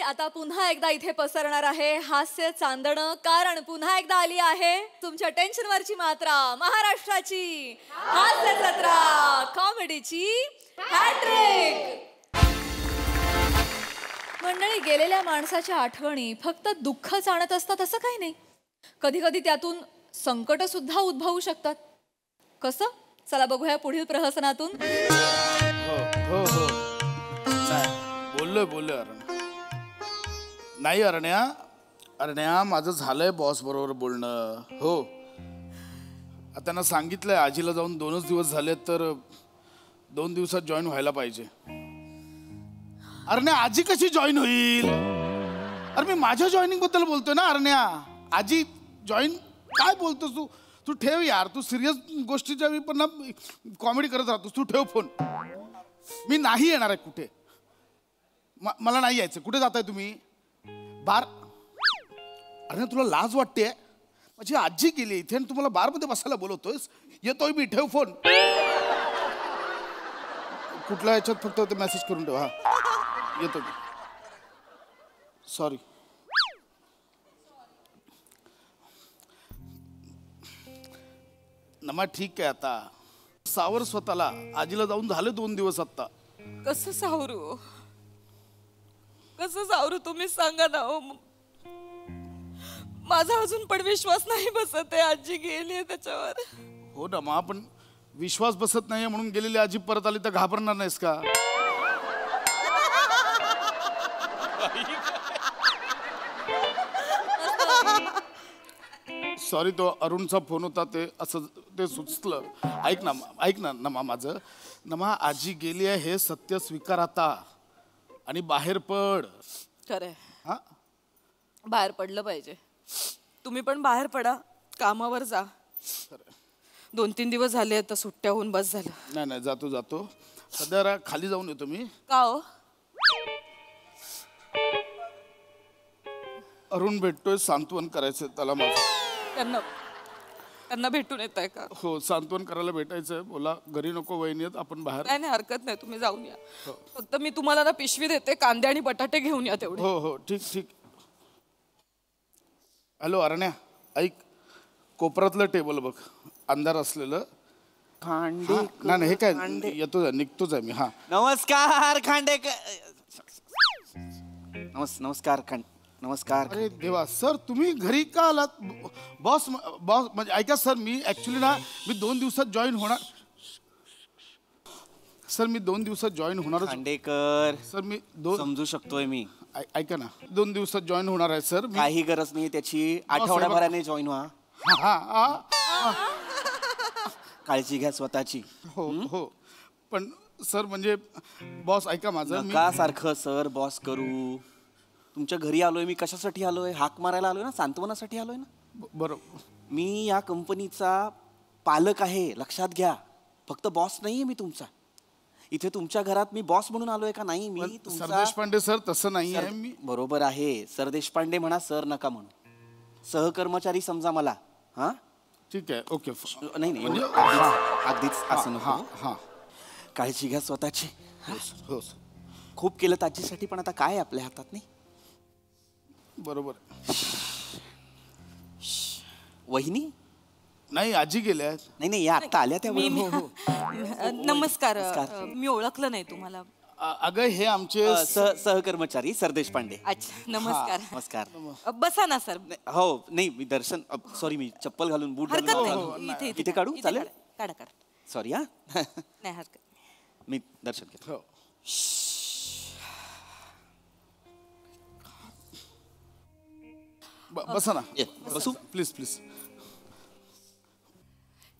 आता पुन्हा एकदा इथे पसरणार आहे हास्य चांदणं, कारण पुन्हा एकदा आली आहे तुमच्या टेन्शनवरची मात्रा, महाराष्ट्राची हास्य जत्रा, कॉमेडीची हॅट्रिक। मंडळी, गेलेल्या माणसाच्या आठवणी फक्त दुःखच आणत असतात असं काही नाही, कधी कधी त्यातून संकट सुद्धा उद्भवू शकतात। कसं? चला बघूया पुढील प्रहसनातून। हो हो बोललोय नाही अरण्या माझं झालंय बॉस बरोबर बोलणं। हो, त्यांना सांगितलंय आजीला जाऊन 2च दिवस झाले, तर 2 दिवसात जॉईन व्हायला पाहिजे। अरण्या, आजी कशी जॉईन होईल? अरे मी माझ्या जॉईनिंग बद्दल बोलतोय ना अरण्या। आजी जॉईन काय बोलतोस तू? तू ठेव यार, तू सिरियस गोष्टीच्या पण कॉमेडी करत राहतोस। तू ठेव फोन, मी नाही येणार आहे कुठे, मला नाही यायचं। कुठे जाताय तुम्ही? बार? अरे तुला लाज वाटते? माझी आजी गेली इथे आणि तुम्हाला बारमध्ये बसायला बोलवतोयस? येतोय मी, ठेव फोन। कुठल्या याच्यात फक्त ते मेसेज करून ठेव। हा, येतो मी, सॉरी। नमा ठीक आहे, आता सावर स्वतःला। आजीला जाऊन झाले 2 दिवस आता। कसं सावरू तुम्ही सांगा ना हो। माझा अजून पण विश्वास नाही बसत आहे, आजी गेली त्याच्यावर। हो ना मा, पण विश्वास बसत नाहीये म्हणून गेलेली आजी परत आली तर घाबरणार नाहीस का? सॉरी, तो अरुणचा फोन होता, ते असं ते सुचलं। ऐक ना नमा, माझं नमा, आजी गेली आहे हे सत्य स्वीकार आता आणि बाहेर पड। खरंय, हा, बाहेर पडलं पाहिजे। तुम्ही पण बाहेर पडा, कामावर जा। 2-3 दिवस झाले आता सुट्ट्या होऊन बस झालं। नाही जातो सध्या खाली जाऊन येतो मी। का हो? अरुण भेटतोय, सांत्वन करायचंय त्याला माझं। त्यांना भेटून येत आहे का? हो, सांत्वन करायला भेटायचंय। बोला घरी नको, वहिनी आहेत, आपण बाहेर। नाही हरकत नाही, तुम्ही जाऊन या। फक्त मी तुम्हाला ना पिशवी देते, कांदे आणि बटाटे घेऊन या तेवढे। हो ठीक। हॅलो अरण्या, ऐक, कोपऱ्यातलं टेबल बघ, अंधार असलेलं। नाही हे काय, निघतोच आहे मी। हा, नमस्कार खांडेकर। नमस्कार। अरे देवा सर, तुम्ही घरी का आलात? बॉस म्हणजे ऐका सर, मी ऍक्च्युली ना मी 2 दिवसात जॉईन होणार। सर मी 2 दिवसात जॉईन होणार खांडेकर। सर मी समजू शकतोय मी। ऐका ना, 2 दिवसात जॉईन होणार आहे सर। काही गरज नाही त्याची, आठवड्याभराने जॉईन व्हा। काळजी घ्या स्वतःची। हो पण सर म्हणजे बॉस ऐका माझं, का सारखं सर बॉस करू? तुमच्या घरी आलोय मी, कशासाठी आलोय? हाक मारायला आलोय ना, सांत्वनासाठी आलोय ना। बरोबर, मी या कंपनीचा पालक आहे, लक्षात घ्या। फक्त बॉस नाहीये मी तुमचा। इथे तुमच्या घरात मी बॉस म्हणून आलोय का? नाही, मी सरदेशपांडे सर तसं नाही आहे मी। बरोबर आहे, सरदेशपांडे म्हणा, सर नका म्हणू, सहकर्मचारी समजा मला। हा ठीक आहे, ओके। नाही अगदीच असं नको। हा, काळजी घ्या स्वतःची। हो, खूप केलं ताजीसाठी, पण आता काय आपल्या हातात नाही। बरोबर। वहिनी नाही, आजी गेल्या। नाही या आता आल्या त्या। नमस्कार, मी ओळखलं नाही तुम्हाला। अगं हे आमचे सहकर्मचारी सरदेशपांडे। अच्छा, नमस्कार। नमस्कार, बसा ना सर। हो नाही, मी दर्शन, सॉरी मी चप्पल घालून बूट घालून इथे काढू? चालेल, काढा। सॉरी। हा नाही हरकत, मी दर्शन घेतो। बसा ना, बसू प्लीज।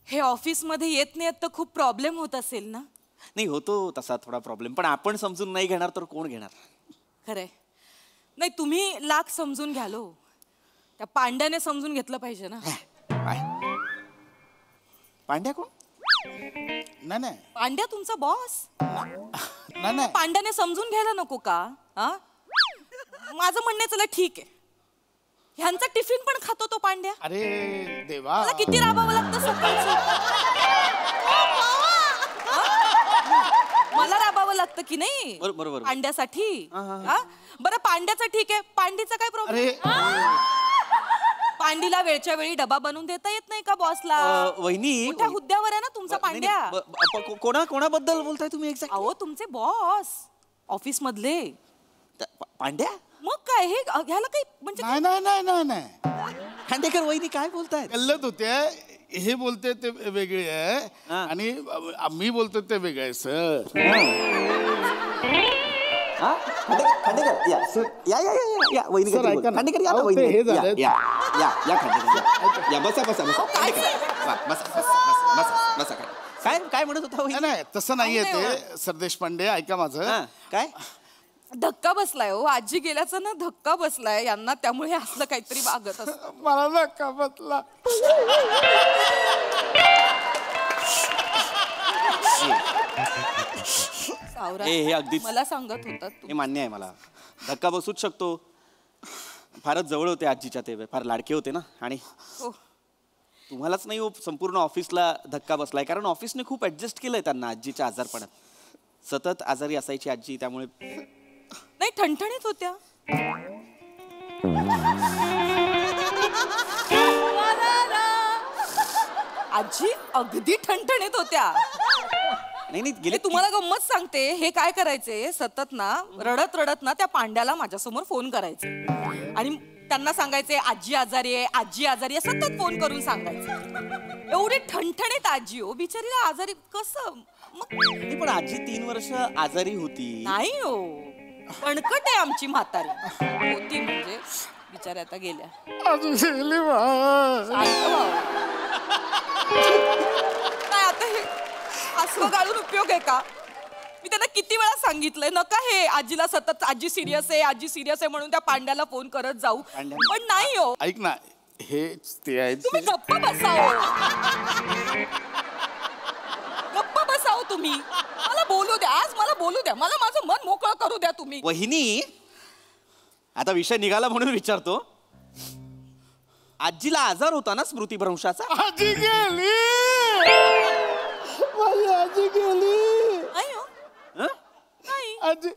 हे ऑफिस मध्ये येत नाही तर खूप प्रॉब्लेम होत असेल ना? नाही, होतो तसा थोडा प्रॉब्लेम, पण आपण समजून नाही घेणार तर कोण घेणार? खरंय, नाही तुम्ही लाख समजून घ्यालो, त्या पांड्याने समजून घेतलं पाहिजे ना। पांड्या कोण? नाही पांड्या तुमचा बॉस। नाही पांड्याने समजून घ्यायला नको का? माझं म्हणणं चला ठीक आहे, ह्यांचा टिफिन पण खातो तो पांड्या। अरे देवा, मला किती राबावं लागतं सकाळचं, मला राबावं लागतं लागतं की नाही बरोबर. पांड्यासाठी. बरं पांड्याचं ठीक आहे, पांडीचा काय प्रॉब्लेम? अरे पांडीला वेळच्या वेळी डबा बनवून देता येत नाही का बॉसला? वहिनी मोठ्या हुद्द्यावर आहे ना तुमचा पांड्या. कोणाबद्दल बोलताय तुम्ही एक्झॅक्ट? अहो तुमचे बॉस ऑफिस मधले. पांड्या? मग काय हे ह्याला काही म्हणजे नाही खांडेकर वहिनी काय बोलताय? गल्लत होते. हे बोलते ते वेगळे आहे आणि मी बोलतो ते वेगळे आहे सर. खांडेकर या वहिनी सर, ऐका ना. खांडेकर या ना अहो, वहिनी. ते हे झालं. या खांडेकर या बसा. काय म्हणत होता वहिनी? नाही तसं नाहीये ते सरदेश पांडे. ऐका माझं. काय धक्का बसलाय हो, आजी गेल्याचा ना धक्का बसलाय यांना, त्यामुळे असलं काहीतरी वागत असत. मला धक्का बसला. हे अगदीच मला सांगत होता हे मान्य आहे मला. धक्का बसूच शकतो. फारच जवळ होते आजीच्या, ते फार लाडके होते ना. आणि तुम्हालाच नाही हो, संपूर्ण ऑफिसला धक्का बसलाय. कारण ऑफिसने खूप ऍडजस्ट केलंय त्यांना आजीच्या आजारपणात. सतत आजारी असायची आजी, त्यामुळे नाही ठणठणीत होत्या. आजी अगदी ठणठणीत होत्या. नाही हे तुम्हाला गंमत सांगते, हे काय करायचे सतत ना रडत ना त्या पांड्याला माझ्यासमोर फोन करायचे आणि त्यांना सांगायचे आजी आजारी आहे सतत फोन करून सांगायचे. एवढी ठणठणीत आजी हो, बिचारीला आजारी कसं. पण आजी 3 वर्ष आजारी होती. नाही हो, कणकट आहे आमची म्हातारी होती म्हणजे. बिचाऱ्या आता गेल्या. नाही आता हे हसवं गाळून उपयोग आहे का? मी त्यांना किती वेळा सांगितलंय नका हे आजीला सतत आजी सिरियस आहे म्हणून त्या पांड्याला फोन करत जाऊ, पण नाही हो. ऐक ना, हे ते आहे. तुम्ही गप्प बसाओ, गप्प बसाओ तुम्ही. मला बोलू द्या, आज मला बोलू द्या, मला माझं मन मोकळं करू द्या तुम्ही. वहिनी आता विषय निघाला म्हणून विचारतो, आजीला आजार होता ना स्मृतिभ्रंशाचा? आजी गेली. माझी आजी गेली. नाही हो, नाही. आजी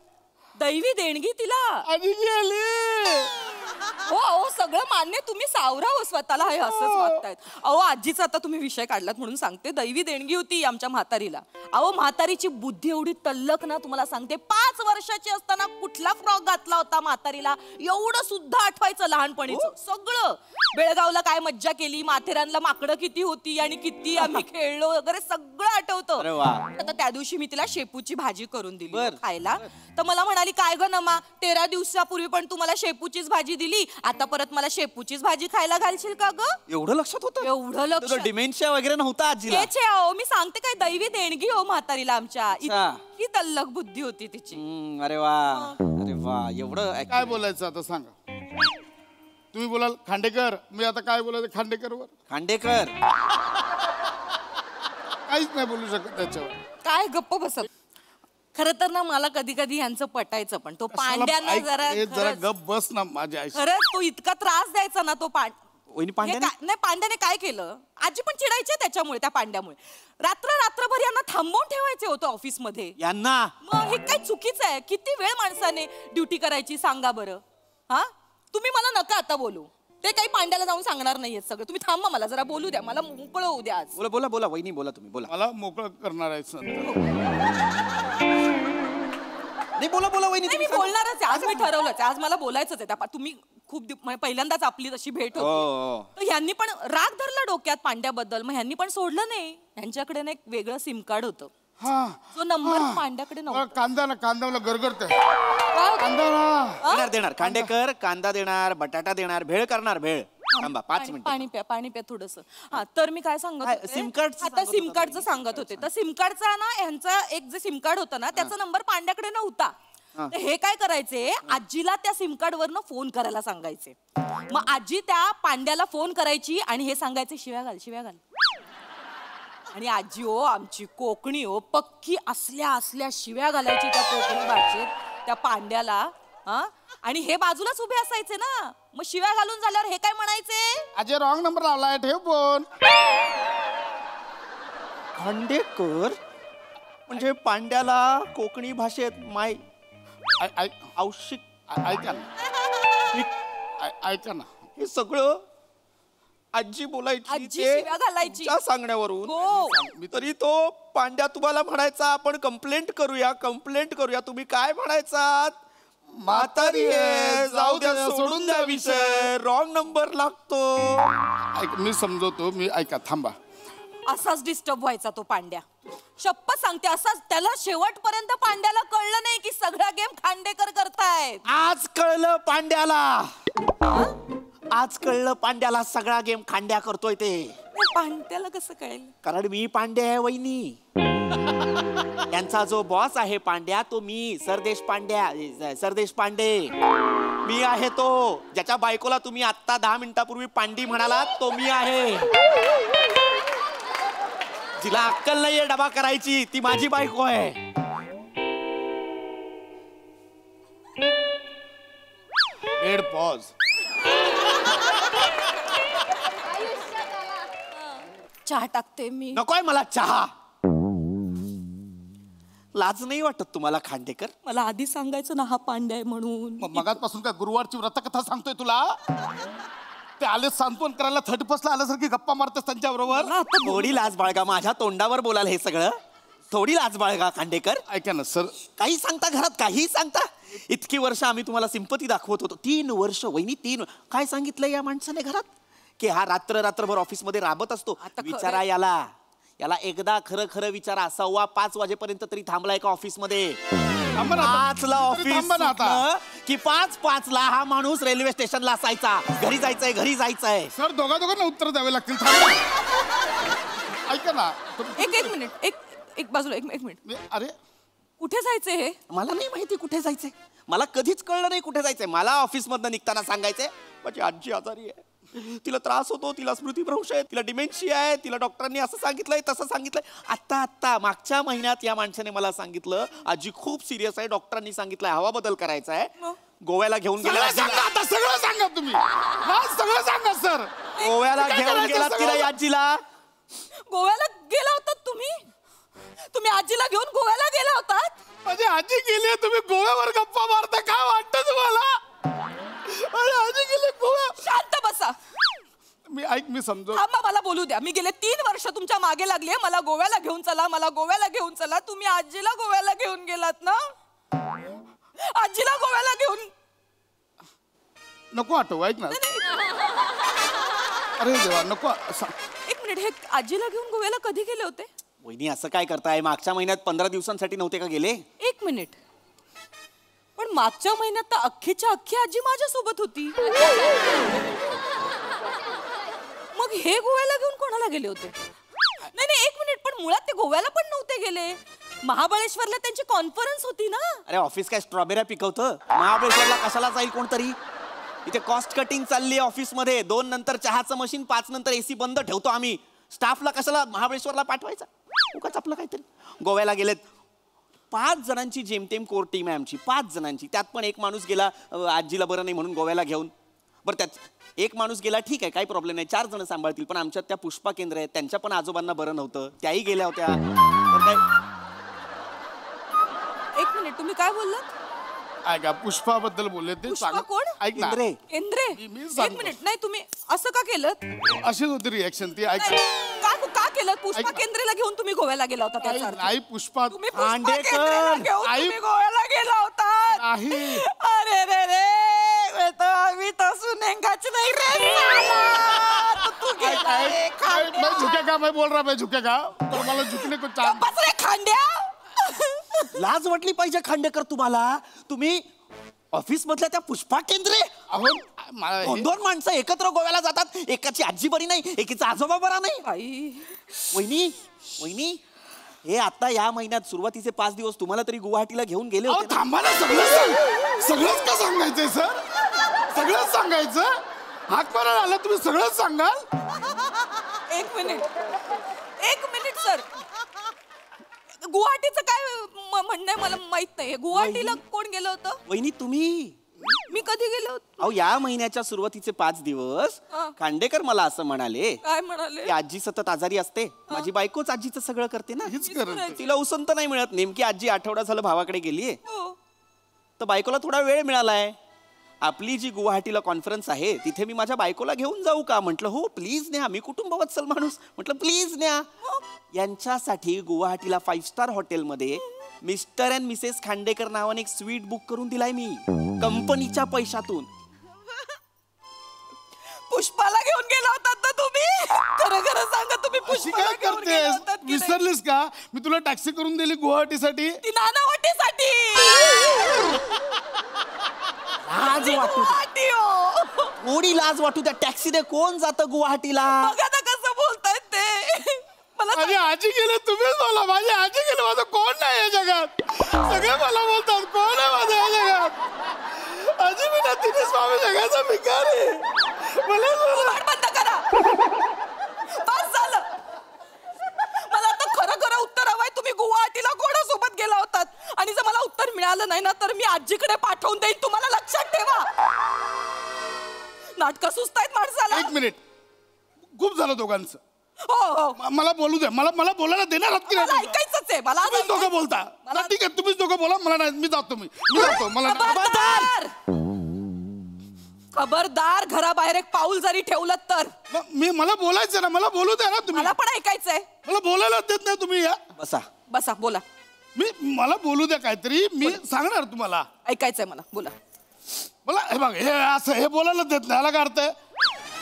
दैवी देणगी तिला. आजी गेली. हो अहो सगळं मान्य, तुम्ही सावरा हो स्वतःला, हे असंच वागतायत. अहो आजीचा आता तुम्ही विषय काढलात म्हणून सांगते, दैवी देणगी होती आमच्या म्हातारीला. अहो म्हातारीची बुद्धी एवढी तल्लक ना, तुम्हाला सांगते 5 वर्षाची असताना कुठला फ्रॉक घातला होता म्हातारीला एवढं सुद्धा आठवायचं लहानपणीचं सगळं. बेळगावला काय मज्जा केली, माथेरानला माकडं किती होती आणि किती आम्ही खेळलो वगैरे सगळं आठवतं. आता त्या दिवशी मी तिला शेपूची भाजी करून दिली खायला, तर मला म्हणाली काय ग नमा, 13 दिवसापूर्वी पण तू मला शेपूचीच भाजी दिली, आता परत मला शेपूचीच भाजी खायला घालशील का ग? एवढं लक्षात होतं? एवढं लक्षात. डिमेन्शिया वगैरे नव्हता आजीला? तेच आहे अहो, मी सांगते काय दैवी देणगी हो म्हातारीला आमच्या. इतकी तल्लक बुद्धी होती तिची. अरे वा एवढं काय बोलायचं आता सांगा. तुम्ही बोलाल खांडेकर, मी आता काय बोलायचं खांडेकरवर? खांडेकर काहीच नाही बोलू शकत त्याच्यावर. काय गप्प बसत. खरं तर ना मला कधी कधी यांचं पटायचं, पण तो पांड्यांना जरा गप बस ना माझ्या आई. खरंच तो इतका त्रास द्यायचा ना तो पांड्याने. नाही पांड्याने काय केलं, आजी पण चिडायचे त्याच्यामुळे, त्या पांड्यामुळे. रात्रभर यांना थांबवून ठेवायचे होते ऑफिस मध्ये यांना. मग हे काय चुकीचं आहे? किती वेळ माणसाने ड्युटी करायची सांगा बरं. हा तुम्ही मला नका आता बोलू, ते काही पांड्याला जाऊन सांगणार नाहीये सगळं. तुम्ही थांबा, मला जरा बोलू द्या, मला मोकळं होऊ द्या आज. बोला वहिनी बोला, तुम्ही बोला. मला मोकळं करणार आहे नाही बोला वहिनी. मी बोलणारच आहे आज, मी ठरवलंच आज मला बोलायचंच आहे. तुम्ही खूप पहिल्यांदाच आपली तशी भेट होती, तर ह्यांनी पण राग धरला डोक्यात पांड्याबद्दल. मग ह्यांनी पण सोडलं नाही. ह्यांच्याकडे ना एक वेगळं सिम कार्ड होतं, जो नंबर पांड्याकडे नव्हता. कांदा मला गरगरतंय. कांदा देणार खांडेकर, कांदा देणार, बटाटा देणार, भेळ करणार. भेळ. थांबा 5 मिनिट. पाणी प्या थोडस. तर मी काय सांगत होते, सिम कार्ड. आता सिम कार्डचं सांगत होते. तर सिम कार्डचा ना ह्यांचा एक जे सिम कार्ड होता ना, त्याचा नंबर पांड्याकडे नव्हता. तर हे काय करायचे, आजीला त्या सिम कार्ड वरनं फोन करायला सांगायचे. मग आजी त्या पांड्याला फोन करायची आणि हे सांगायचे शिव्या घाल. आणि आजी हो आमची कोकणी हो पक्की असल्या शिव्या घालायची त्या कोकणी भाषेत त्या पांड्याला. आणि हे बाजूलाच उभे असायचे ना, मग शिव्या घालून झाल्यावर हे काय म्हणायचे, अजय रॉंग नंबर लावलाय, ठेव फोन. खांडेकर म्हणजे पांड्याला कोकणी भाषेत माय औषिक ऐका ना ऐका ना हे सगळं आजी बोलायची आजी ते शिव्या घालायची. तिच्या सांगण्यावरून हो. तरी तो पांड्या तुम्हाला म्हणायचा आपण कंप्लेंट करूया तुम्ही काय म्हणायचात म्हातारी आहे जाऊ द्या सोडून द्या विषय रॉंग नंबर लागतो. मी समजवतो मी ऐका थांबा. असाच डिस्टर्ब व्हायचा तो पांड्या. शप्पथ सांगते असाच. त्याला शेवटपर्यंत पांड्याला कळलं नाही की सगळा गेम खांडेकर करतायत. आज कळलं पांड्याला सगळा गेम खांड्या करतोय ते. पांड्याला कसं कळेल? कारण मी पांड्या आहे वहिनी. यांचा जो बॉस आहे पांड्या तो मी सरदेश पांडे मी आहे तो. ज्याच्या बायकोला तुम्ही आत्ता 10 मिनिटापूर्वी पांडी म्हणालात तो मी आहे. जिला अक्कल नाहीये डबा करायची ती माझी बायको आहे. Dead pause. चहा टाकते मी. नकोय मला चहा. लाज नाही वाटत तुम्हाला खांडेकर? मला आधी सांगायचं ना हा पांड्या आहे म्हणून. मगाचपासून काय गुरुवारची व्रतकथा सांगतोय तुला? ते आले सांत्वन करायला 31ला आल्यासारखी गप्पा मारतेस त्यांच्या बरोबर. थोडी लाज बाळगा. माझ्या तोंडावर बोलाल हे सगळं. थोडी लाज बाळगा खांडेकर. ऐका ना सर. काही सांगता घरात काही सांगता. इतकी वर्ष आम्ही तुम्हाला सिंपती दाखवत होतो. 3 वर्ष वहिनी 3. काय सांगितलं या माणसाने घरात की हा रात्रभर ऑफिसमध्ये राबत असतो. विचारा याला एकदा खरं विचारा. 4:15 वाजेपर्यंत तरी थांबलाय का ऑफिसमध्ये? 5ला ऑफिस की 5:05ला हा माणूस रेल्वे स्टेशनला असायचा. घरी जायचंय. सर दोघांना उत्तर द्यावे लागतील. ऐका ना. एक मिनिट एक बाजूला एक मिनिट. अरे कुठे जायचंय हे? मला नाही माहिती कुठे जायचंय. मला कधीच कळलं नाही कुठे जायचंय. मला ऑफिसमधनं निघताना सांगायचंय माझी आजी आजारी आहे, तिला त्रास होतो, तिला स्मृतिभ्रंश आहे, तिला डिमेन्शिया आहे, तिला डॉक्टरांनी असं सांगितलंय तसं सांगितलंय. आत्ता मागच्या महिन्यात या माणसाने मला सांगितलं आजी खूप सिरियस आहे, डॉक्टरांनी सांगितलंय हवा बदल करायचा आहे, गोव्याला घेऊन गेला. आता सगळं सांगा तुम्ही. सगळं सांगा सर. गोव्याला घेऊन गेलात की नाही आजीला? गोव्याला गेला होतात तुम्ही आजीला घेऊन गोव्याला गेला होतात? माझी आजी गेली, तुम्ही गोव्यावर गप्पा मारता. काय वाटतं तुम्हाला? आजी गेली गोव्या. शांत बसा. मी समजू. थांबा मला बोलू द्या. मी गेले 3 वर्ष तुमच्या मागे लागले. मला गोव्याला घेऊन चला. तुम्ही आजीला गोव्याला घेऊन गेलात ना? आजीला गोव्याला घेऊन नको आठव. ऐक ना. अरे देवा नको. एक मिनिट. हे आजीला घेऊन गोव्याला कधी गेले होते? वहिनी असं काय करताय? मागच्या महिन्यात 15 दिवसांसाठी नव्हते का गेले? एक मिनिट. पण मागच्या महिन्यात तर अख्खीच्या अख्खी आजी माझ्यासोबत होती. मग हे गोव्याला घेऊन कोणाला गेले होते? नाही एक मिनिट. पण मुळात ते गोव्याला पण नव्हते गेले. महाबळेश्वरला त्यांची कॉन्फरन्स होती ना? अरे ऑफिस काय स्ट्रॉबेऱ्या पिकवतं? महाबळेश्वरला कशाला जाईल कोणतरी? इथे कॉस्ट कटिंग चालली आहे ऑफिसमध्ये. 2 नंतर चहाचं मशीन, 5 नंतर AC बंद ठेवतो आम्ही. स्टाफला कशाला महाबळेश्वरला पाठवायचा? उगाच आपलं काहीतरी. गोव्याला गेलेत 5 जणांची जेमतेम कोर टीम आहे आमची. 5 जणांची. त्यात पण एक माणूस गेला आजीला बरं नाही म्हणून गोव्याला घेऊन. बरं त्यात एक माणूस गेला ठीक आहे काही प्रॉब्लेम नाही, 4 जण सांभाळतील. पण आमच्यात त्या पुष्पा केंद्र आहेत, त्यांच्या पण आजोबांना बरं नव्हतं, त्याही गेल्या होत्या. एक मिनिट. तुम्ही काय बोललात? ऐका पुष्पाबद्दल बोलले ते. पुष्पा कोण? ऐक ना. केंद्रे. एक मिनिट. नाही तुम्ही असं का केलं? अशीच होती रिएक्शन ती. ऐक का केलं? पुष्पा केंद्रेला घेऊन तुम्ही गोव्याला गेला होता त्याचा अर्थ? नाही पुष्पा. तुम्ही पुष्पा केंद्रेला घेऊन तुम्ही गोव्याला गेला होता? नाही. अरे रे मी तर सुनेंगाच नाही रे. तू गेला रे खांड्या. मैं झुकेगा, मैं बोल रहा मैं झुकेगा, पर मला झुकने को चान्स. बस रे खांड्या. लाज वाटली पाहिजे खांडेकर तुम्हाला. तुम्ही ऑफिस मधल्या त्या पुष्पा केंद्रे अहो 2 माणसं एकत्र गोव्याला जातात. एकाची आजी बरी नाही, एकीचा आजोबा बरा नाही. वहिनी हे आता या महिन्यात सुरुवातीचे 5 दिवस तुम्हाला तरी गुवाहाटीला घेऊन गेले होते ना? थांबा ना. सगळंच का सांगायचंय सर? सगळंच सांगायचं? हात मारायला आला तुम्ही सगळंच सांगाल? एक मिनिट सर. गुवाहाटीचं काय म्हणणं आहे मला माहित नाही. गुवाहाटीला कोण गेलं होतं? वहिनी तुम्ही मी कधी गेले होते? अहो या महिन्याच्या सुरुवातीचे 5 दिवस खांडेकर मला असं म्हणाले काय म्हणाले? की आजी सतत आजारी असते, माझी बायकोच आजीचं सगळं करते ना, हेच करत तिला उसंत नाही मिळत. नेमकी आजी आठवडा झालं भावाकडे गेलीये, हो. तर बायकोला थोडा वेळ मिळालाय. आपली जी गुवाहाटीला कॉन्फरन्स आहे तिथे मी माझ्या बायकोला घेऊन जाऊ का? म्हटलं हो प्लीज न्या, मी कुटुंबवत्सल माणूस, म्हटलं प्लीज न्या. यांच्यासाठी गुवाहाटीला 5 स्टार हॉटेलमध्ये मिस्टर अँड मिसेस खांडेकर नावाने एक स्वीट बुक करून दिलाय मी कंपनीच्या पैशातून. पुष्पाला घेऊन गेला होतात ना तुम्ही? खरं खरं सांगा, तुम्ही अशी पुष्पाला काय घेऊन गेला करतेस? होतात की नाही? विसरलीस का मी तुला टॅक्सी करून दिली गुवाहाटीसाठी? ती नानावटीसाठी. लाज वाटू द्या, गुवाहाटी हो. थोडी लाज वाटू द्या. टॅक्सीने कोण जातं गुवाहाटीला? बघा ना कसं बोलतायत ते. मला माझी आजी गेले तुम्हीच बोला. माझी आजी गेले, माझं कोण नाही या जगात. सगळे मला बोलतात कोण आहे माझं या जगात. आजी मी ना तिने स्वामी जगाचा भिकार आहे. मला वाट बंद करा. बस झालं. मला आता खरं खरं उत्तर हवंय. तुम्ही गुवाहाटीला कोणासोबत गेला होतात? आणि जर मला उत्तर मिळालं नाही ना तर मी आजीकडे पाठवून देईन. तुम्हाला लक्षात ठेवा. नाटकं सुचतायत माणसाला. 1 मिनिट, खूप झालं दोघांचं. हो हो. मला बोलू द्या. मला बोलायला देणार आहात की मला नाही? ऐकायचंच आहे. मला तुम्हीच दोघं बोलता. मला- ठीक आहे तुम्हीच दोघं बोला. मला नाही, मी जातो. मी जातो. मला नाही. खबरदार. खबरदार, घराबाहेर एक पाऊल जरी ठेवलं तर. मला बोलायचं ना, मला बोलू द्या ना तुम्ही. मला पण ऐकायचंय. मला बोलायला देत नाही तुम्ही. या बसा. बसा, बोला. मला बोलू द्या काहीतरी. मी सांगणार तुम्हाला. ऐकायचंय मला, बोला. मला हे बघ, हे असं हे बोलायला देत नाही. याला काय अर्थ आहे?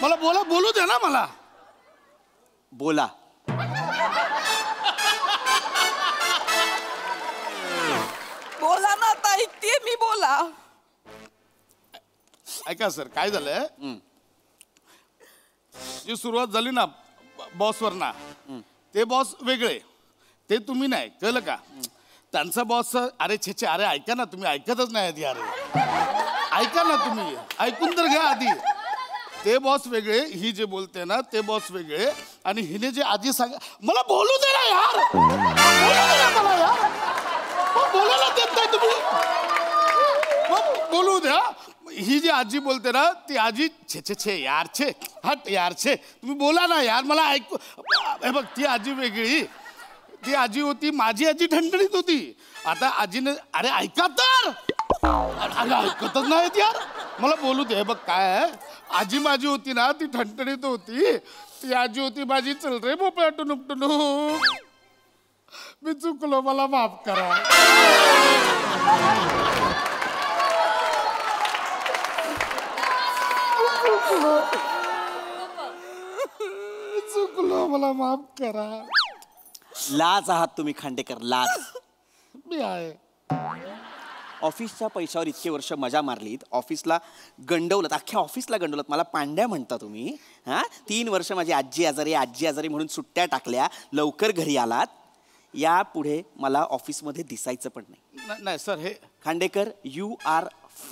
मला बोलू द्या ना मला. बोला. बोला ना आता, ऐकतेय मी, बोला. ऐका सर, काय झालंय, जी सुरुवात झाली ना बॉसवर ना, ते बॉस वेगळे, ते तुम्ही नाही, कळलं का? त्यांचा बॉस, अरे छे, अरे ऐका ना तुम्ही, ऐकतच नाही आधी. अरे ऐका ना तुम्ही, ऐकून तर घ्या आधी. ते बॉस वेगळे, ही जे बोलते ना ते बॉस वेगळे, आणि हिने जे आधी सांग, मला बोलू दे ना यार. बोलू दे ना मला यार. मग बोलायला देत नाही तुम्ही. मग बोलू द्या. ही जी आजी बोलते ना ती आजी छे यार छे, हट यार छे. तुम्ही बोला ना यार, मला ऐकू. हे बघ, ती आजी वेगळी, ती आजी होती, माझी आजी ठणठणीत होती. आता आजीने, अरे ऐका तर, अरे ऐकतच नाहीत यार. मला बोलू दे. बघ काय आहे, आजी माझी होती ना ती ठणठणीत होती. ती आजी होती माझी, चल रे भोपळा टुनुक टुनुक. मी चुकलो, मला माफ करा. चुकलो, मला माफ करा. लाज आहात तुम्ही खांडेकर, लाज. मी आहे. ऑफिसच्या पैशावर इतके वर्ष मजा मारलीत, ऑफिसला गंडवलत, अख्ख्या ऑफिसला गंडवलत, मला पांड्या म्हणता तुम्ही. हा, 3 वर्ष माझी आजी आजारी म्हणून सुट्ट्या टाकल्या, लवकर घरी आलात. यापुढे मला ऑफिसमध्ये दिसायचं पण नाही. नाही सर, हे खांडेकर, यू आर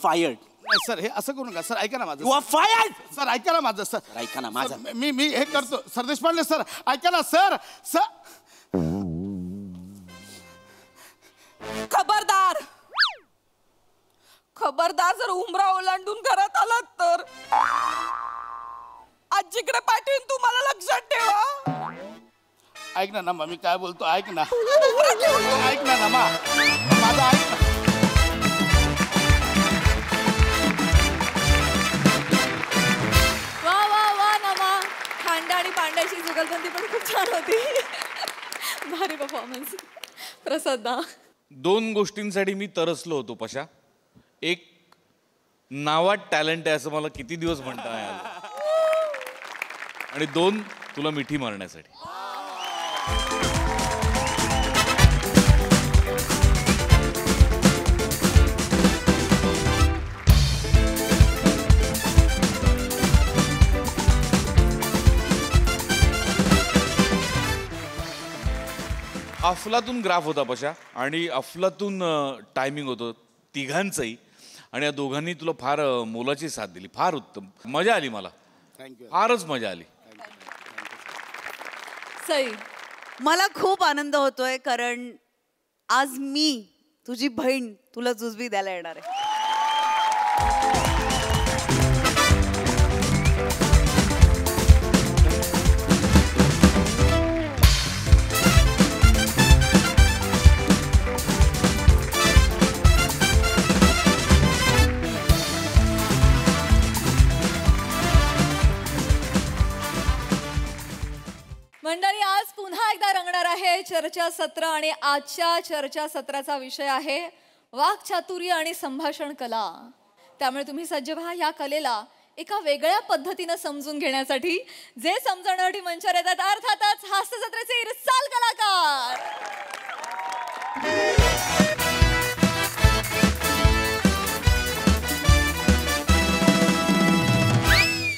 फायर्ड. नाही सर, हे असं करू नका सर. ऐका ना माझं. You R fired. सर ऐका ना माझं. सर ऐका ना माझं. मी हे करतो. सर देशपांडे सर, ऐका ना सर. खबरदार. खबरदार, जर उमरा ओलांडून घरात आलात तर आजीकडे पाठवून तुम्हाला लक्षात ठेवा. ऐक ना मा, मी काय बोलतो ऐक ना. ऐक ना मा, माझं ऐक ना. वा वा वा नमा. खांडा आणि पांड्याची जुगलबंदी पण खूप छान होती. भारी परफॉर्मन्स प्रसादा. 2 गोष्टींसाठी मी तरसलो होतो पशा. एक, नावात टॅलेंट आहे असं मला किती दिवस म्हणता नाही आलं. आणि 2, तुला मिठी मारण्यासाठी. अफलातून ग्राफ होता पशा, आणि अफलातून टायमिंग होतं तिघांचंही. आणि या दोघांनी तुला फार मोलाची साथ दिली. फार उत्तम, मजा आली मला. थँक्यू. फारच मजा आली. सई, मला खूप आनंद होतोय, कारण आज मी तुझी बहीण तुला जुजबी द्यायला येणार आहे. चर्चासत्र आणि आजच्या चर्चासत्राचा विषय आहे वाक्चातुर्य आणि संभाषण कला. त्यामुळे तुम्ही सज्ज व्हा या कलेला एका वेगळ्या पद्धतीनं समजून घेण्यासाठी. जे समजण्यासाठी मंचावर येतात अर्थातच हास्यजत्रेचे इरसाल कलाकार.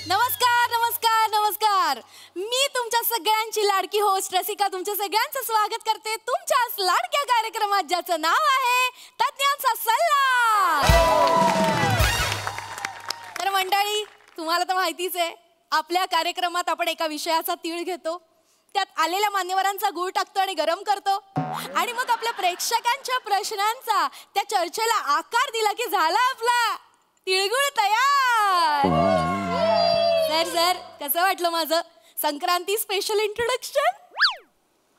नमस्कार नमस्कार नमस्कार. मी तुमच्या सगळ्यांची लाडकी होस्ट रसिका तुमच्या सगळ्यांचं स्वागत करते तुमच्याच लाडक्या कार्यक्रमात ज्याचं नाव आहे तज्ञांचा सल्ला. तर मंडळी, तुम्हाला तर माहितीच आहे, आपल्या कार्यक्रमात आपण एका विषयाचा तीळ घेतो, त्यात आलेल्या मान्यवरांचा गूळ टाकतो आणि गरम करतो, आणि मग आपल्या प्रेक्षकांच्या प्रश्नांचा त्या चर्चेला आकार दिला की झाला आपला तिळगुळ तयार. सर कसं वाटलं माझं संक्रांती स्पेशल इंट्रोडक्शन?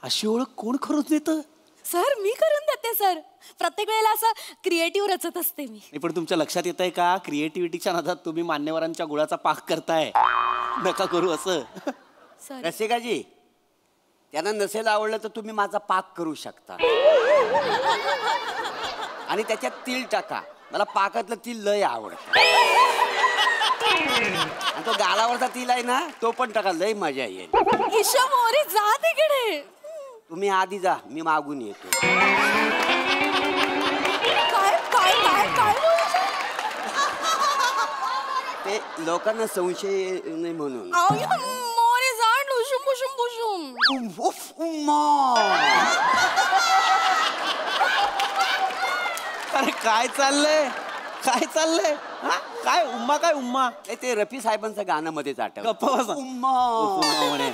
अशी ओळख कोण करून देतं? सर मी करून देते सर. प्रत्येक वेळेला असं क्रिएटिव्ह रचत असते मी. नाही, पण तुमच्या लक्षात येत आहे का, क्रिएटिव्हिटीच्या नादात तुम्ही मान्यवरांच्या गुळाचा पाक करताय. नका करू असं. सर रसिकाजी, त्यांना नसेल आवडलं तर तुम्ही माझा पाक करू शकता आणि त्याच्यात तीळ टाका. मला पाकातलं तीळ लय आवडतं आणि तो गालावरचा तीळ आहे ना, तो पण टाका, लय मजा येईल. ईशा मोरे जा तिकडे. तुम्ही आधी जा, मी मागून येतो. काय काय काय काय ते लोकांना संशय नाही म्हणून. आओ या मोरे जा डुशुम बुशुम बुशुम. उफ, उम्मा. अरे काय चाललंय, काय चाललंय? हा? काय उम्मा, काय उम्मा? ते रफी साहेबांचं गाणं मध्येच गप्पा बसा. आठवलं. उम्मा. उम्मा म्हणे.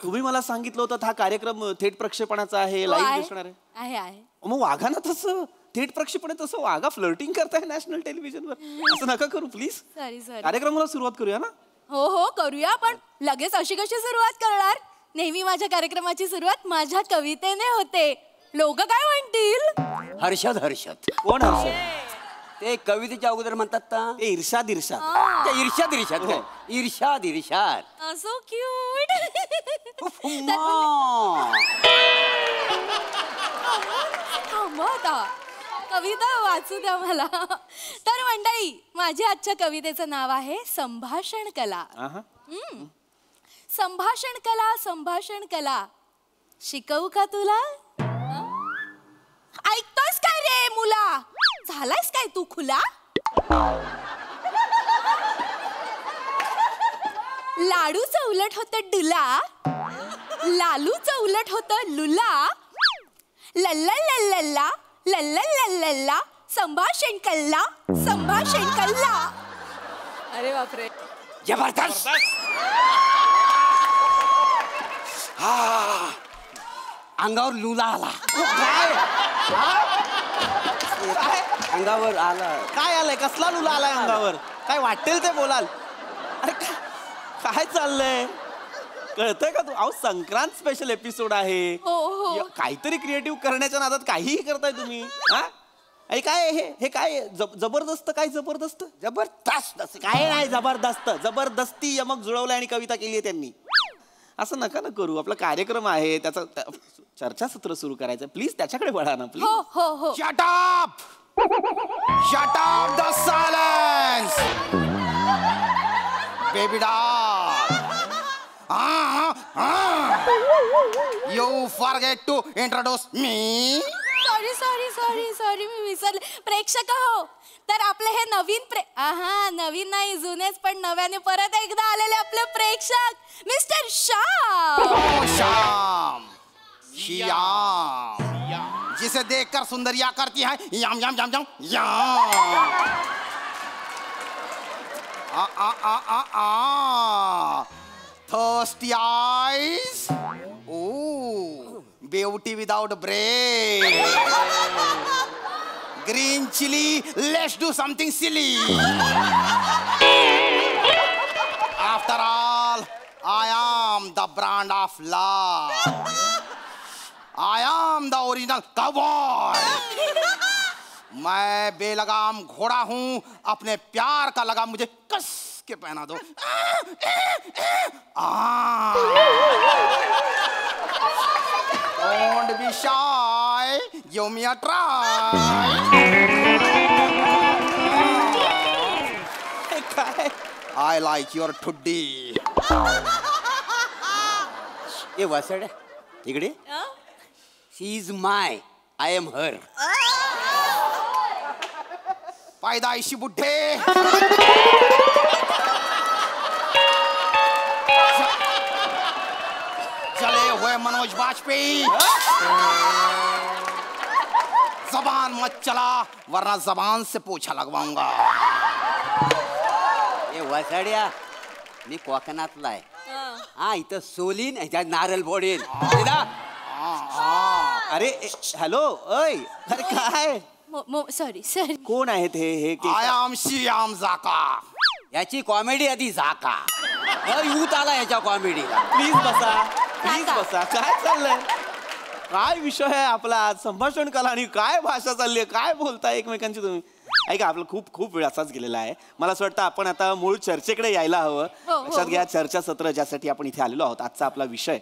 तुम्ही मला सांगितलं होतं हा कार्यक्रम थेट प्रक्षेपणाचा आहे, लाईव्ह दिसणार आहे. आहे आहे. मग वाघा ना तसं थेट प्रक्षेपण आहे, तसं वाघा फ्लर्टिंग करताय नॅशनल टेलिव्हिजनवर. असं नका करू प्लीज. Sorry sorry. कार्यक्रमाला सुरुवात करूया ना. हो हो करूया, पण लगेच अशी कशी सुरुवात करणार? नेहमी माझ्या कार्यक्रमाची सुरुवात माझ्या कवितेने होते. लोक काय म्हणतील? हर्षद. कोण हर्षद? ते कवितेच्या अगोदर म्हणतात ना, ते इर्षाद इर्षाद. ते ईर्ष्याद हो. ईर्ष्याद. असो क्यूट. उफ, उम्मा. थांबा आता, कविता वाचू द्या मला. तर मंडळी, माझ्या आजच्या कवितेचं नाव आहे संभाषण कला. आहा. संभाषण कला शिकवू का तुला? ऐकतोस काय रे मुला? झालायस काय तू खुला? लाडूचं उलट होतं डुला, लालूचं उलट होतं लुला, लल्ला लल्ला लल्ला लल्ला संभाषण कल्ला. अरे बापरे. जबरदस्त. अंगावर लुला आला. काय अंगावर आला? काय आलंय? कसला लुला आलाय अंगावर? काय वाटेल ते बोलाल. अरे काय चाललंय? कळतंय का तू? अहो संक्रांत स्पेशल एपिसोड आहे. हो. काहीतरी क्रिएटिव्ह करण्याच्या नादात काहीही करताय तुम्ही. हा? अरे काय हे काय जबरदस्त? काय जबरदस्त? जबरदस्त. काय नाही जबरदस्त. जबरदस्ती यमक जुळवलंय आणि कविता केली आहे त्यांनी. असं नका ना करू. आपला कार्यक्रम आहे, त्याचा चर्चासत्र सुरू करायचं. प्लीज त्याच्याकडे वळा ना प्लीज. हो. Shut up! Shut up the silence! Baby doll! You forget to introduce me? Sorry मी विसरले. प्रेक्षक हो, तर आपले हे नवीन नाही, जुनेच पण नव्याने परत एकदा आलेले आपले प्रेक्षक मिस्टर श्याम. जिसे देखकर सुंदरिया करती है yam yam yam yam yam. Thirsty eyes. Oh, beauty without brain. Green chili. Let's do something silly. After all, I am the brand of love. I am the original cowboy. मैं बेलगाम घोड़ा हूँ, अपने प्यार का लगाम मुझे कस के पहना दो. Don't be shy. Give me a try. काय I like your tuddi. ए वसड इकडे शी इज माय आय एम हर. पायदायशी बुड्ढे. चले हुए मनोज वाजपेयी. जबान मत चला वरना जबान से पोछा लगवाऊंगा. ए वसड्या मी कोकणातला आहे. हा इथं सोलीन ह्याच्यात नारळ फोडीन. अरे हॅलो अय अरे काय सॉरी सॉरी. कोण आहेत हे I am श्याम जाका. याची कॉमेडी आधी झाका. यूथ आला याच्या कॉमेडीला. प्लीज बसा प्लीज बसा. काय चाललंय काय विषय आहे आपला आज संभाषण कला आणि काय भाषा चालली आहे काय बोलताय एकमेकांची तुम्ही. ऐका आपला खूप खूप वेळ असाच गेलेला आहे. मला असं वाटतं आपण आता मूळ चर्चेकडे यायला हवं. लक्षात घ्या चर्चा सत्र ज्यासाठी आपण इथे आलेलो आहोत आजचा आपला विषय.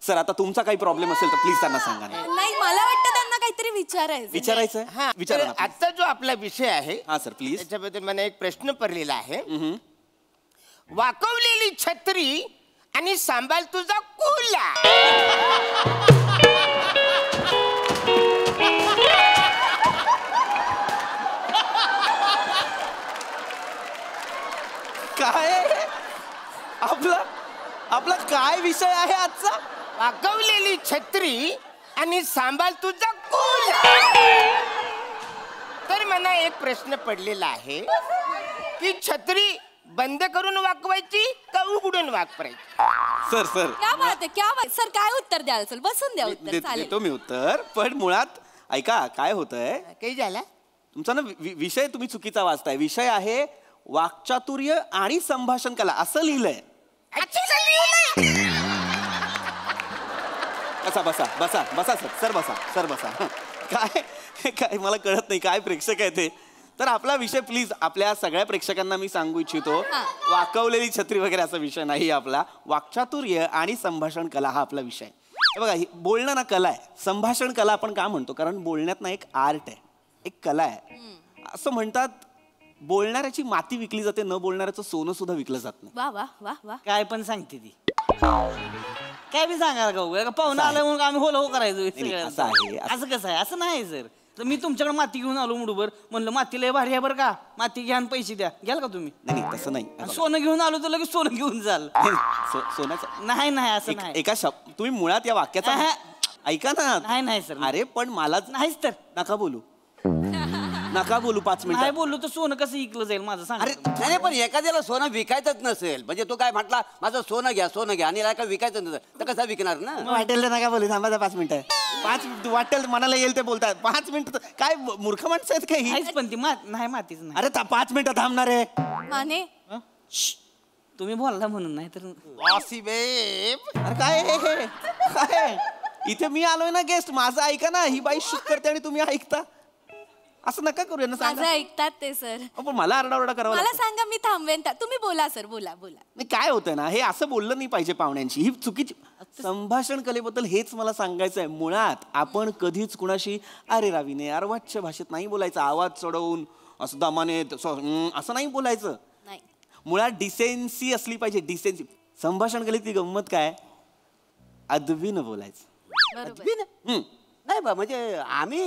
सर आता तुमचा काही प्रॉब्लेम असेल तर प्लीज त्यांना सांगा. नाही मला वाटतं त्यांना काहीतरी विचारायचं. विचारायचं हा विचारा तर ना, please. आजचा जो आपला विषय आहे हा सर प्लीज. त्याच्याबद्दल मला एक प्रश्न पडलेला आहे. वाकवलेली छत्री आणि सांभाळ तुझा कुला. काय आपला आपला काय विषय आहे आजचा. वाकवलेली छत्री आणि सांभाळ तुझा कुला. तर मला एक प्रश्न पडलेला आहे की छत्री बंद करून वाकवायची का उघडून वापरायची. सर सर क्या बात आहे क्या बात. सर काय उत्तर द्याल. चल बसून द्या उत्तर. चालेल. देतो मी उत्तर पण मुळात ऐका काय होतंय काही झाला तुमचा ना विषय तुम्ही चुकीचा वाचताय. विषय आहे वाक्चातुर्य आणि संभाषण कला असं लिहिलंय. बसा बसा बसा बसा सर बसा सर बसा. काय काय मला कळत नाही काय प्रेक्षक आहे ते. तर आपला विषय प्लीज आपल्या सगळ्या प्रेक्षकांना मी सांगू इच्छितो वाकवलेली छत्री वगैरे असा विषय नाही आपला. वाक्चातुर्य आणि संभाषण कला हा आपला विषय. हे बघा ही बोलणं ना कला आहे. संभाषण कला आपण का म्हणतो कारण बोलण्यात ना एक आर्ट आहे एक कला आहे. असं म्हणतात बोलणाऱ्याची माती विकली जाते न बोलणाऱ्याचं सोनं सुद्धा विकलं जात नाही. वा वा वा वा. काय पण सांगते ती काय बी सांगा का पाहुणा आलं म्हणून आम्ही हो करायचो. नाही, असं आहे, असं कसं आहे असं नाही सर. तर मी तुमच्याकडे माती घेऊन आलो मुडूबर म्हणलं माती लय भारी आहे बरं का माती घ्या आणि पैसे द्या घ्याल का तुम्ही. नाही नाही, तसं नाही. आणि सोनं घेऊन आलो तर लगेच सोनं घेऊन जाल. सोन्याचं नाही नाही असं नाही. एका शब्द तुम्ही मुळात या वाक्याचा ऐका ना. नाही नाही सर. अरे पण मला नाहीच तर नका बोलू नका बोलू 5 नाही मिनिट. बोललो तर सोनं कसं इकलं जाईल माझं सांग. अरे नाही पण एखाद्याला सोनं विकायचंच नसेल म्हणजे तो काय म्हटला माझं सोनं घ्या आणि काय विकायचं नसेल तर कसं विकणार ना. वाटेल तर नका बोलू थांबा 5 मिनिटं. 5 वाटेल मनाला येईल ते बोलतात 5 मिनिटं. काय मूर्ख माणसं आहेत काही. नाहीच पण ती नाही मातीच नाही. अरे 5 मिनिटं थांबणार आहे. माने तुम्ही बोलला म्हणून नाही तर अरे काय हे काय इथे मी आलोय ना गेस्ट माझं ऐका ना. ही बाई शूट करते आणि तुम्ही ऐकता असं नका करूया ना. माझं सांगा ऐकतात ते सर. पण मला आरडाओरडा करावा मला लागतो. सांगा मी थांबवेन. तुम्ही बोला सर बोला बोला. नाही काय होतंय ना हे असं बोललं नाही पाहिजे पाहुण्यांची. ही चुकीची संभाषण कलेबद्दल हेच मला सांगायचं आहे. मुळात आपण कधीच कुणाशी अरे रावीने अर्वाच्य भाषेत नाही बोलायचं. आवाज चढवून असं दमाने असं नाही बोलायचं. नाही मुळात डिसेन्सी असली पाहिजे. डिसेन्सी संभाषण कलेत ती गंमत काय अदबीनं बोलायचं. बरोबर. नाही बा म्हणजे आम्ही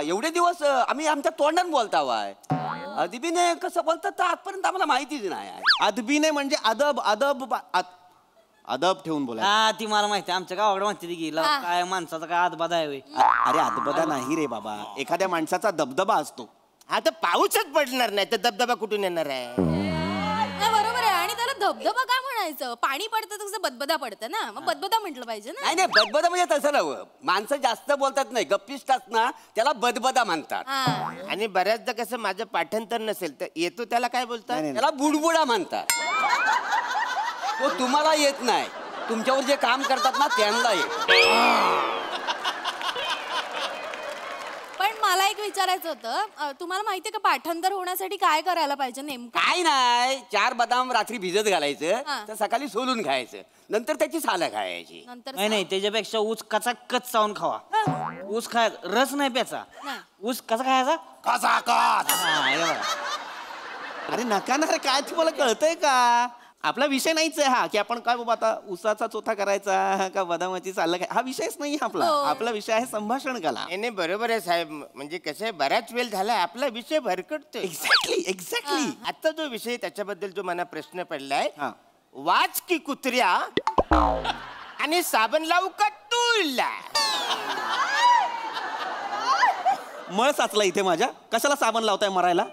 एवढे दिवस आम्ही आमच्या तोंडाने बोलता वाय अदबीने कसं बोलतात तर आजपर्यंत आम्हाला माहितीच नाही. अदबीने म्हणजे अदब अदब अदब ठेवून बोलायचं. हा ती मला माहिती आमच्या गावाकडे माहिती गेला काय माणसाचा काय आतबाद आहे होय. अरे अदबदा नाही रे बाबा. एखाद्या माणसाचा दबदबा असतो. आता पाऊसच पडणार नाही तर दबदबा कुठून येणार आहे. नाही, बरोबर आहे. आणि त्याला धबधबा काय म्हणायचं. पाणी पडतं तर कसं बदबदा पडतं ना मग बदबदा म्हटलं पाहिजे ना. नाही नाही बदबदा म्हणजे तसं नव्हतं. माणसं जास्त बोलतात नाही गप्पिष्ट ना त्याला बदबदा म्हणतात. हा. आणि बऱ्याचदा कसं माझं पाठांतर नसेल तर येतो त्याला काय बोलतात त्याला बुडबुडा म्हणतात. तो तुम्हाला येत नाही तुमच्यावर जे काम करतात ना त्यांना येत. पण पण मला एक विचारायचं होतं, तुम्हाला माहितीये का पाठांतर होण्यासाठी काय करायला पाहिजे नेमकं? काय नाही, 4 बदाम रात्री भिजत घालायचं हा. तर सकाळी सोलून खायचं, नंतर त्याची सालं खायची. नंतर नाही नाही, त्याच्यापेक्षा ऊस कचा कच चावून खावा. ऊस खाय रस नाही प्याचा. नाही. ऊस कसा खायचा? हा, हे बघा. अरे नका ना रे, काय तुम्हाला कळतंय का? आपला विषय नाहीच आहे हा की आपण काय बाबा आता उसाचा चोथा करायचा का बदामाची सालं काय, हा विषयच नाही आपला. आपला विषय आहे संभाषण कला. नाही बरोबर आहे साहेब, म्हणजे कसं आहे, बराच वेळ झाला आपला विषय भरकटतोय. एक्झॅक्टली. आता जो विषय त्याच्याबद्दल जो मला प्रश्न पडलाय, हा. वाच की कुत्र्या आणि साबण लावू का तुला? मळ साचला इथे माझ्या, कशाला साबण लावताय मरायला?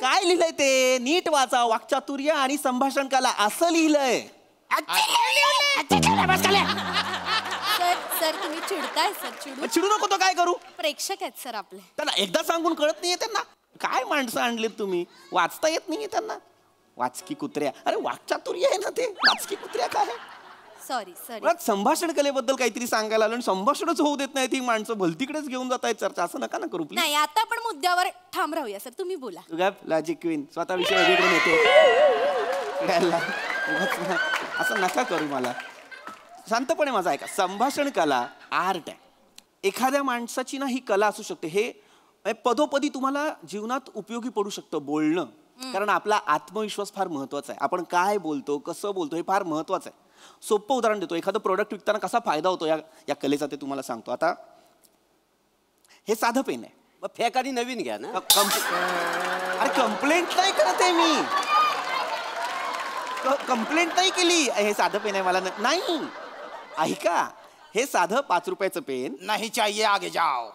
काय लिहिलंय ते नीट वाचा. वाक्चातुर्य आणि संभाषण कला असं लिहिलंय. सर सर तुम्ही चिडताय सर, चिडू नको तो काय करू. प्रेक्षक आहेत सर आपले. त्यांना एकदा सांगून कळत नाहीये त्यांना. काय माणसं आणलीत तुम्ही, वाचता येत नाहीये त्यांना. वाचकी कुत्र्या, अरे वाक्चातुर्य आहे ना ते, वाचकी कुत्र्या काय? Sorry sorry. मुळात संभाषण कलेबद्दल काहीतरी सांगायला आलं आणि संभाषणच होऊ देत नाही ती माणसं भलतीकडेच घेऊन जात आहेत चर्चा. असं नका ना करू प्लीज. नाही, आता आपण मुद्द्यावर ठाम राहूया सर, तुम्ही बोला. तुझ्या लॉजिक क्वीन स्वतः विषय वेगळीकडे नेते. असं नका करू मला. शांतपणे माझा ऐका. संभाषण कला आर्ट आहे. एखाद्या माणसाची ना ही कला असू शकते. हे पदोपदी तुम्हाला जीवनात उपयोगी पडू शकतं बोलणं. कारण आपला आत्मविश्वास फार महत्वाचा आहे. आपण काय बोलतो, कसं बोलतो हे फार महत्वाचं आहे. सोपं उदाहरण देतो. एखादं प्रोडक्ट विकताना कसा फायदा होतो या कलेचा ते तुम्हाला सांगतो. आता हे साधं पेन आहे. मग फेक आणि नवीन घ्या ना. अरे कंप्लेंट नाही करत आहे मी, कंप्लेंट नाही केली. हे साधं पेन आहे मला नाही. ऐका, हे साधं 5 रुपयाचं पेन नाही चाहिए आगे जाओ.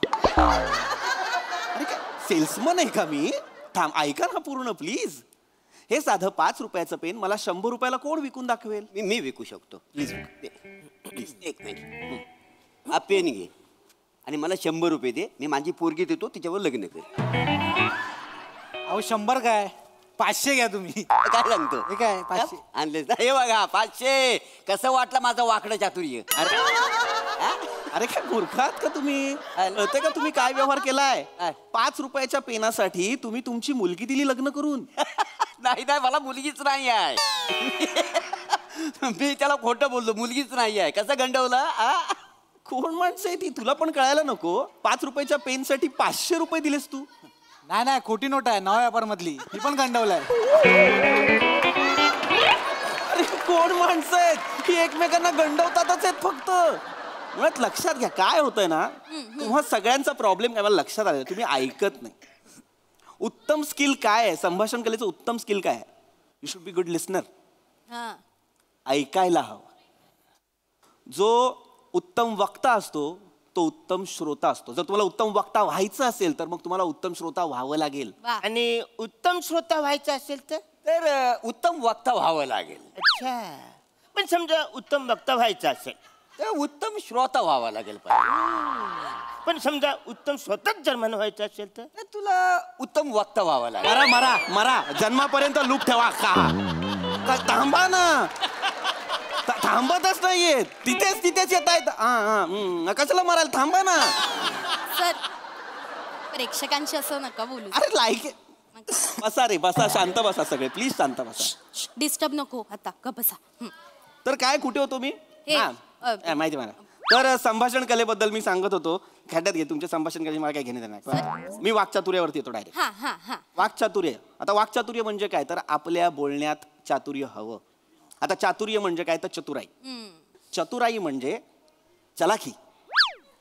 अरे काय सेल्समन आहे का मी? थांब, ऐका ना पूर्ण प्लीज. हे साधं 5 रुपयाचं पेन मला 100 रुपयाला कोण विकून दाखवेल? मी विकू शकतो. प्लीज प्लीज एक मिनिट. हा पेन घे आणि मला 100 रुपये दे. मी माझी पोरगी देतो, तिच्यावर लग्न कर. अहो 100 काय, 500 घ्या तुम्ही. काय सांगतो? हे काय 500? आणलेस ना? हे बघा 500. कसं वाटलं माझं वाकडं चातुर्य? अरे काय मूर्खात का तुम्ही? कळतंय का तुम्ही काय व्यवहार केलाय? 5 रुपयाच्या पेनासाठी तुम्ही तुमची मुलगी दिली लग्न करून. नाही नाही, मला मुलगीच नाही आहे. मी त्याला खोटं बोललो, मुलगीच नाही आहे. कसं गंडवलं? कोण माणसं आहे ती, तुला पण कळायला नको? 5 रुपयाच्या पेनसाठी 500 रुपये दिलेस तू? नाही नाही, खोटी नोट आहे, नवा व्यापार मधली. ती पण गंडवलाय. अरे कोण माणसं आहेत की एकमेकांना गंडवतातच आहेत फक्त. मुळात लक्षात घ्या काय होतंय ना, तुम्हा सगळ्यांचा प्रॉब्लेम काय मला लक्षात आला, तुम्ही ऐकत नाही. उत्तम स्किल काय आहे? संभाषण कलेचं उत्तम स्किल काय आहे? You should be good listener. ऐकायला हवं. जो उत्तम वक्ता असतो तो उत्तम श्रोता असतो. जर तुम्हाला उत्तम वक्ता व्हायचं असेल तर मग तुम्हाला उत्तम श्रोता व्हावं लागेल. आणि उत्तम श्रोता व्हायचं असेल तर उत्तम वक्ता व्हावं लागेल. अच्छा, पण समजा उत्तम वक्ता व्हायचं असेल तर उत्तम श्रोता व्हावा लागेल. पण समजा उत्तम स्वतःच जन्मानं व्हायचं असेल तर तुला उत्तम वक्ता व्हावा लागेल. मरा मरा मरा, जन्मापर्यंत लूप ठेवा का? थांबा ना. थांबतच नाहीये, तिथेच येत आहेत. कशाला मारायला? थांबा ना सर, प्रेक्षकांशी असं नका बोलू. अरे लाईक बसा रे, बसा, शांत बसा सगळे प्लीज, शांत बसा. डिस्टर्ब नको आता, गप बसा. तर काय कुठे होतो मी? माहिती मला. तर संभाषण कलेबद्दल मी सांगत होतो. खड्ड्यात घे, तुमच्या संभाषण कले मला काय घेणे नाही. मी वाक्चातुर्यावरती येतो डायरेक्ट. वाक्चातुर्य. आता वाक्चातुर्य म्हणजे काय तर आपल्या बोलण्यात चातुर्य हवं. आता चातुर्य म्हणजे काय तर चतुराई. चतुराई म्हणजे चलाखी.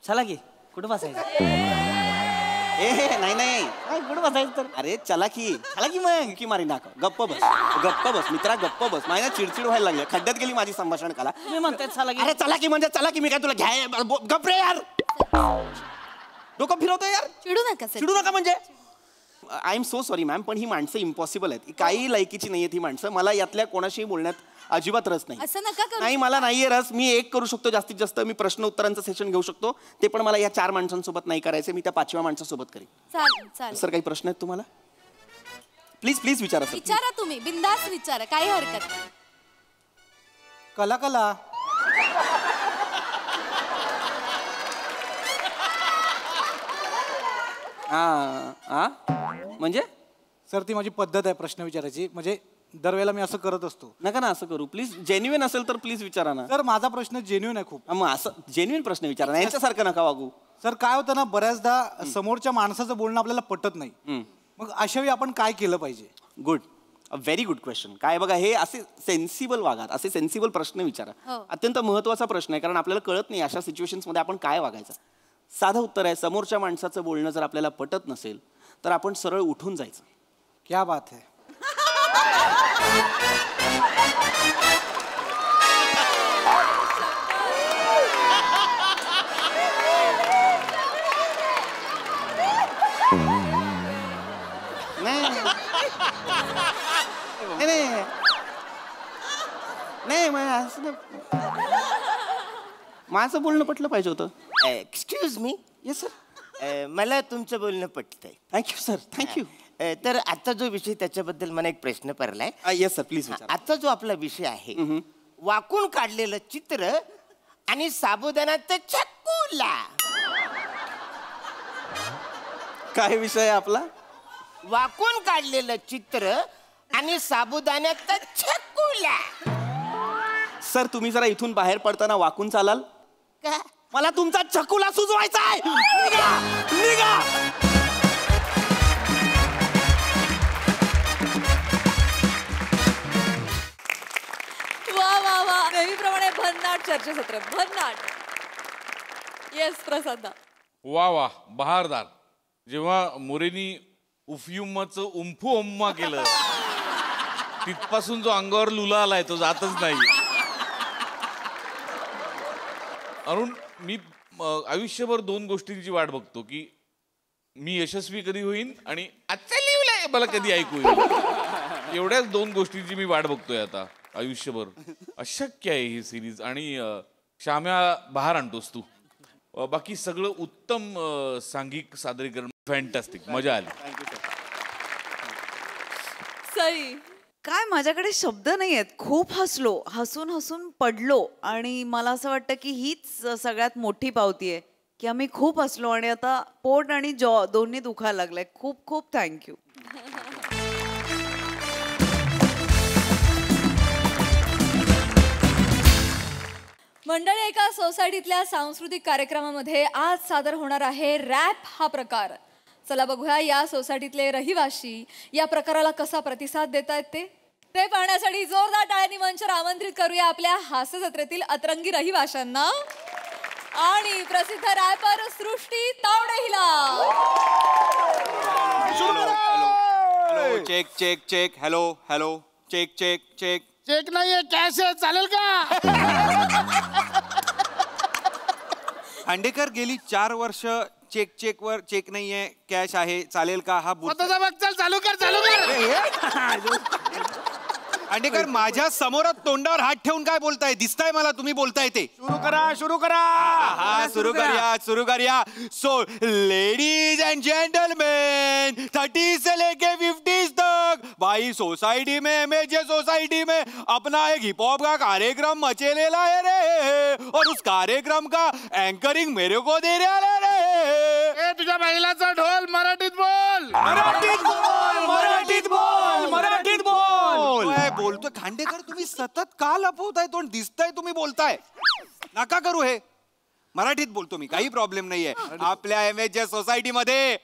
चलाखी कुठं बसायचं? नाही कुठं बसायचं तर? अरे चलाखी मग की मारी नाक. गप्प बस मित्रा, गप्प बस. माझ्या चिडचिड व्हायला लागली. खड्ड्यात गेली माझी संभाषण कला. तुम्ही म्हणताय चलाखी? अरे चलाखी म्हणजे चलाखी. मी काय तुला घ्याय? गप रे यार, डोकं फिरवतोय यार. चिडू नका म्हणजे. I am so sorry ma'am, पण ही माणसं इम्पॉसिबल आहेत. काही लायकीची नाही आहेत ही माणसं. मला यातल्या कोणाशीही बोलण्यात अजिबात रस नाही. असं नका करू. नाही, मला नाहीये रस. मी एक करू शकतो जास्तीत जास्त. मी प्रश्न उत्तरांचं सेशन घेऊ शकतो. ते पण मला या 4 माणसांसोबत नाही करायचं. मी त्या 5व्या माणसासोबत करेन. चालेल. सर काही प्रश्न आहेत तुम्हाला? प्लीज विचारा सर. विचारा तुम्ही, बिंदास विचारा, काही हरकत नाही. कला म्हणजे सर ती माझी पद्धत आहे प्रश्न विचारायची, म्हणजे दरवेळेला मी असं करत असतो. नका ना असं करू प्लीज. जेन्युइन असेल तर प्लीज विचारा ना. सर माझा प्रश्न जेन्युइन आहे खूप. मग असं जेन्युइन प्रश्न विचारा ना, यांच्यासारखं नका वागू. सर काय होतं ना, बऱ्याचदा समोरच्या माणसाचं बोलणं आपल्याला पटत नाही. मग अशा वेळी आपण काय केलं पाहिजे? Good, a very good question. काय बघा, हे असे सेन्सिबल वागात, असे सेन्सिबल प्रश्न विचारा. अत्यंत महत्वाचा प्रश्न आहे, कारण आपल्याला कळत नाही अशा सिच्युएशन्समध्ये आपण काय वागायचं. साधं उत्तर आहे, समोरच्या माणसाचं बोलणं जर आपल्याला पटत नसेल तर आपण सरळ उठून जायचं. क्या बात है. नाही माझं बोलणं पटलं पाहिजे होतं. Excuse me. Yes sir. मला तुमचं बोलणं पटतंय. Thank you sir, thank you. तर आता जो विषय त्याच्याबद्दल मला एक प्रश्न पडलाय. येस सर, प्लीज विचारा. आता जो आपला विषय आहे, वाकून काढलेलं चित्र आणि साबुदाण्याचा चक्कूला. काय विषय आहे आपला? वाकून काढलेलं चित्र आणि साबुदाण्याचा चक्कूला. सर तुम्ही जरा इथून बाहेर पडताना वाकून चालाल का? मला तुमचा चकुला सुजवायचा आहे. निघा, निघा. वा वा वा, नेहमीप्रमाणे भन्नाट चर्चासत्र, भन्नाट. येस प्रसाद. वा वा, बहारदार. जेव्हा मोरेनी उफयुमाचं उंफू उम्मा केलं तिथपासून जो अंगावर लुला आलाय तो जातच नाही. अरुण, मी आयुष्यभर दोन गोष्टींची वाट बघतो, की मी यशस्वी कधी होईन आणि आजचं लिवलंय मला कधी ऐकू येईल. एवढ्याच दोन गोष्टींची मी वाट बघतोय आता आयुष्यभर. अशक्य आहे ही सिरीज. आणि श्याम्या बहार आणतोस तू. बाकी सगळं उत्तम सांघिक सादरीकरण, फॅन्टॅस्टिक, मजा आली. सई. काय माझ्याकडे शब्द नाही आहेत. खूप हसलो, हसून हसून पडलो. आणि मला असं वाटतं की हीच सगळ्यात मोठी पावती आहे की आम्ही खूप हसलो आणि आता पोट आणि जॉ दोन्ही दुखायला लागलंय. खूप खूप थँक्यू. मंडळी, एका सोसायटीतल्या सांस्कृतिक कार्यक्रमामध्ये आज सादर होणार आहे रॅप हा प्रकार. चला बघूया या सोसायटीतले रहिवाशी या प्रकाराला कसा प्रतिसाद देत आहेत ते पाहण्यासाठी जोरदार टाळ्यांनी मंचावर आमंत्रित करूया आपल्या हास्य जत्रेतील अतरंगी रहिवाशांना आणि प्रसिद्ध रॅपर सृष्टी तावडे हिला. Hello, check check check. Hello hello, check check check. Check नाहीये, कॅश आहे, चालेल का? खांडेकर गेली 4 वर्ष चेक चेक वर चेक नाहीये, कॅश आहे, चालेल का? हा स्वतःचा बघ, चल चालू कर, चालू कर. खांडेकर माझ्या समोरात तोंडावर हात ठेवून काय बोलताय? दिसताय मला तुम्ही बोलताय ते. सुरू करा, सुरू करा. हा, सुरू करूया, सुरू करूया. सो लेडीज एंड जेंटलमैन, 30 से लेके 50 तक भाई सोसाइटी में, मैं जे सोसाइटी में अपना एक हिप हॉप का कार्यक्रम मचेलेला है रे, और उस कार्यक्रम का एंकरिंग मेरे को दे रहा रे. ए तुझ्या महिलाचा ढोल मराठीत बोल. मराठीत बोल, मराठीत बोल, मराठीत बोल. काय बोलतोय खांडेकर? तुम्ही सतत का लपवताय तोंड? दिसताय तुम्ही बोलताय. नका करू हे. मराठीत बोलतो मी, काही प्रॉब्लेम नाहीये. आपल्या MHJ सोसायटी मध्ये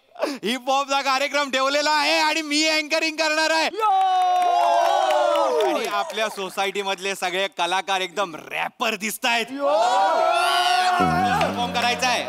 हिप हॉपचा कार्यक्रम ठेवलेला आहे आणि मी अँकरिंग करणार आहे. आणि आपल्या सोसायटी मधले सगळे कलाकार एकदम रॅपर दिसतायत. परफॉर्म करायचा आहे.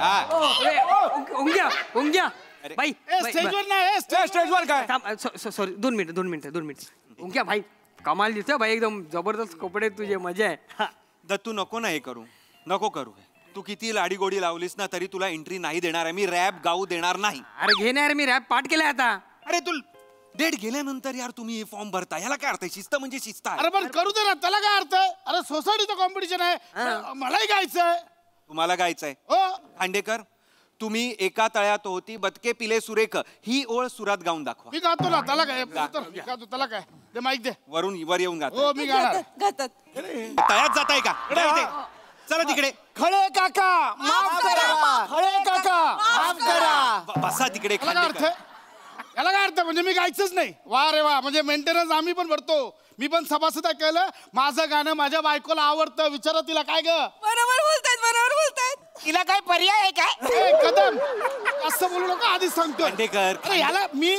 भाई स्टेजवर नाही, स्टेजवर काय? Sorry, 2 minute. उंक्या भाई, कमाल दिसतोय भाई, एकदम जबरदस्त कपडे तुझे, मजा आहे. दत्तू नको ना हे करू, नको करू. तू किती लाडी गोडी लावलीस ना तरी तुला एंट्री नाही देणार आहे मी. रॅप गाऊ देणार नाही. अरे घे ना यार, मी रॅप पाठ केलाय आता. अरे तू डेट गेल्यानंतर यार तुम्ही हे फॉर्म भरता, ह्याला काय अर्थ आहे? शिस्त म्हणजे शिस्त आहे. अरे पण करू दे ना, त्याला काय अर्थ आहे? अरे सोसायटीचं कॉम्पिटिशन आहे, मलाही गायचंय. तुम्हाला गायचंय? हो. खांडेकर, तुम्ही एका तळ्यात होती बदके पिले सुरेख ही ओळ सुरात गाऊन दाखवा. मी गातो ना, त्याला काय? मी गातो, त्याला काय? दे माईक दे. वरून वर येऊन गातो. हो मी गाणार. गातात. तळ्यात जाताय का? चला तिकडे. खळे काका माफ करा. खळे काका माफ करा. बसा तिकडे. याला काय अर्थ म्हणजे मी गायचंच नाही. वा रे वा, म्हणजे मेंटेनन्स आम्ही पण भरतो. मी पण सभासद आहे. केलं माझं गाणं माझ्या बायकोला आवडतं. विचारा तिला काय ग. बरोबर बोलतायत. तिला काय पर्याय आहे काय? कदम असं बोलू नका, आधीच सांगतो. खांडेकर याला मी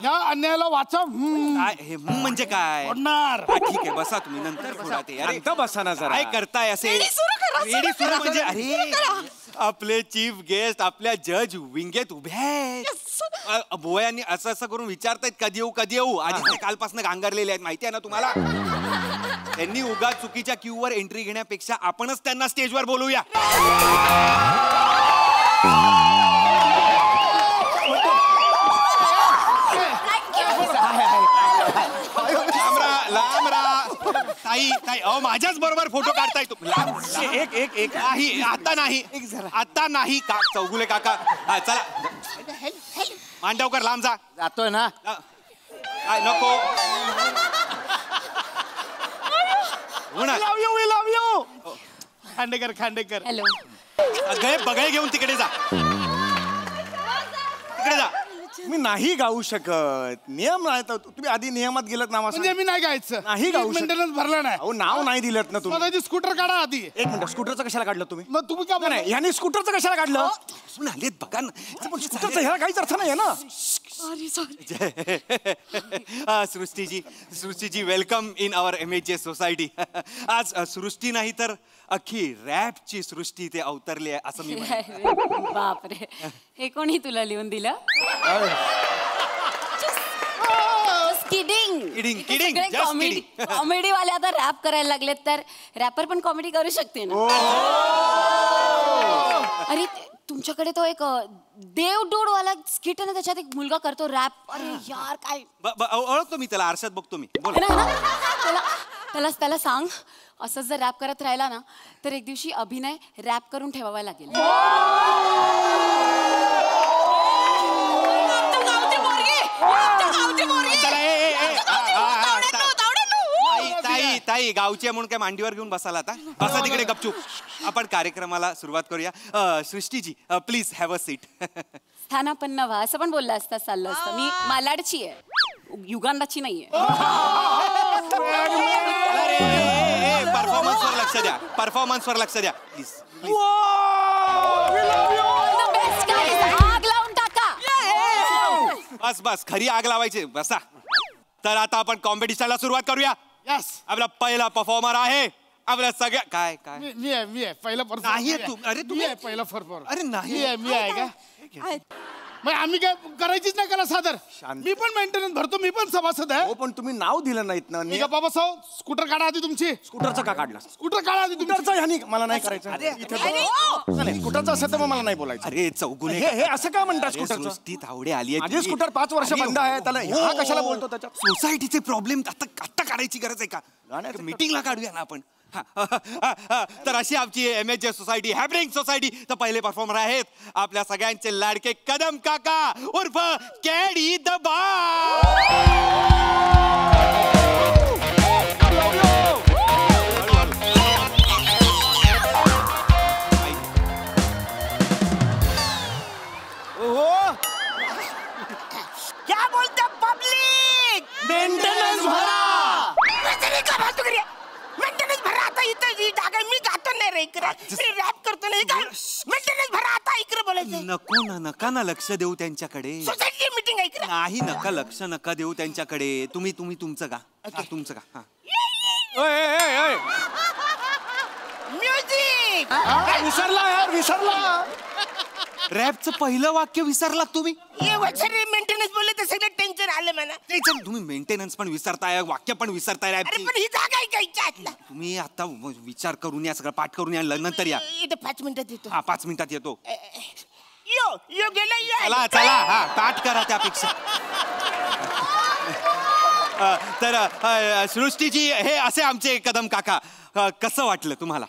या अन्यायाला वाचा. काय हे म्हणजे काय पडणार. ठीक आहे बसा तुम्ही नंतर बोला ते. अरे बसा ना जरा. काय करताय असे रेडी सुरू म्हणजे अरे आपले चीफ गेस्ट आपल्या जज विंगेत उभे आहेत. बोयांनी असं असं करून विचारतायत कधी येऊ आधी ते कालपासून गांगरलेले आहेत माहिती आहे ना तुम्हाला. त्यांनी उगाच चुकीच्या क्यूवर एंट्री घेण्यापेक्षा आपणच त्यांना स्टेजवर बोलवूया. लांब रा ताई अहो माझ्याच बरोबर फोटो काढताय तुम्ही. एक आता नाही का चौगुले काका. चला मांडवकर लांब जा. जातोय ना. काय नको लव यू खांडेकर. हॅलो. सगळे बगळे घेऊन तिकडे जा. मी नाही गाऊ शकत. नियम नाही तर तुम्ही आधी नियमात गेलात नावा. म्हणजे मी नाही गायचं. नाही गाऊ शकत. मेंटेनन्स भरला नाही. अहो नाव नाही दिलं ना तुम्ही. स्वतःची स्कूटर काढा आधी. एक मिनिट, स्कूटरचं कशाला काढलं तुम्ही? मग तुम्ही का नाही ह्याने स्कूटरचं कशाला काढलं? आलेत बघा ना. स्कूटरचं ह्याला काहीच अर्थ नाही ना. Srishtiji welcome in our MHJ society. आज सृष्टी नाही तर अख्खी रॅपची सृष्टी ते अवतरली आहे असं मी म्हणेन. बापरे, हे कोणी तुला लिहून दिलं? कॉमेडी वाले आता रॅप करायला लागलेत तर रॅपर पण कॉमेडी करू शकते ना. अरे तुमच्याकडे तो एक देव डूड वाला स्किट आहे ना, त्याच्यात एक मुलगा करतो रॅप. अरे यार काय ओळखतो मी त्याला, आरशात बघतो मी. त्याला सांग असं जर रॅप करत राहिला ना तर एक दिवशी अभिनय रॅप करून ठेवावा लागेल. ताई गावची म्हणून काय मांडीवर घेऊन बसाला आता. बसा तिकडे गपचूप. आपण कार्यक्रमाला सुरुवात करूया. सृष्टीजी प्लीज हॅव अ सीट. स्थानापन्न व्हा असं पण बोललं असतं चाललं असतं. मी मालाडची आहे, युगांडाची नाहीये. परफॉर्मन्सवर लक्ष द्या प्लीज. आग लावून टाका. बस खरी आग लावायची. बसा. तर आता आपण कॉम्पिटिशनला सुरुवात करूया. यस. आपला पहिला परफॉर्मर आहे आपल्या सगळ्या काय मी आहे पहिला परफॉर्मर. नाही तू. अरे तू आहे पहिला परफॉर्मर. अरे नाही मी आहे का? मग आम्ही काय करायचीच नाही करा सादर. मी पण मेंटेनन्स भरतो. मी पण सभासद आहे. हो पण तुम्ही नाव दिलं नाहीत ना. बाबा साहेब स्कूटर काढा आधी तुमची. स्कूटरचं का काढला? स्कूटर काढा आधी स्कूटरचं ह्यानी मला नाही करायचं. नाही स्कूटरचं असेल तर मग मला नाही बोलायचं. अरे चौगुले हे असं का म्हणतात स्कूटरचं? सृष्टी तावडे आली आहे. माझी स्कूटर 5 वर्ष बंद आहे. त्याला ह्या कशाला बोलतो त्याच्यात? सोसायटीचे प्रॉब्लेम आता काढायची गरज आहे का? मीटिंगला काढूया ना आपण. तर अशी आमची MHJ सोसायटी हॅपनिंग सोसायटी. तर पहिले परफॉर्मर आहेत आपल्या सगळ्यांचे लाडके कदम काका उर्फ कॅडी द बार. क्या बोलता पब्लिक? मेंटेनन्स भरा. मेंटेनन्स भरा आता. इथं जागा मी गातो नाही रे इकडे. रॅप करतो नाही का? मेंटेनन्स भरा आता इकडे बोलायचं. नका ना लक्ष देऊ त्यांच्याकडे. सोसायटी मीटिंग आहे इकडे. नाही लक्ष नका देऊ त्यांच्याकडे. तुम्ही तुमचं का तुमचं का. म्युझिक विसरला यार विसरला. रॅपचं पहिलं वाक्य विसरलात तुम्ही. मेंटेनन्स बोलले तर सगळं टेन्शन आलं मला. तुम्ही मेंटेनन्स पण विसरताय वाक्य पण विसरताय. अरे पण ही जागा आहे का इच्छा आतला? तुम्ही आता विचार करून या सगळं पाठ करून या नंतर या. इथे 5 मिनिटात येतो. 5 मिनिटात येतो. यो गेला. चला हा पाठ करा त्यापेक्षा. तर सृष्टीजी हे असे आमचे कदम काका. कसं वाटलं तुम्हाला?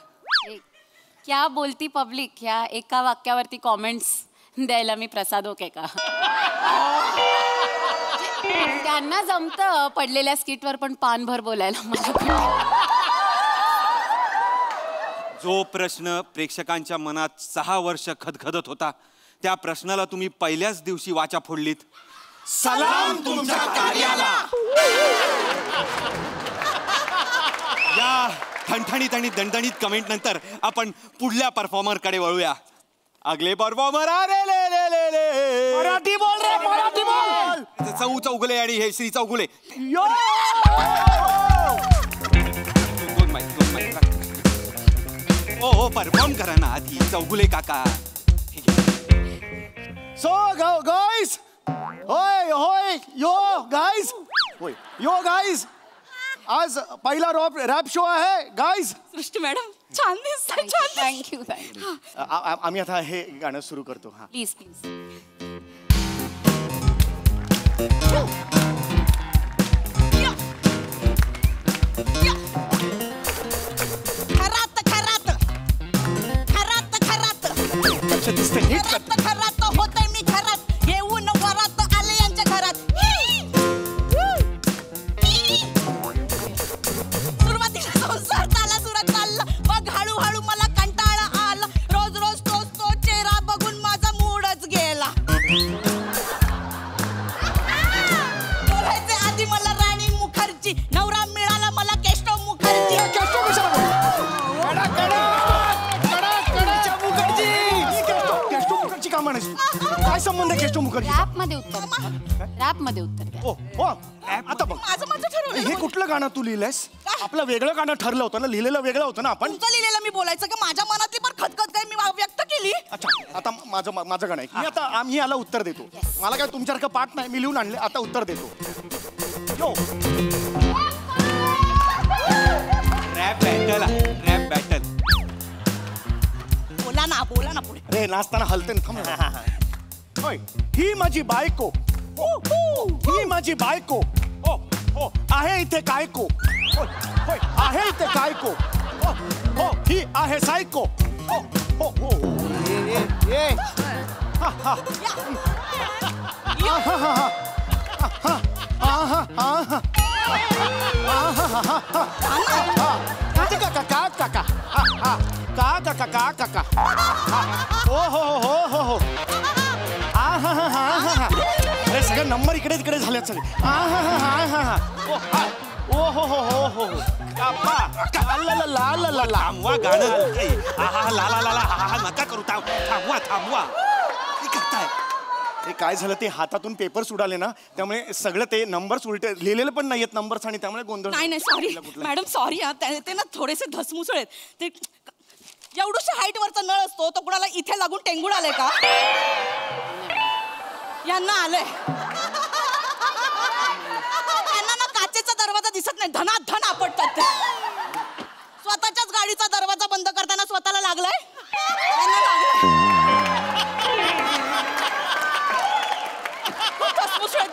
क्या बोलती पब्लिक ह्या एका वाक्यावरती कॉमेंट्स द्यायला मी प्रसाद ओके का? त्यांना जमतं पडलेल्या स्किटवर पण पानभर बोलायला. मला जो प्रश्न प्रेक्षकांच्या मनात 6 वर्ष खदखदत होता त्या प्रश्नाला तुम्ही पहिल्याच दिवशी वाचा फोडलीत. सलाम तुमच्या कार्याला. या ठणठणीत आणि दणदणीत कमेंट नंतर आपण पुढल्या परफॉर्मर कडे वळूया. अगले परफॉर्मर मराठी बोल रे, मराठी बोल. चौगुले आणि हे श्री चौगुले. ओ परफॉर्म करा ना आधी चौगुले काका. सो गाइस, होय होय यो गाइस, होय यो गाइस, आज पहिला रॅप शो आहे गाइस. सृष्टी मॅडम छान दिसतात. छान. थँक्यू. आम्ही आता हे गाणं सुरू करतो. हा प्लीज प्लीज. खरात होतंय मी घरात येऊन वरात आले यांच्या घरात. सुरुवातीला संसार चाला सुरात चालला मग हळूहळू मला कंटाळा आला. रोज रोज तोच तो चेहरा बघून माझा मूडच गेला. बोलायचे आधी मला राणी मुखर्जी, नवरा मिळाला मला केशव मुखर्जी. काय संबंध आहे केशव मुखर्जी? रॅप मध्ये उत्तर द्या. हो आता बघ, माझं ठरवलं. हे कुठलं गाणं तू लिहिलंयस? आपलं वेगळं गाणं ठरलं होतं ना, लिहिलेलं वेगळं होतं ना आपण. तुमचं लिहिलेलं मी बोलायचं का माझ्या मनातली पण खतखत काय मी व्यक्त केली. अच्छा आता माझं गाणं आहे. मी आता आम्ही याला उत्तर देतो. मला काय तुमच्यासारखं पाठ नाही, मी लिहून आणले. आता उत्तर देतो. यो रॅप बॅटल. बोला ना पुढे. रे नाचताना हलते ना. होय ही माझी बायको, ही माझी बायको. हो आहे इथे कायको. होय आहे इथे कायको. हो ही आहे सायको. हो हो ये काका. हो अरे सगळे नंबर इकडे तिकडे झालेत सगळे. ओ हो थांबवा गाणं. ला नका करू. थांबवा. करताय ते काय झालं, ते हातातून पेपर्स उडाले ना, त्यामुळे सगळं ते नंबर्स उलटे लिहिलेले पण नाहीयेत नंबर्स, आणि त्यामुळे गोंधळ. नाही सॉरी मॅडम, सॉरी. ते ना थोडेसे धसमुसळ आहेत. ते एवढूशा हाईट वरचा नळ असतो तो कुणाला इथे लागून टेंगून आलाय का? यांना आलंय. यांना ना काचेचा दरवाजा दिसत नाही, धनाधन आपटतात. स्वतःच्याच गाडीचा दरवाजा बंद करताना स्वतःला लागलाय.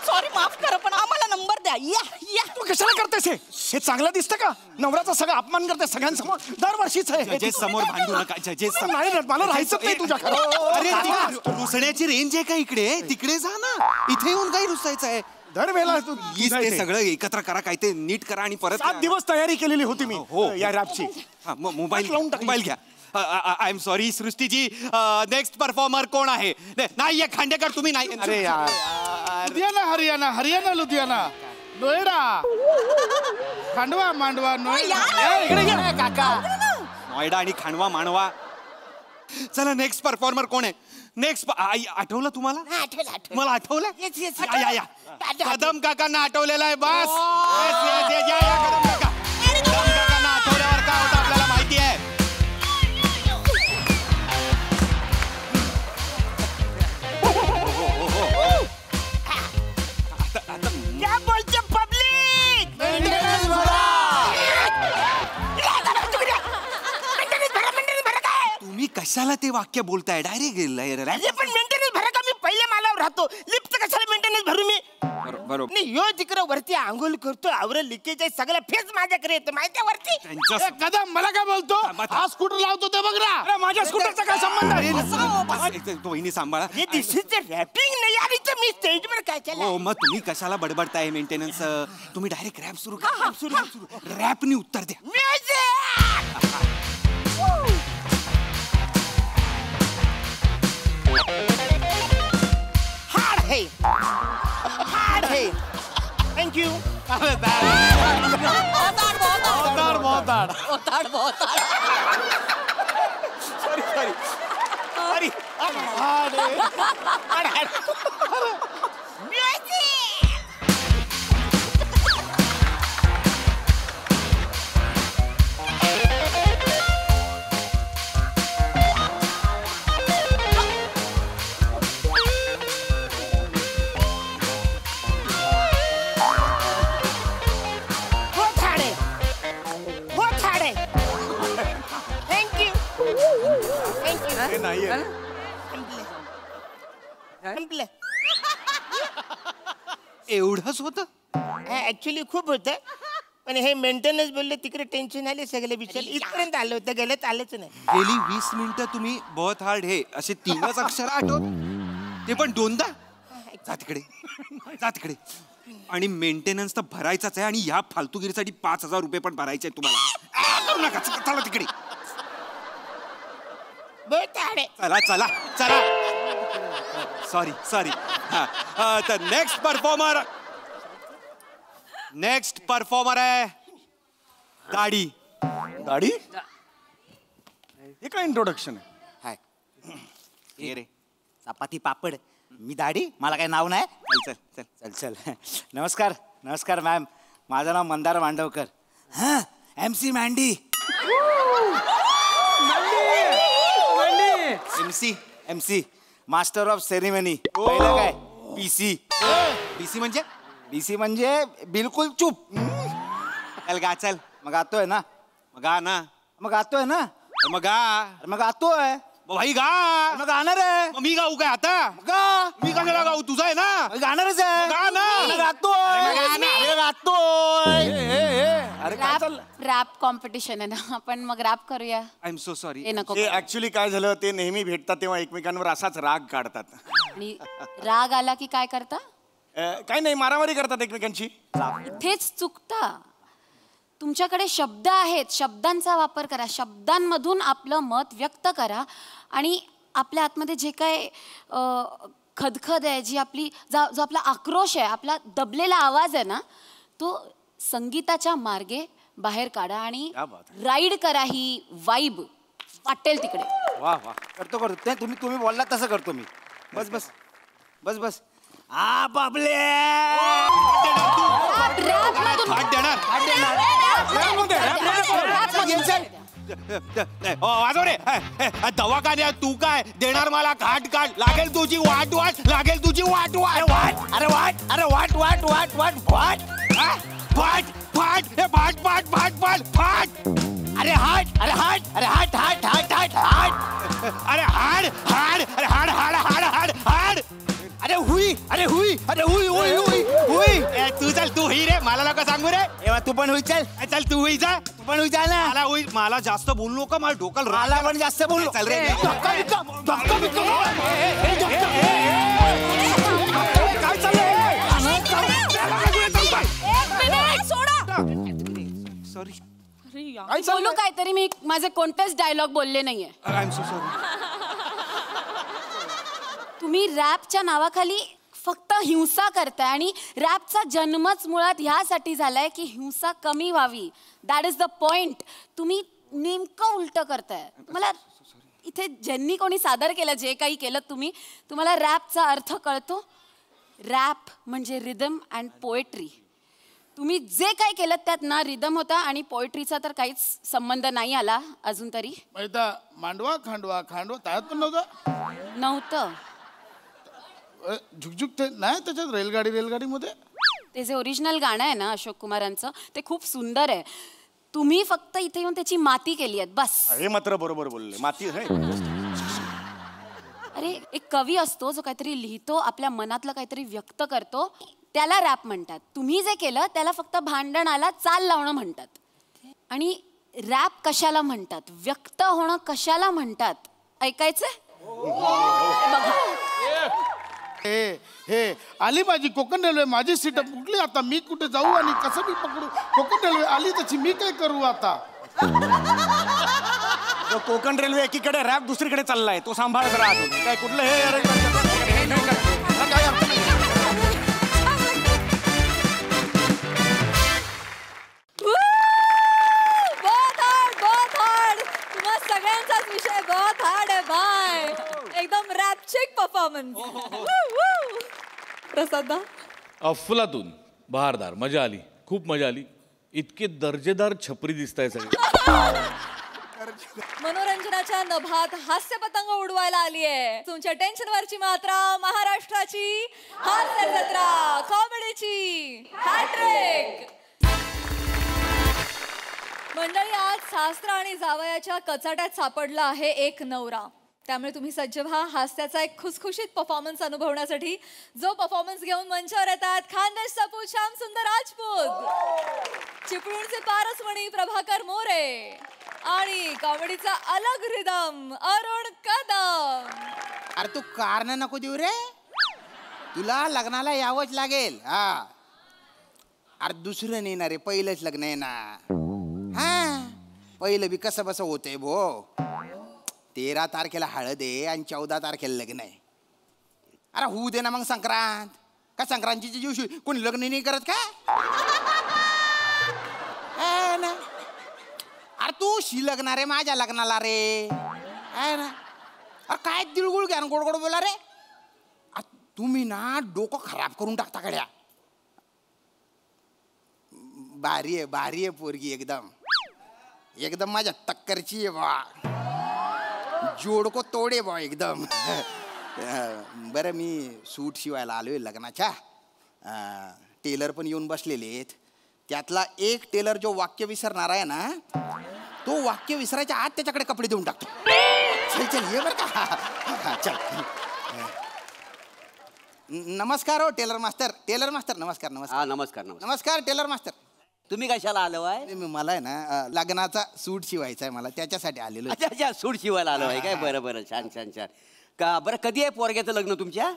सॉरी माफ करा, पण आम्हाला नंबर द्या. या तू कशाला करतेस हे चांगलं दिसतं का? नवऱ्याचा सगळा अपमान करते सगळ्यांसमोर. दरवर्षीच आहे. जजेस समोर भांडू नका. जजेस नाही, मला राहायचं नाही तुझ्या घरात. अरे रुसण्याची रेंज आहे का इकडे? तिकडे जा ना. इथे येऊन काही रुसायचं आहे? दरवेळेला तू ते सगळं एकत्र करा, काय ते नीट करा आणि परत. 7 दिवस तयारी केलेली होती मी या रॅपची. मोबाईल घ्या. I am sorry Srishtiji. Next performer कोण आहे? नाही खांडेकर तुम्ही नाही. अरे यार, हरियाणा लुधियाना नोएडा खांडवा मांडवा काका. नोएडा आणि खांडवा मांडवा. चला नेक्स्ट परफॉर्मर कोण आहे? नेक्स्ट आठवलं तुम्हाला? मला आठवलं. या कदम काकांना आठवलेलं आहे. बस कदम काकांना आठवल्यावर काय होतं आपल्याला माहिती आहे. क्या बोलते पब्लिक? तुम्ही कशाला ते वाक्य बोलताय? डायरेक्ट पण मेंटेनन्स भरा का? मी पहिल्या मालावर राहतो. लिफ्ट कशाला मेंटेनन्स भरू मी? बरोबर. नाही यो तिकडं वरती आंघोळ करतो, आवरं लिकेज आहे, सगळं फेस माझ्याकडे येतो माहिती वरती. कदम मला काय बोलतो? हा स्कूटर लावतो ते बघ ना. अरे माझ्या स्कूटरचा काय संबंध आहे? वहिनी सांभाळा. दिस इज द रॅपिंग नाही यार. इथं मी स्टेजवर काय केलं? हो मग तुम्ही कशाला बडबडताय? मेंटेनन्स तुम्ही डायरेक्ट रॅप सुरू करा. रॅपनी उत्तर द्या. म्युझिक है हार्ड है थँक्यू सॉरी सॉरी एवढंच होतं ऍक्च्युली खूप होतं पण हे मेंटेनन्स बोलले तिकडे टेन्शन आले सगळे विचार इथपर्यंत आलं होतं गेलं आलंच नाही गेली 20 मिनिटं तुम्ही बहुत हार्ड हे असे 3च अक्षर आठवत ते पण 2दा जा तिकडे आणि मेंटेनन्स तर भरायचाच आहे आणि या फालतूगिरीसाठी 5,000 रुपये पण भरायचे आहेत तुम्हाला करू नका चला तिकडे चला सॉरी तर नेक्स्ट परफॉर्मर आहे दाढी हे काय इंट्रोडक्शन आहे हाय हे रे चपाती पापड मी दाढी मला काय नाव नाही चल नमस्कार मॅम माझं नाव मंदार मांडवकर हां MC Mandy MC master of ceremony पहिलं काय BC म्हणजे बिलकुल चूप चल मग आतोय ना मग आतोय भाई गा मग गाणार आहे मी गाऊ काय आता मी कशाला गाऊ तुझा आहे ना गाणारच आहे रॅप कॉम्पिटिशन आहे ना आपण मग रॅप करूया आय एम सो सॉरी हे नको ते ऍक्च्युली काय झालं ते नेहमी भेटतात तेव्हा एकमेकांवर असाच राग काढतात आणि राग आला की काय करता काय नाही मारामारी करतात एकमेकांची इथेच चुकता तुमच्याकडे शब्द आहेत शब्दांचा वापर करा शब्दांमधून आपलं मत व्यक्त करा आणि आपल्या आतमध्ये जे काय खदखद आहे जी आपली जो आपला आक्रोश आहे आपला दबलेला आवाज आहे ना तो संगीताच्या मार्गे बाहेर काढा आणि राईड करा ही वाईब वाटेल तिकडे वा करतो तुम्ही बोलला तसं करतो मी बस बाबले वाजव रे दवाखान्यात तू काय देणार मला घाट लागेल तुझी वाट लागेल तुझी वाट अरे वाट अरे तू चल तू हुई रे मला नका सांगू रे तू पण होई चल तू हुई जा तू पण होई चाल ना मला जास्त बोलू नका मला डोकं मला पण जास्त बोलू चल रे सॉरी बोलू काहीतरी मी माझे कोणतेच डायलॉग बोलले नाहीये आय एम सो सॉरी तुम्ही रॅपच्या नावाखाली फक्त हिंसा करताय आणि रॅपचा जन्मच मुळात ह्यासाठी झालाय की हिंसा कमी व्हावी दॅट इज द पॉइंट तुम्ही नेमकं उलटं करताय मला इथे ज्यांनी कोणी सादर केलं जे काही केलं तुम्हाला रॅपचा अर्थ कळतो रॅप म्हणजे रिदम अँड पोएट्री तुम्ही जे काय केलं त्यात ना रिदम होता आणि पोएट्रीचा तर काहीच संबंध नाही आला अजून तरी मांडवा खांडवा त्यात पण नव्हतं झुकझुक ते नाही त्याच्यात रेलगाडीमध्ये ते जे ओरिजिनल गाणं आहे ना अशोक कुमारांचं ते खूप सुंदर आहे तुम्ही फक्त इथे येऊन त्याची माती केली आहे बस हे मात्र बरोबर बोलले माती अरे एक कवी असतो जो काहीतरी लिहितो आपल्या मनातलं काहीतरी व्यक्त करतो त्याला रॅप म्हणतात तुम्ही जे केलं त्याला फक्त भांडणाला चाल लावणं म्हणतात आणि रॅप कशाला म्हणतात व्यक्त होणं कशाला म्हणतात ऐकायचंय हे आली माझी कोकण रेल्वे माझी सीट कुठली आता मी कुठे जाऊ आणि कसं मी पकडू कोकण रेल्वे आली त्याची मी काय करू आता कोकण रेल्वे एकीकडे रॅप दुसरीकडे चाललाय तो सांभाळत राहतो काय कुठलं हे काय अर्थ नाही प्रसाददा? अफलातून, बहारदार, मजा आली, खूप मजा आली. इतके दर्जेदार छपरी दिसताय सगळे. मनोरंजनाच्या नभात हास्य पतंग उडवायला आली आहे. तुमच्या टेन्शनवरची मात्रा महाराष्ट्राची हास्य जत्रा, कॉमेडीची हॅट्रिक. मंडळी, आज सासरा आणि जावयाच्या कचाट्यात सापडला आहे एक नवरा. त्यामुळे तुम्ही सज्ज व्हा हास्याचा एक खुसखुशीत परफॉर्मन्स अनुभवण्यासाठी. जो परफॉर्मन्स घेऊन मंचावर येतात खानदेश सपूत श्याम सुंदर राजपूत, चिपळूणचे पारसमणी प्रभाकर मोरे आणि कॉमेडीचा अलग रिदम अरुण कदम. अरे तू कारण नको देऊ रे, तुला लग्नाला यावंच लागेल. हा, अरे दुसरं नाही ना रे, पहिलंच लग्न आहे ना. हा, पहिलं बी कसं बसं होतंय भो. 13 तारखेला हळद आहे आणि 14 तारखेला लग्न आहे. अरे होऊ दे ना मग संक्रांत. का संक्रांतीच्या दिवशी कोणी लग्न नाही करत का? ना अरे तू शी लग्नार रे माझ्या लग्नाला रे. आहे ना, अरे काय तिळगुळ घ्या गोड गोड बोला रे. तुम्ही ना डोकं खराब करून टाकता गड्या. भारी आहे पोरगी, एकदम एकदम माझ्या टक्करची आहे बा. जोडको तोडे बा एकदम. बरं, मी सूट शिवायला आलोय लग्नाच्या. टेलर पण येऊन बसलेले आहेत. त्यातला एक टेलर जो वाक्य विसरणार आहे ना, तो वाक्य विसरायच्या आत त्याच्याकडे कपडे देऊन टाकतो. चल चल ये बरं का. चल. नमस्कार हो टेलर मास्तर. टेलर मास्तर नमस्कार. नमस्कार नमस्कार. नमस्कार टेलर मास्तर. तुम्ही कशाला आलो आहे? मला आहे ना लग्नाचा सूट शिवायचा आहे, मला त्याच्यासाठी आलेलो. अच्छा, सूट शिवायला आलो आहे काय? बरं बरं, छान छान छान. का बरं, कधी आहे पोरग्याचं लग्न तुमच्या?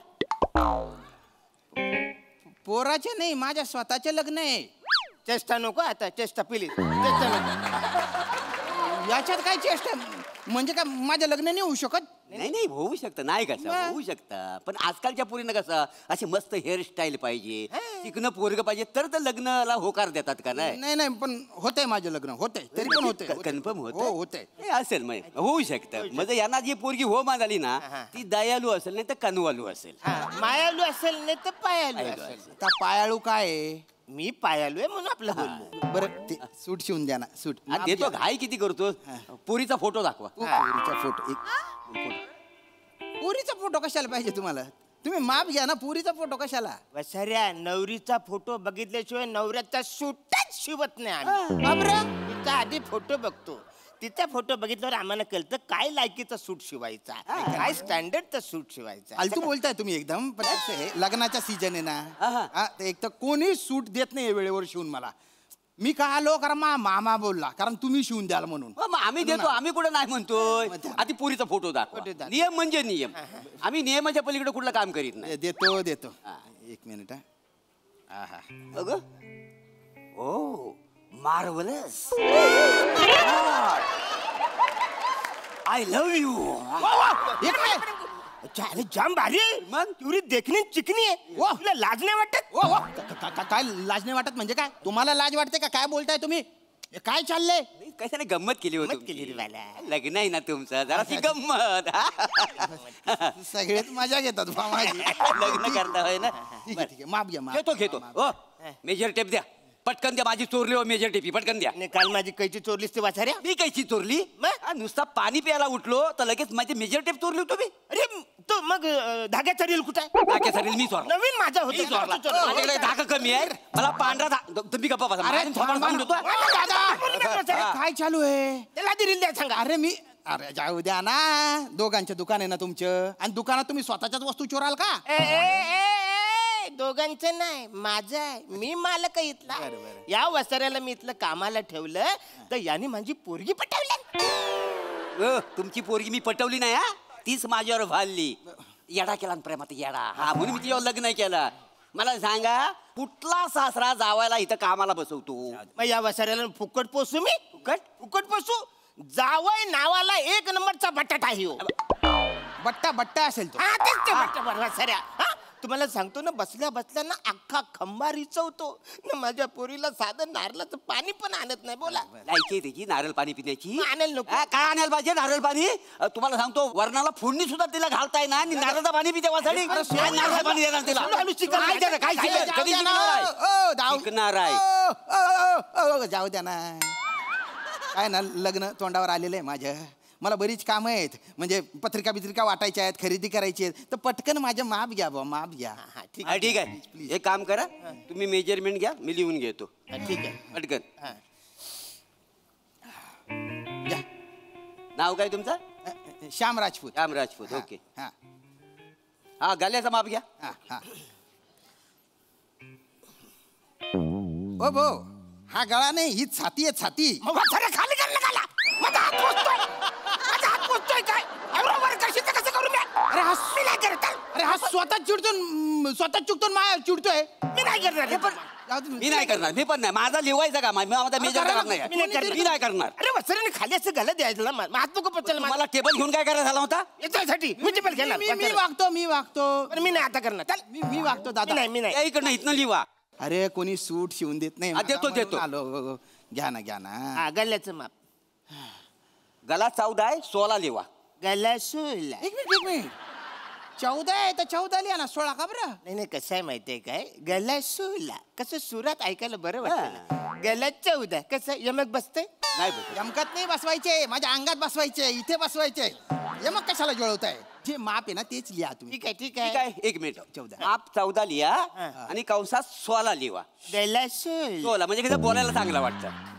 पोराचे नाही, माझ्या स्वतःचे लग्न आहे. चेष्टा नको आता, चेष्टा प्लीज, चेष्टा नको. याच्यात काय चेष्टा? म्हणजे काय माझं लग्न नाही होऊ शकत? नाही नाही, होऊ शकतं. नाही कसं होऊ शकतं, पण आजकालच्या पोरीनं कसं असे मस्त हेअरस्टाईल पाहिजे, चिकनं पोरग पाहिजे, तर लग्नाला होकार देतात का? नाही नाही नाही, पण होतंय माझं लग्न, होतंय तरी पण होतंय. कन्फर्म होत होतंय. असेल मग होऊ शकतं. म्हणजे यांना जी पोरगी हो मागाली ना, ती दयालू असेल नाही तर कनवालू असेल. मायालू असेल नाही तर पायालू असेल. आता पायाळू काय आहे? मी पायालू आहे म्हणून आपलं बोललो. बरं, ते सूट शिवून द्या ना. सूट देतो. घाई किती करतो? पोरीचा फोटो दाखवा. पोरीचा फोटो. पोरीचा फोटो कशाला पाहिजे तुम्हाला? तुम्ही माप घ्या ना, पुरीचा फोटो कशाला? वसऱ्या, नवरीचा फोटो बघितल्याशिवाय नवऱ्याचा सूटच शिवत नाही आम्ही. तिचा आधी फोटो बघतो. तिचा फोटो बघितल्यावर आम्हाला कळतं काय लायकीचा सूट शिवायचा, काय स्टँडर्डचा सूट शिवायचा. आलतू बोलताय तुम्ही एकदम. पण लग्नाचा सीजन आहे ना, एक तर कोणी सूट देत नाही वेळेवर शिवून मला. मी का आलो? कारण मामा बोलला, कारण तुम्ही शिवून द्याल म्हणून. आम्ही देतो, आम्ही कुठं नाही म्हणतोय. आधी पुरीचा फोटो दाखवा. नियम म्हणजे नियम. आम्ही नियमाच्या पलीकडे कुठलं काम करीत नाही. देतो देतो. एक मिनिट. अगं, oh marvellous. I love you. जाम भारी आहे. मग तुरी देखणी चिकनी आहे. तुला लाज नाही वाटत? काय लाज नाही वाटत म्हणजे काय? तुम्हाला लाज वाटते का? काय बोलताय तुम्ही? काय चाललंय? कशाने गंमत केली होती? लग्न आहे ना तुमचं, जरा ती गंमत. सगळेच मजा घेतात माझी. लग्न करता होय ना? ठीक आहे, माफ घ्या. घेतो. ओ मेजर टेप द्या पटकन द्या. माझी चोरली हो मेजर टेपी, पटकन द्या. काल माझी कैची चोरलीस ते वाचाऱ्या? मी कैची चोरली? नुसता पाणी प्यायला उठलो तर लगेच माझी मेजर टेप चोरली होतो मी. अरे तो मग धाग्याचा रील कुठे? धाग्याचा रील मी चोरला. नवीन माझा होता. माझ्याकडे धागा कमी आहे, मला पांढरा तुम्ही गप्पा बसा. काय चालू आहे? त्याला रील द्या सांगा. अरे मी, अरे जाऊ द्या ना. दोघांचं दुकान आहे ना तुमचं, आणि दुकानात तुम्ही स्वतःच्याच वस्तू चोराल का? दोघांचं नाही, माझं आहे. मी मालक इथला. या वसाऱ्याला मी इथलं कामाला ठेवलं तर याने माझी पोरगी पटवली. तुमची पोरगी मी पटवली नाही. तीच माझ्यावर भालली. येडा केला प्रेमात येडा. म्हणून मी तिच्यावर लग्न केलं. मला सांगा, कुठला सासरा जावायला इथं कामाला बसवतो? मग या वसाऱ्याला फुकट पोसू मी? फुकट पोसू? जावय नावाला एक नंबरचा बटाटा आहे. बट्टा असेल तो. तुम्हाला सांगतो ना, बसल्या बसल्या ना अख्खा खंबा रिचवतो ना. माझ्या पोरीला साधं नारळाचं पाणी पण आणत नाही. बोला लायकी त्याची नारळ पाणी पिण्याची. आणायला नको. काय आणायला पाहिजे नारळ पाणी? तुम्हाला सांगतो वरणाला फोडणी सुद्धा तिला घालताय ना आणि नारळाचं पाणी पिते वासाठी. काय नारळ पाणी देणार तिला? काय देणार? काय शिकणार? कधी शिकणार आहे? शिकणार आहे. जाऊ द्या ना. काय ना, लग्न तोंडावर आलेलं आहे माझ्या. मला बरीच कामं आहेत, म्हणजे पत्रिका बित्रिका वाटायच्या आहेत, खरेदी करायची आहेत. तर पटकन माझ्या माप घ्या बा, माप घ्या. ठीक आहे. एक काम करा, तुम्ही मेजरमेंट घ्या, मी लिहून घेतो. ठीक आहे. पटकन. नाव काय तुमचं? श्याम राजपूत. श्याम राजपूत. ओके. हा गल्याचा माप घ्या. ओ भो, हा गळा नाही, ही छाती आहे, छाती. खाली कर ना गाला. माझा हात पोचतोय. माझा हात पोचतोय काय? बरोबर कशीचं कसं करू मी? अरे हा मी नाही करत. अरे हा स्वतः चुकतो माया चिडतोय. मी नाही करणार. मी नाही करणार. मी पण नाही. माझा लिवायचा काम आहे. माझा मेजर काम नाही. मी नाही करणार. अरे वसराने खाली असं गला द्यायचं ना. हात नको पचल. मला टेबल घेऊन काय करायला झाला होता? याच्यासाठी मी टेबल घेणार. मी वागतो. पण मी नाही आता करणार. चल मी वागतो दादा. मी नाही. इकडनं इथनं लिवा. अरे कोणी सूट शिवून देत नाही. देतो. आलो. घ्या ना. गल्याचं माप. गला 14 आहे, 16 लिवा. गला 16. एक मिनिट 14 आहे तर 14 लिहा ना, 16 का बरं? नाही कसं आहे माहितीये काय? गला 16 कसं सुरात ऐकायला बरं वाटतं. गला 14 कसं यमक बसतंय? नाही यमकात नाही बसवायचे, माझ्या अंगात बसवायचे, इथे बसवायचे. यमक कशाला जुळवताय? जे माप आहे ना तेच लिहा तुम्ही. ठीक आहे. एक मिनिट. 14 माप 14 लिहा आणि कंसात 16 लिवा. गला 16 16 म्हणजे कसं बोलायला चांगलं वाटतं.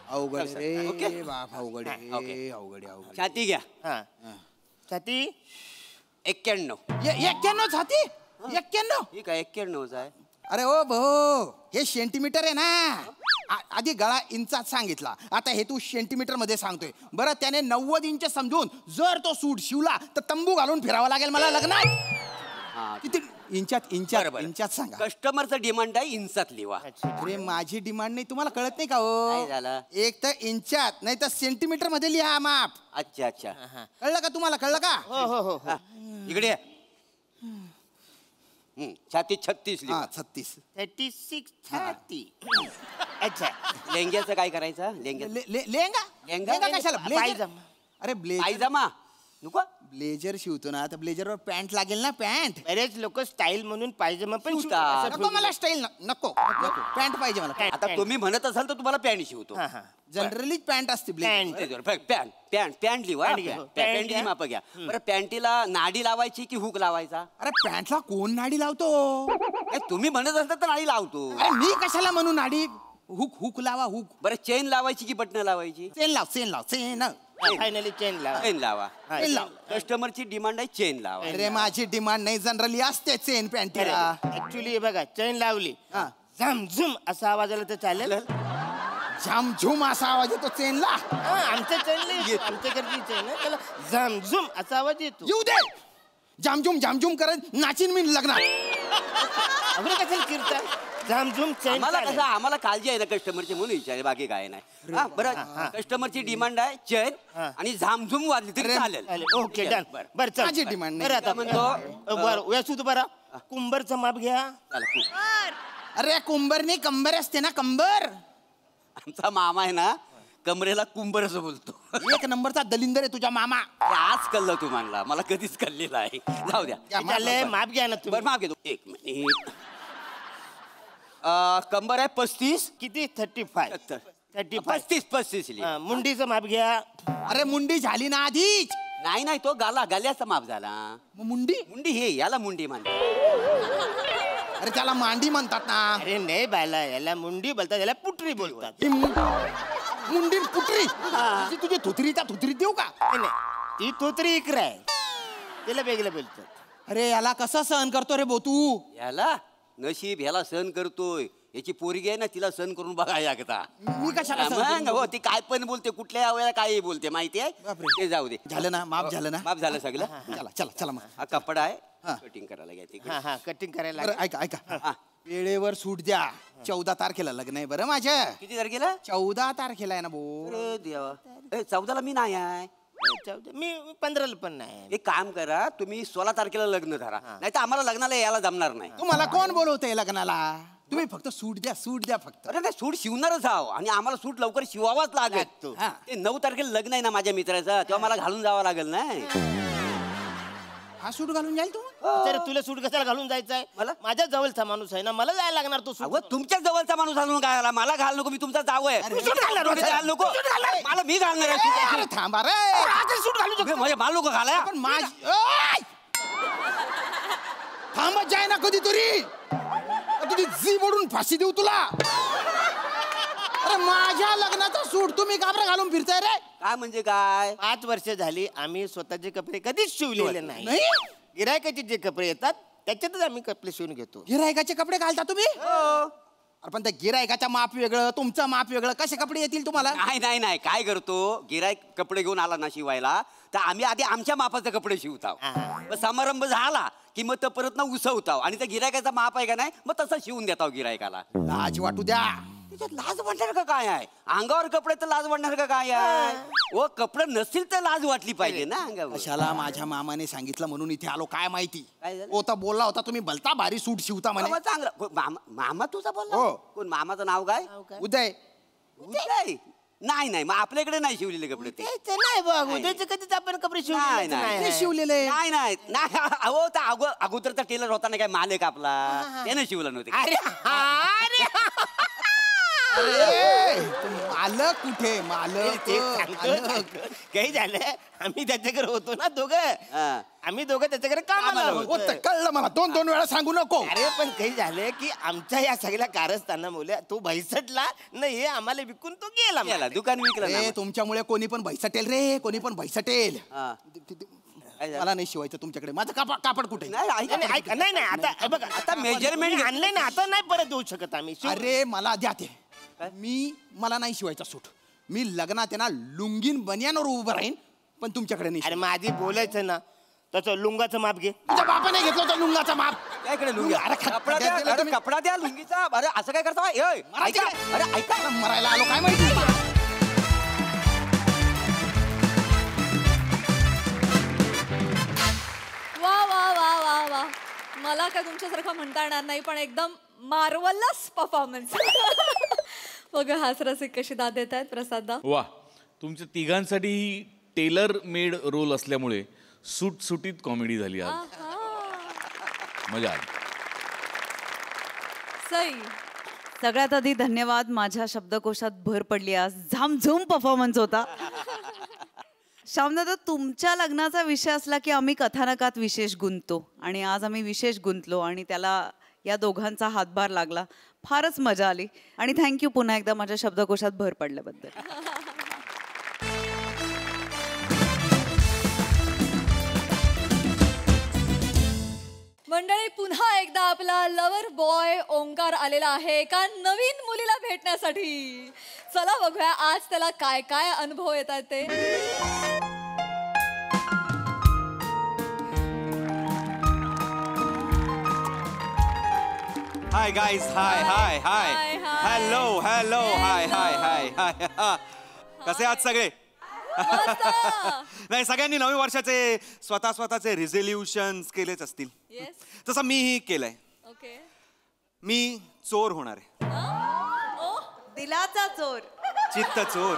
अवघड रे बाप, अवघड अवघड. छाती घ्या. छाती 91. 91 छाती 91. ठीक आहे. 91 आहे. अरे ओ भो, हे सेंटीमीटर आहे ना. आधी गळा इंचात सांगितला, आता हे तू सेंटीमीटर मध्ये सांगतोय. बरं, त्याने 90 इंच समजून जर तो सूट शिवला तर तंबू घालून फिरावा लागेल मला लग्नात. किती इंचात सांगा. कस्टमरचं डिमांड आहे इंचात लिवा. अरे माझी डिमांड नाही, तुम्हाला कळत नाही का हो? काय झालं? एक तर इंचात नाही तर सेंटीमीटर मध्ये लिहा माप. अच्छा. कळलं का तुम्हाला? कळलं का? हो. इकडे छाती 36 लिहा. 36. 36 छाती. अच्छा. लेंग्याचं काय करायचं? लेंगा कशाला? पायजमा. अरे पायजमा नको. ब्लेजर शिवतो ना, तर ब्लेजरवर पॅन्ट लागेल ना. पॅन्ट बरेच लोक स्टाईल म्हणून पायजमा पण शिवतात. नको मला स्टाईल नको. पॅन्ट पाहिजे मला. आता तुम्ही म्हणत असाल तर तुम्हाला पॅन्ट शिवतो. जनरली पॅन्ट असते ब्लेजर. पॅन्ट लिवा. पॅन्टची माप घ्या. बरं, पॅन्टीला नाडी लावायची की हुक लावायचा? अरे पॅन्टला कोण नाडी लावतो? तुम्ही म्हणत असाल तर नाडी लावतो. अरे मी कशाला म्हणू नाडी? हुक लावा, हुक. बरं, चेन लावायची की बटन लावायची? चेन लाव. फायनली चेन लावा. कस्टमरची डिमांड आहे चेन लावा. अरे माझी डिमांड नाही, जनरली असते चेन पॅन्टीला. ऍक्च्युली बघा, चेन लावली झमझुम असा आवाज आला तर चालेल. झमझुम असा आवाज येतो चेनला. आमच्या आमच्याकडची चेन आहे, त्याला झमझुम असा आवाज येतो. येऊ दे. जामझुम करत नाचीन मी लग्नात. अगदी कशाला फिरता? झमझुम चेन. आम्हाला काळजी आहे ना कस्टमरची, म्हणून विचारे, बाकी काय नाही. बरं, कस्टमरची डिमांड आहे चेन आणि झामझुम वाजली तरी चालेल. Okay done. बरं चल. माझी डिमांड बरं आता म्हणतो बरं व्यसूत बरं कुंभरचं माप घ्या. अरे कुंभर नाही, कंबर असते ना, कंबर. आमचा मामा आहे ना, कमरेला कुंभर असं बोलतो. एक नंबरचा दलिंदर आहे तुझा मामा. आज कळलं तुम्हाला, मला कधीच कळलेलं आहे. जाऊ द्या. माप घ्या ना तुम्ही. माप घेतो. एक मिनिट. कंबर आहे 35. किती? 35. 35. मुंडीचं माप घ्या. अरे मुंडी झाली ना आधीच. नाही, तो गाल्याचा माप झाला. मुंडी हे याला मुंडी म्हणतात. अरे त्याला मांडी म्हणतात ना. अरे नाही बायला, याला मुंडी बोलतात, याला पुटरी बोलतात. मुंडी पुटरी तुझी थुतरी देऊ का? नाही, ती थोतरी इकडे आहे, त्याला वेगळं बोलतात. अरे याला कसा सहन करतो रे भो तू? याला नशीब, ह्याला सहन करतोय. याची पोरगी आहे ना, तिला सहन करून बघा एकदा. मी कशाला? हो, ती काय पण बोलते, कुठल्या वेळेला काही बोलते माहिती आहे. ते जाऊ दे. झालं ना माप? झालं ना? माप झालं सगळं. चला मग. हा कपडा आहे, कटिंग करायला घ्या. कटिंग करायला. ऐका वेळेवर सूट द्या. 14 तारखेला लग्न आहे बरं माझ्या. किती तारखेला? 14 तारखेला आहे ना भाऊ. अरे देवा, 14ला मी नाही आहे. मी 15ला पण नाही. एक काम करा, तुम्ही 16 तारखेला लग्न धरा, नाही तर आम्हाला लग्नाला यायला जमणार नाही. तुम्हाला कोण बोलवतंय लग्नाला? तुम्ही फक्त सूट द्या फक्त. अरे नाही, सूट शिवणारच आहो आणि आम्हाला सूट लवकर शिवावाच लागेल. ते 9 तारखेला लग्न आहे ना माझ्या मित्राचं, तेव्हा मला घालून जावं लागेल नाही. हा सूट घालून जाईल तू? तर तुला सूट कशाला घालून जायचंय? मला माझ्या जवळचा माणूस आहे ना, मला जायला लागणार तो सूट. तुमच्या जवळचा माणूस घालून काय आला? मला घाल नको, मी तुमचा जाव आहे. नको मला, मी घालणार आहे. थांबा रे, सूट घालू शकतो म्हणजे मला नको घालाय. पण थांबत जाय ना कधीतरी, तुझी जी मोडून फाशी देऊ तुला. अरे माझ्या लग्नाचा सूट तुम्ही काबरा घालून फिरताय रे? काय म्हणजे काय? 5 वर्ष झाली आम्ही स्वतःचे कपडे कधीच शिवलेले नाही. गिरायकाचे जे कपडे येतात त्याच्यातच आम्ही कपडे शिवून घेतो. गिरायकाचे कपडे घालता तुम्ही? अरे पण त्या गिरायकाचं माप वेगळं, तुमचं माप वेगळं, कसे कपडे येतील तुम्हाला? नाही काय करतो, गिरायक कपडे घेऊन आला ना शिवायला, तर आम्ही आधी आमच्या मापाचे कपडे शिवताव. मग समारंभ झाला की मग तो परत ना उसवताव आणि त्या गिरायकाचा माप आहे का नाही मग तसं शिवून देताव गिरायकाला. लाज वाटू द्या. लाज वाटणार का काय आहे? अंगावर कपडे तर लाज वाटणार का काय आहे? ओ कपडे नसतील तर लाज वाटली पाहिजे ना अंगावर. कशाला माझ्या मामाने सांगितलं म्हणून इथे आलो, काय माहिती. होता बोलला होता तुम्ही भलता भारी सूट शिवता म्हणे. चांगलं. मामा तुझा बोलला? कोण मामाचं नाव काय? उदय. उदय? नाही मग आपल्याकडे नाही शिवलेले कपडे ते. नाही बघ, उदयचे कधीच आपण कपडे शिवलेले. नाही अहो त्या अगोदरचा टेलर होता ना काय मालक आपला, त्याने शिवला नव्हते. मालक कुठे? मालक काही झालं, आम्ही त्याच्याकडे होतो ना दोघं, आम्ही दोघं त्याच्याकडे कामाला होतो. कळलं मला, 2 वेळा सांगू नको. अरे पण काही झालं की आमच्या या सगळ्या कारस्थानामुळे तो भैसटला नाही, आम्हाला विकून तो गेला. दुकान विकलं. तुमच्यामुळे कोणी पण भैसटेल रे, कोणी पण भैसटेल. मला नाही शिवायचं तुमच्याकडे. माझं कापड कुठे? नाही आता बघा, आता मेजरमेंट आणलंय ना, आता नाही परत देऊ शकत आम्ही. अरे मला द्या ते. मला नाही शिवायचा सूट. मी लग्नात आहे ना लुंगीन बनियानवर उभं राहीन, पण तुमच्याकडे नाही. अरे माझी बोलायचं ना तसं लुंगाचं माप घे. तुझ्या बापाने घेतलं होतं लुंगाचं माप. काय इकडे लुंगी? अरे कपडा द्या लुंगीचा. अरे असं काय करता? अरे ऐका, मरायला आलो काय माहिती. वा मला काय तुमच्यासारखं म्हणता येणार नाही, पण एकदम मार्वलस परफॉर्मन्स. बघा हास्यरसिक कशी दाद देत आहेत प्रसाददा. वा, तुमच्या तिघांसाठी ही टेलर मेड रोल असल्यामुळे सुटसुटीत कॉमेडी झाली आज. मजा आली. सई, सगळ्यात आधी धन्यवाद. माझ्या शब्दकोशात भर पडली आज. झामझूम परफॉर्मन्स होता. श्यामदादा, तुमच्या लग्नाचा विषय असला की आम्ही कथानकात विशेष गुंततो आणि आज आम्ही विशेष गुंतलो आणि त्याला या दोघांचा हातभार लागला. फारच मजा आली आणि थँक्यू पुन्हा एकदा माझ्या शब्दकोशात भर पडल्याबद्दल. मंडळी, पुन्हा एकदा आपला लवर बॉय ओंकार आलेला आहे एका नवीन मुलीला भेटण्यासाठी. चला बघूया आज त्याला काय काय अनुभव येतात ते. Hi guys, hi hello hi. कसे आहात सगळे? नाही, सगळ्यांनी नवीन वर्षाचे स्वतःचे रिझोल्युशन्स केलेच असतील. तसं मीही केलंय. मी चोर होणार आहे. दिलाचा चोर, चित्त चोर.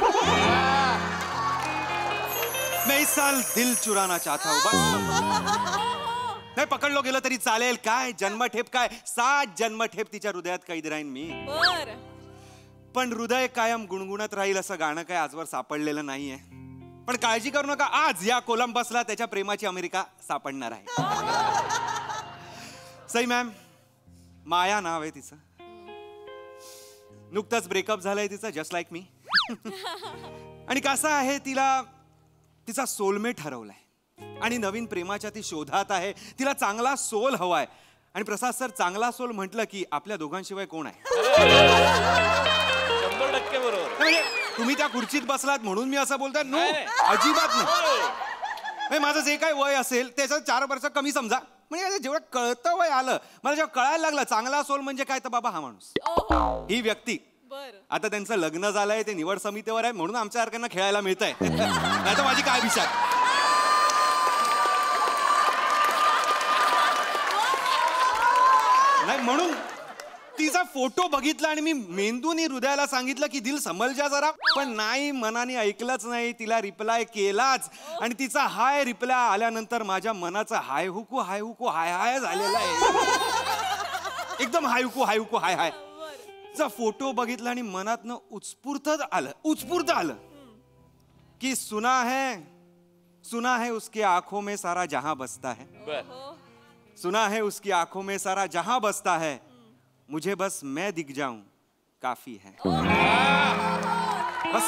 मैं इस साल दिल चुराना चाहता हूँ. बस नाही पकडलो गेलं तरी चालेल. काय जन्मठेप, काय 7 जन्मठेप तिच्या हृदयात कैद राहीन मी. पण हृदय कायम गुणगुणत राहील असं गाणं काय आजवर सापडलेलं नाहीये. पण काळजी करू नका, आज या कोलंबसला त्याच्या प्रेमाची अमेरिका सापडणार आहे. सई मॅम, माया नाव आहे तिचं. नुकतंच ब्रेकअप झालंय तिचं, जस्ट लाईक मी. आणि कसं आहे, तिला तिचा सोलमेट हरवलाय आणि नवीन प्रेमाच्या ती शोधात आहे. तिला चांगला सोल हवाय. आणि प्रसाद सर, चांगला सोल म्हटलं की आपल्या दोघांशिवाय कोण आहे? 100% बरोबर. म्हणजे तुम्ही त्या खुर्चीत बसलात म्हणून मी असं बोलतोय? नो, अजिबात नाही. माझं जे काय वय असेल त्याचं 4 वर्ष कमी समजा. म्हणजे जेवढं कळतं वय आलं, मला जेव्हा कळायला लागलं चांगला सोल म्हणजे काय, तर बाबा हा माणूस, ही व्यक्ती आता त्यांचं लग्न झालंय, ते निवड समितीवर आहे म्हणून आमच्या सारख्यांना खेळायला मिळतंय. नाही तर माझी काय विचार. नाही म्हणून तिचा फोटो बघितला आणि मी मेंदूनी हृदयाला सांगितलं की दिल संभल जा जरा, पण नाही, मनाने ऐकलंच नाही. तिला रिप्लाय केलाच आणि तिचा हाय रिप्लाय आल्यानंतर माझ्या मनाचा हाय हुकू हाय हाय झालेला आहे. एकदम हाय हुकू हाय हाय. तिचा फोटो बघितला आणि मनातनं उत्स्फूर्त आलं की सुना है उसकी आंखों में सारा जहां बसता है. सुना है उसकी आंखों में सारा जहां बसता है, मुझे बस मैं दिख जाऊं काफी है. बस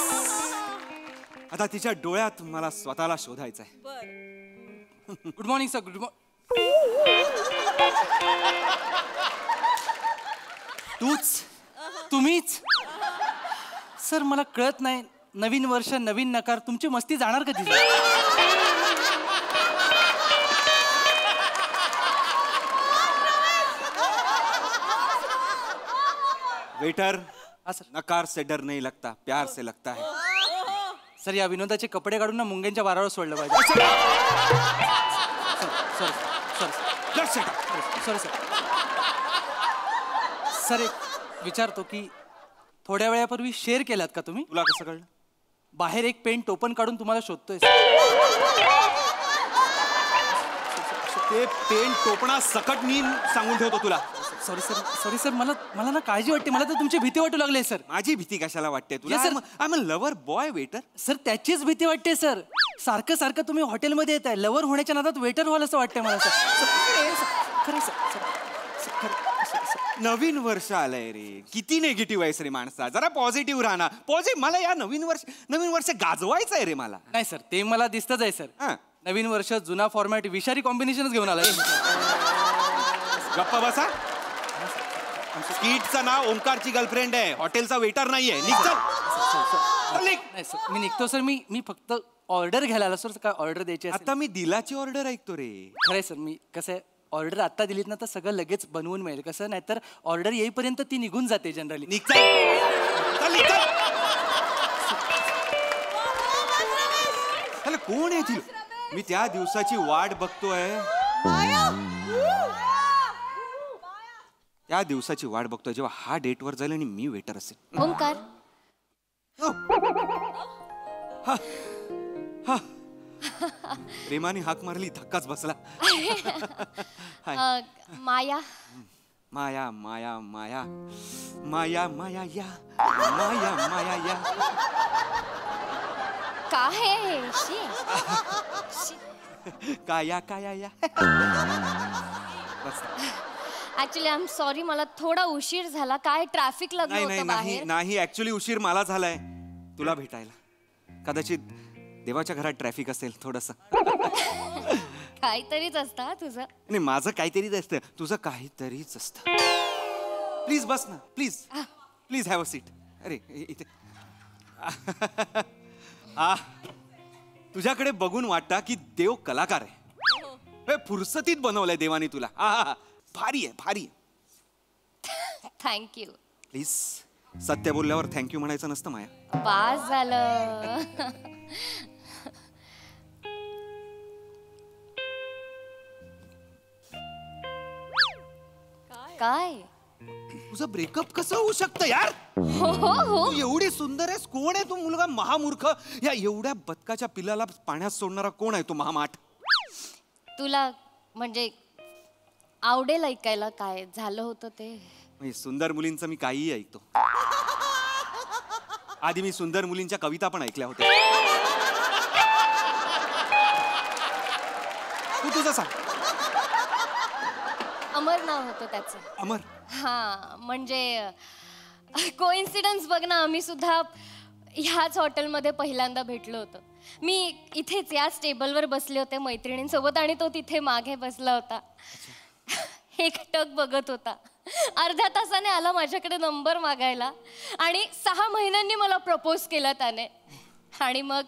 आता तिच्या डोळ्यात मला स्वतःला शोधायचंय. Good morning sir. Good morning. तुम्हीच सर. मला कळत नाही, नवीन वर्ष नवीन नकार, तुमची मस्ती जाणार कधी? वेटर, नकार से डर नहीं लगता, प्यार से लगता है. सर या विनोदाचे कपडे काढून ना मुंग्यांच्या वारावर सोडलं पाहिजे. Sorry sir. सर एक विचारतो की थोड्या वेळापूर्वी शेअर केलात का तुम्ही? तुला कसं कळलं? बाहेर एक पेन टोपन काढून तुम्हाला शोधतोय. ते पेन टोपणा सकट मी सांगून ठेवतो तुला. Sorry sir. मला ना काळजी वाटते. मला तर तुमची भीती वाटू लागली सर. माझी भीती कशाला वाटते तुला? Sir I am a lover boy waiter. Sir त्याचीच भीती वाटते सर. सारखं तुम्ही हॉटेलमध्ये येत आहे, लवर होण्याच्या नादात वेटर व्हाल असं वाटतंय मला सर. खरं सर. नवीन वर्ष आलंय रे, किती निगेटिव्ह आहेस रे माणसा. जरा पॉझिटिव्ह राहणार. मला या नवीन वर्ष गाजवायचं आहे रे मला. नाही सर, ते मला दिसतच आहे सर. नवीन वर्ष जुना फॉर्मॅट विषारी कॉम्बिनेशनच घेऊन आलाय. गप्पा बसा. स्कीटचं नाव ओंकारची गर्लफ्रेंड आहे, हॉटेलचा वेटर नाहीये. नाही सर, मी निघतो सर. मी फक्त ऑर्डर घ्यायला आलो सर. काय ऑर्डर द्यायची? आता मी दिलाची ऑर्डर ऐकतो रे. खरंय सर. मी कसं आहे, ऑर्डर आता दिलीत ना तर सगळं लगेच बनवून मिळेल. कसं नाही तर ऑर्डर येईपर्यंत ती निघून जाते जनरली. कोण आहे ती? मी त्या दिवसाची वाट बघतोय. त्या दिवसाची वाट बघतोय जेव्हा हा डेटवर जाईल आणि मी वेटर असेल. ओंकार, प्रेमाने हाक मारली, धक्काच बसला. माया माया माया माया माया माया या माया माया या. काय आहे? काया काया या. ऍक्च्युली आय एम सॉरी, मला थोडा उशीर झाला. काय ट्रॅफिक लागलं होतं बाहेर? नाही ऍक्च्युली उशीर मला झालाय तुला भेटायला. कदाचित देवाच्या घरात ट्रॅफिक असेल थोडस. काहीतरीच असतं तुझं. नाही, माझं काहीतरीच असतं, तुझं काहीतरीच असतं. प्लीज बस ना, प्लीज हॅव अ सीट. अरे इथे. तुझ्याकडे बघून वाटतं की देव कलाकार आहे. फुरसतीत बनवलंय देवाने तुला. भारी आहे. थँक्यू. प्लीज सत्य बोलल्यावर थँक्यू म्हणायचं नसतं माया. पास झालं. काय तुझं ब्रेकअप कसं होऊ शकतं यार? तू एवढी सुंदर आहेस. कोण आहे तू मुलगा? महामूर्ख. या एवढ्या बदकाच्या पिल्लाला पाण्यात सोडणारा कोण आहे तो महामाठ? तुला म्हणजे आवडेल ऐकायला काय झालं होतं ते? सुंदर मुलींचं मी काहीही ऐकतो. आधी मी सुंदर मुलींच्या कविता पण ऐकल्या होत्या. तू तुझं सांग. अमर नाव होतं त्याचं. अमर? हा, म्हणजे कोइन्सिडन्स बघ ना, आम्ही सुद्धा ह्याच हॉटेलमध्ये पहिल्यांदा भेटलो होतो. मी इथेच याच टेबलवर बसले होते मैत्रिणींसोबत आणि तो तिथे मागे बसला होता. एकटक बघत होता. अर्ध्या तासाने आला माझ्याकडे नंबर मागायला आणि 6 महिन्यांनी मला प्रपोज केला त्याने. आणि मग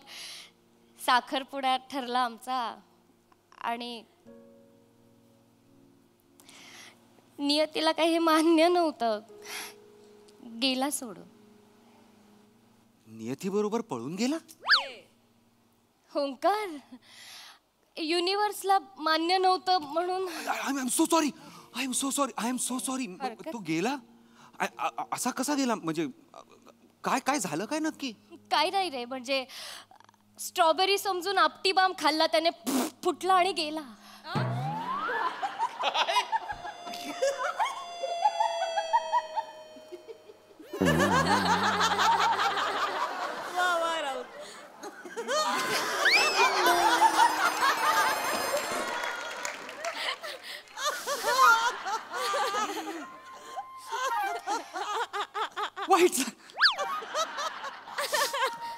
साखरपुडा ठरला आमचा आणि नियतीला काही मान्य नव्हतं. गेला सोडून. नियतीबरोबर पळून गेला? ओंकार युनिव्हर्सला मान्य नव्हतं म्हणून. I am so sorry, I am so sorry, I am so sorry. तो गेला असा कसा गेला? म्हणजे काय काय झालं काय नक्की? काय नाही रे, म्हणजे स्ट्रॉबेरी समजून आपटी बाम खाल्ला त्याने, फुटला आणि गेला.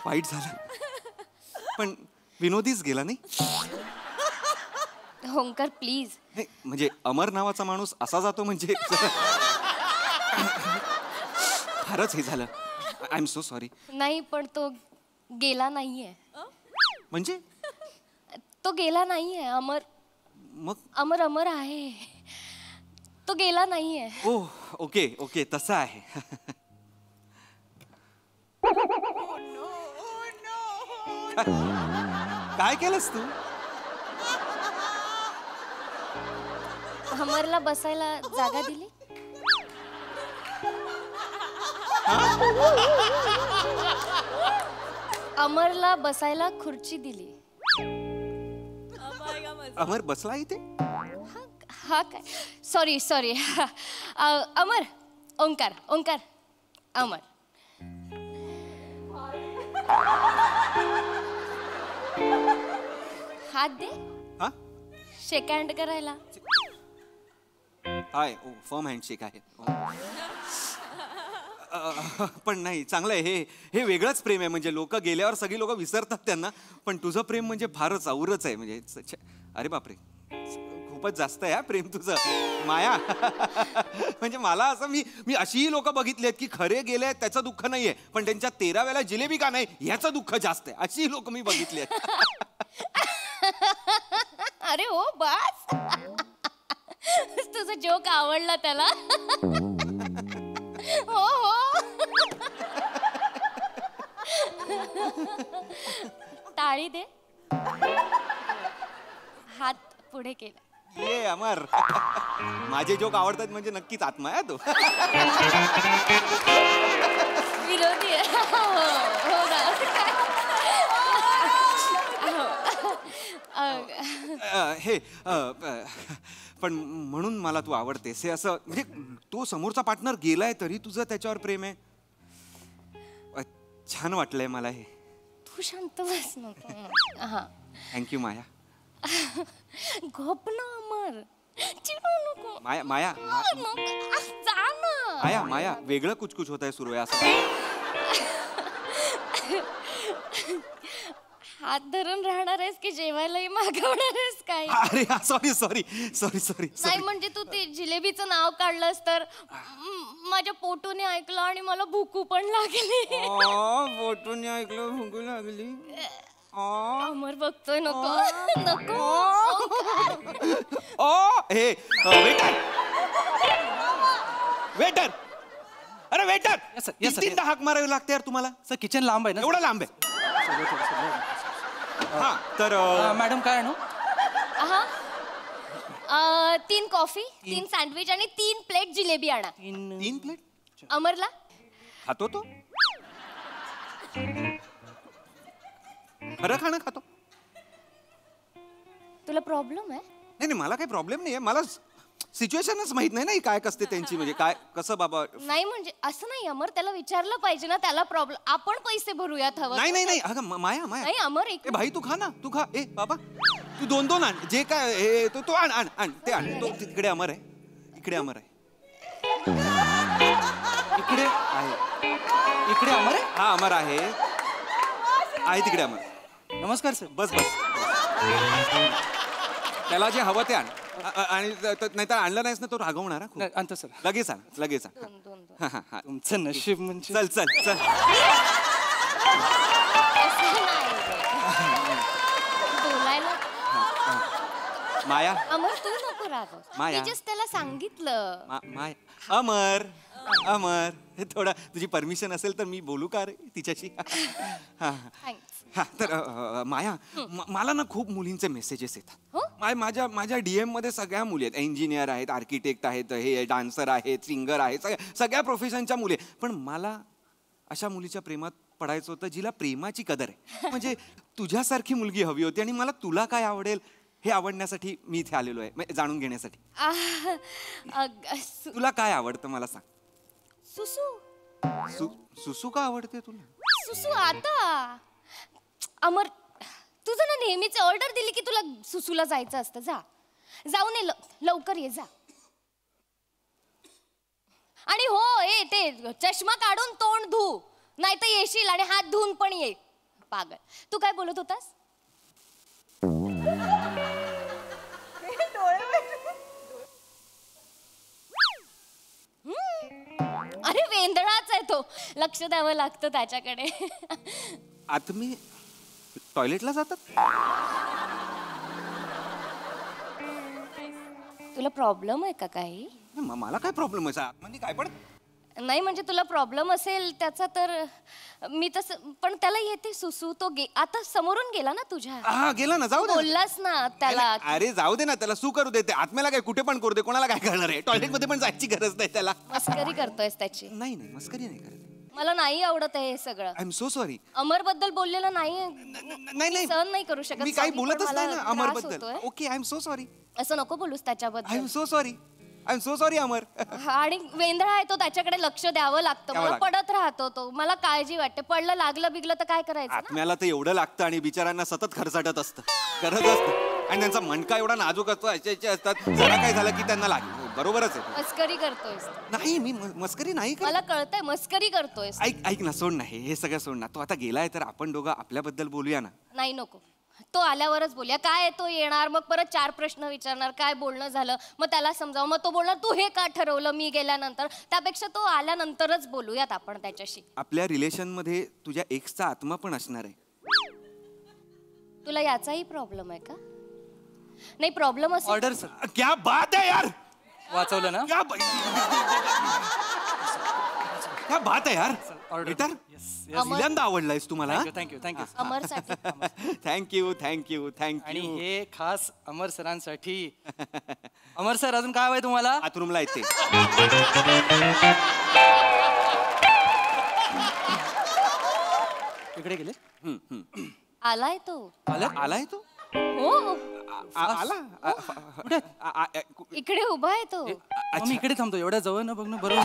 वाईट झालं, पण विनोदीच गेला नाही. ओंकार प्लीज. म्हणजे अमर नावाचा माणूस असा जातो म्हणजे फारच हे झालं. I am so sorry. नाही पण तो गेला नाहीये. म्हणजे तो गेला नाहीये. अमर मग अमर अमर आहे, तो गेला नाहीये. ओ ओके ओके तसं आहे. काय केलंस तू? अमरला बसायला जागा दिली. अमरला बसायला खुर्ची दिली. अमर बसला इथे? हा काय, सॉरी सॉरी. अमर, ओंकार ओंकार अमर. हात दे. हा, शेक हँड करायला. हाय, फर्म हँडशेक आहे. पण नाही, चांगलं आहे हे. हे वेगळंच प्रेम आहे. म्हणजे लोक गेल्यावर सगळी लोक विसरतात त्यांना, पण तुझं प्रेम म्हणजे फारच औरच आहे. म्हणजे अरे बापरे, खूपच जास्त आहे हा प्रेम तुझं माया. म्हणजे मला असं मी अशीही लोक बघितली आहेत की खरे गेले त्याचं दुःख नाहीये, पण त्यांच्या 13 वेळा जिलेबी का नाही ह्याचं दुःख जास्त आहे. अशी लोक मी बघितली आहेत. अरे हो बस. तुझा जोक आवडला त्याला. हो हो. टाळी दे. हात पुढे केला. ये अमर, माझे जोक आवडतात म्हणजे नक्कीच आत्मा आहे तो. विरोधी आहे. हो ना. हे पण म्हणून मला तू आवडतेस हे असं. म्हणजे तो समोरचा पार्टनर गेलाय तरी तुझं त्याच्यावर प्रेम आहे. छान वाटलंय मला हे. तू शांत बस नको. हा, थँक्यू माया. गप ना अमर, चिडू नको. माया माया जा ना. माया माया वेगळं कुछ होत आहे सुरू आहे असं. हात धरून राहणार आहेस की जेवायलाही मागवणार आहेस काय? अरे सॉरी सॉरी सॉरी सॉरी. नाही म्हणजे तू ते जिलेबीचं नाव काढलंस तर माझ्या पोटूने ऐकलं आणि मला भूकू पण लागली. पोटूने ऐकलं भूकू लागली. अमर बघतोय. नको नको. हे वेटर, अरे वेटर, तीनदा हाक मारावी लागते यार तुम्हाला. सर किचन लांब आहे ना. एवढं लांब आहे. हा तर मॅडम काय आणू? 3 कॉफी, 3 सँडविच आणि 3 प्लेट जिलेबी आणा. 3 प्लेट? अमरला खातो तो? खरं खाणं खातो. तुला प्रॉब्लेम आहे? नाही नाही मला काही प्रॉब्लेम नाही आहे. मला सिच्युएशनच माहित नाही ना काय कसते त्यांची. म्हणजे काय कसं बाबा. नाही म्हणजे असं नाही अमर, त्याला विचारलं पाहिजे ना. त्याला प्रॉब्लेम, आपण पैसे भरूयात. हवं नाही नाही नाही. अगं माया माया. नाही अमर एक भाई तू खा ना, तू खा. ए बाबा तू 2-2 आण. जे काय तो आण आण आण ते आण. तो तिकडे अमर आहे, इकडे अमर आहे. इकडे आहे, इकडे अमर आहे. हा अमर आहे तिकडे अमर. नमस्कार सर. बस बस. त्याला जे हवं ते आण. आणि नाहीतर आणलं नाहीस ना तो रागवणार. आणतो सर. लगेच आण लगेच आण. तुमचं नशीब म्हणजे. चल चल चल. माया अमर तू नको रागव. माया. मी जस्ट त्याला सांगितलं. माया अमर अमर थोडा तुझी परमिशन असेल तर मी बोलू का रे तिच्याशी? हा हा तर माया मला ना खूप मुलींचे मेसेजेस येतात. माझ्या DM मध्ये सगळ्या मुली आहेत. इंजिनियर आहेत, आर्किटेक्ट आहेत, हे डान्सर आहेत, सिंगर आहेत, सगळ्या प्रोफेशनच्या मुली आहेत. पण मला अशा मुलीच्या प्रेमात पडायचं होतं जिला प्रेमाची कदर आहे. म्हणजे तुझ्यासारखी मुलगी हवी होती आणि मला तुला काय आवडेल हे आवडण्यासाठी मी इथे आलेलो आहे, जाणून घेण्यासाठी. तुला काय आवडतं मला सांग. सुसू. सुसू का आवडते तुला? सुसू आता अमर, तुझं ना नेहमीची ऑर्डर दिली की तुला सुसूला जायचं असतं. जाऊन ये, लवकर ये जा. आणि हो ते चष्मा काढून तोंड धू, नाही तर येशील आणि हात धुवून पण ये. पागल. तू काय बोलत होतास? अरे वेंदळाच आहे तो, लक्ष द्यावं लागतं त्याच्याकडे. आता मी टॉयलेटला जातात. तुला प्रॉब्लेम आहे का काही? मला काय प्रॉब्लेम आहे म्हणजे काय पण नाही, म्हणजे तुला प्रॉब्लेम असेल त्याचा तर मी तसं, पण त्याला येते सुसू. तो आता समोरून गेला ना तुझ्या. हा गेला ना, जाऊ दे. बोललास ना त्याला. अरे जाऊ दे ना, त्याला सू करू देते. आत्म्याला काय कुठे पण करू दे, कोणाला काय करणार आहे. टॉयलेट मध्ये पण जायची गरज नाही त्याला. मस्करी करतोयस त्याची? नाही नाही, मस्करी नाही करत. मला नाही आवडत हे सगळं. I am so sorry. Amar बद्दल बोललेलं नाही नाही सहन नाही करू शकत. मी काही बोलतच नाही ना अमर बद्दल. Okay, I am so sorry. असं नको बोलूस त्याच्याबद्दल. I am so sorry. I am so sorry Amar. आणि वेंधळा आहे तो, त्याच्याकडे लक्ष द्यावं लागतं. मला पडत राहतो तो, मला काळजी वाटते. पडलं लागलं बिगलं तर काय करायचं? आत्म्याला तर एवढं लागतं आणि बिचारांना सतत खरसाटत असतं, करत असतं. आणि त्यांचा मणका एवढा नाजूक असतो, असे असतात. जरा काय झालं की त्यांना लागेल. बरोबरच आहे. मस्करी करतोयस? नाही, मी मस्करी नाही करत. मला कळतंय मस्करी करतोयस. ऐक ना, सोड ना हे सगळं सोड ना. तो आता गेलाय तर आपण दोघं आपल्याबद्दल बोलूया ना. नाही, नको. तो आल्यावरच बोलूया. काय तो येणार, मग परत 4 प्रश्न विचारणार, काय बोलणं झालं, मग त्याला समजावं. मग तो बोलणार तू हे का ठरवलं मी गेल्यानंतर. त्यापेक्षा तो आल्यानंतरच बोलूयात आपण त्याच्याशी. आपल्या रिलेशन मध्ये तुझ्या एक्सचा आत्मा पण असणार आहे. तुला याचाही प्रॉब्लेम आहे का? नाही, प्रॉब्लेम असेल. Order sir. क्या बात आहे यार, वाचवलं ना? क्या बात आहे यार. बेटर पहिल्यांदा आवडलायस तुम्हाला. थँक्यू. अमरसाठी. थँक्यू. आणि हे खास अमर सरांसाठी. अमर सर, अजून काय हवंय तुम्हाला? बाथरूमला येते. इकडे गेले. आलाय तो. आलाय तो. हो, कुठे? इकडे उभा आहे तो. मी इकडे थांबतो. एवढ्या जवळ न बघणं बरोबर.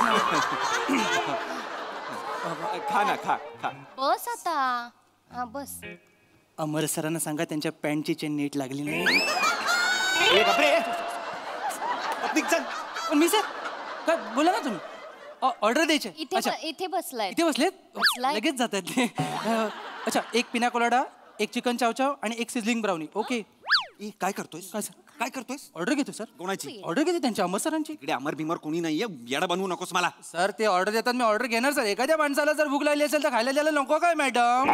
खा ना, खा. बस आता. हा, बस. अमर सरांना सांगा त्यांच्या पॅन्टची चेन नीट लागली नाही. मी सर काय बोला ना तुम्ही. ऑर्डर द्यायची. इथे बसलाय. इथे बसलेत? लगेच जात आहेत ते. अच्छा, एक पिना कोलाडा, एक चिकन चावचाव आणि एक सिझलिंग ब्राउनी. ओके. काय करतोय? काय करतोय? ऑर्डर घेतो सर. कोणाची ऑर्डर घेते? त्यांच्या अमर सरांची. इकडे अमर भीमर कोणी नाहीये, येडा बनवू नकोस मला. सर ते ऑर्डर देतात, मी ऑर्डर घेणार सर. एखाद्या माणसाला जर भूक लागली असेल तर खायला द्यायला नको काय मॅडम?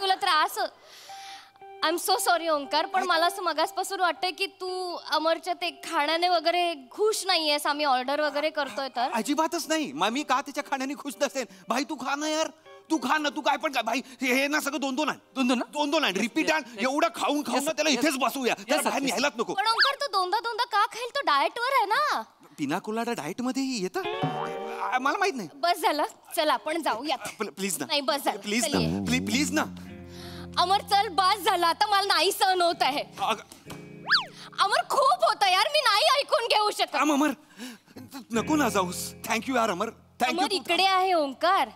तुला त्रास. I am so sorry Omkar, पण मला असं मगासपासून वाटतंय की तू अमरच्या ते खाण्याने वगैरे खुश नाहीयेस. आम्ही ऑर्डर वगैरे करतोय तर. अजिबातच नाही. मी का त्याच्या खाण्याने खुश नसेल? भाई तू खा ना यार, तू खा ना. तू काय पण काय भाई, हे ना सगळं दोन आण रिपीट आण. एवढं खाऊन ना त्याला इथेच बसवूया. त्याला बाहेर न्यायलाच नको. पण ओंकार तो दोनदा का खाईल? तो डाएट वर आहे ना. पिना कोलाडा डाएट मध्ये येतं? मला माहित नाही. बस झालं, चल आपण जाऊयात. प्लीज ना. नाही, बस झालं. प्लीज ना, प्लीज ना. अमर चल, बस झालं आता. मला नाही सहन होत आहे. अमर खूप होतं यार, मी नाही ऐकून घेऊ शकत. अमर नको ना जाऊस. थँक्यू यार अमर. अमर इकडे आहे ओंकार.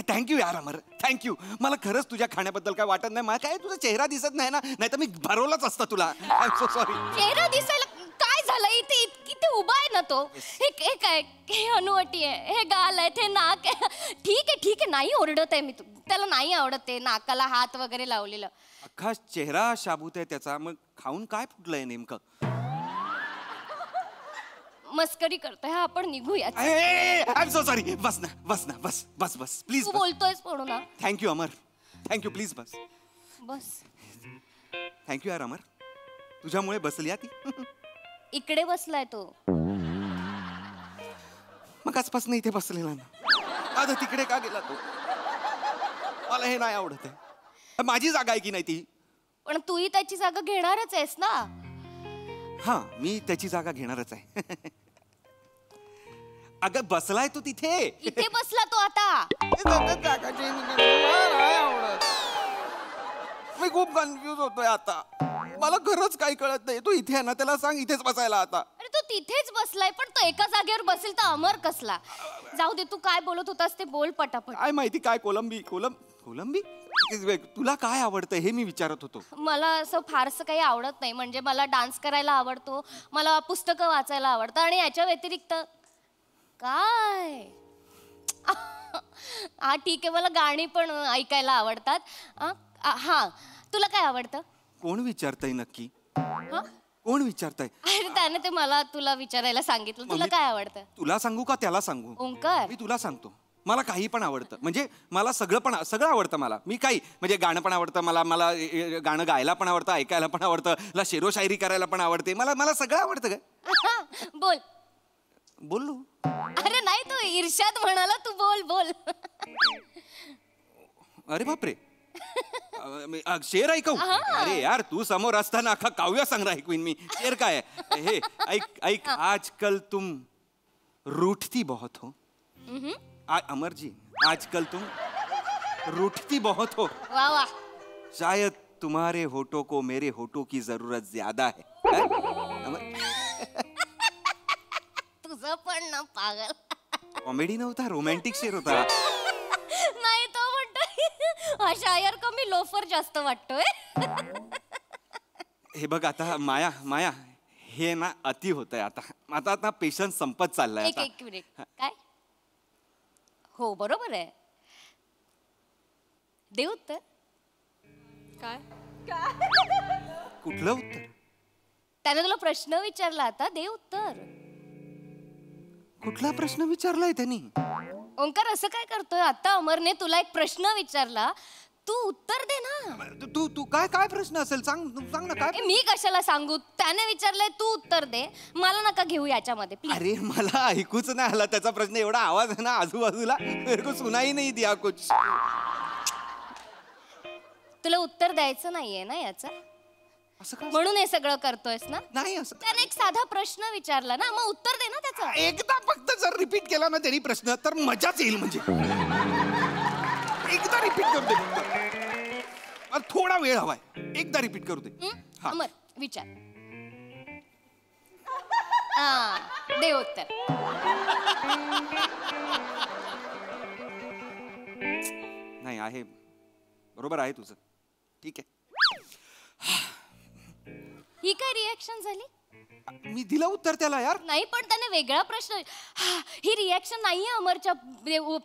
थँक्यू यार अमर, थँक्यू. मला खरंच तुझ्या खाण्याबद्दल काय वाटत नाही. मला काय तुझा चेहरा दिसत नाही ना, नाही तर मी भरवलाच असता तुला. I am so sorry. चेहरा दिसायला काय झालं? इथे उभा आहे ना तो. हे काय, हे अनुवटी आहे, हे गाल आहे, हे नाक आहे. ठीक आहे, नाही ओरडत आहे मी. त्याला नाही आवडत ते नाकाला हात वगैरे लावलेलं. अख्खा चेहरा शाबूत आहे त्याचा. मग खाऊन काय फुटलंय नेमकं? मस्करी करतोय. हा, आपण निघूया. I am so sorry. बस ना, बस प्लीज. तू बोलतोयस म्हणून ना. Thank you Amar, thank you. प्लीज बस. थँक्यू यार अमर. तुझ्यामुळे बसली ती. इकडे बसलाय तो. मग मग आजपासून इथे बसलेला ना, आता तिकडे का गेला तो? मला हे नाही आवडत आहे. माझी जागा आहे की नाही ती? पण तूही त्याची जागा घेणारच आहेस ना. हा, मी त्याची जागा घेणारच आहे. अगं बसलाय तो तिथे. इथे बसला तो आता. मी खूप कन्फ्युज होतोय आता. मला खरंच काही कळत नाही. तू इथे आहे ना, त्याला सांग इथेच बसायला आता. अरे तो तिथेच बसलाय, पण तो एका जागेवर बसेल तर अमर कसला? जाऊ दे, तू काय बोलत होतास ते बोल पटापट. काय माहिती काय कोलंबी तुला काय आवडतं हे मी विचारत होतो. मला असं फारसं काही आवडत नाही. म्हणजे मला डान्स करायला आवडतो, मला पुस्तकं वाचायला आवडतं, आणि याच्या व्यतिरिक्त काय हा ठीक आहे, मला गाणी पण ऐकायला आवडतात. हा, तुला काय आवडतं? कोण विचारतय नक्की? हा? कोण विचारतय? अरे त्याने ते मला तुला विचारायला सांगितलं. तुला काय आवडतं? तुला सांगू का त्याला सांगू? ओंकार, मी तुला सांगतो. मला काही पण आवडतं. म्हणजे मला सगळं आवडतं. मी काही म्हणजे गाणं पण आवडतं मला. गाणं गायला पण आवडतं, ऐकायला पण आवडतं, मला शेरोशायरी करायला पण आवडते. मला सगळं आवडतं का? बोल. बोलू? अरे नाही, तू इर्षाद म्हणाला, तू बोल. अरे बापरे. शेर ऐकू? अरे यार, तू समोर असताना अख्खा काव्य संग्रह ऐकवीन मी. शेर काय आहे हे? ऐक. आजकल तुम रूठती बहुत हो. अमर जी, आजकल तुम रूठती बहुत हो. वाह वाह. शायद तुम्हारे होठों को मेरे होठों की जरूरत ज्यादा है. तुझं पण ना पागल. कॉमेडी नव्हता, रोमॅन्टिक शेर होता. नाही, तो म्हणतो हा शायर कमी लोफर जास्त वाटतोय. हे बघ आता माया हे ना अति होतंय आता पेशन्स संपत चाललाय. एक मिनिट. काय? हो, बरोबर आहे. दे उत्तर. काय? कुठलं उत्तर? त्याने तुला प्रश्न विचारला, आता दे उत्तर. कुठला प्रश्न विचारलाय त्यांनी? ओंकार, असं काय करतोय? आता अमरने तुला एक प्रश्न विचारला, तू उत्तर दे ना. तू काय प्रश्न असेल सांग ना. काय? मी कशाला सांगू? त्याने विचारलंय, तू उत्तर दे. मला नका घेऊ याच्यामध्ये प्लीज. अरे मला ऐकूच नाही आला त्याचा प्रश्न. एवढा आवाज आहे ना आजूबाजूला, मेरे को सुनाई नहीं दिया कुछ. तुला उत्तर द्यायचं नाहीये ना याचं? म्हणून हे सगळं करतोयस ना? नाही, असं त्याने एक साधा प्रश्न विचारला ना, मग उत्तर दे ना त्याचं. एकदा फक्त जर रिपीट केला ना त्यांनी प्रश्न तर मजाच येईल. म्हणजे एकदा रिपीट करू दे. थोडा वेळ हवाय. एकदा रिपीट करू दे. अमर, विचार. दे उत्तर. नाही आहे, बरोबर आहे तुझं. ठीक आहे. ही काय रिएक्शन झाली? मी दिलं उत्तर त्याला यार. नाही, पण त्याने वेगळा प्रश्न. ही रिएक्शन नाहीये अमरच्या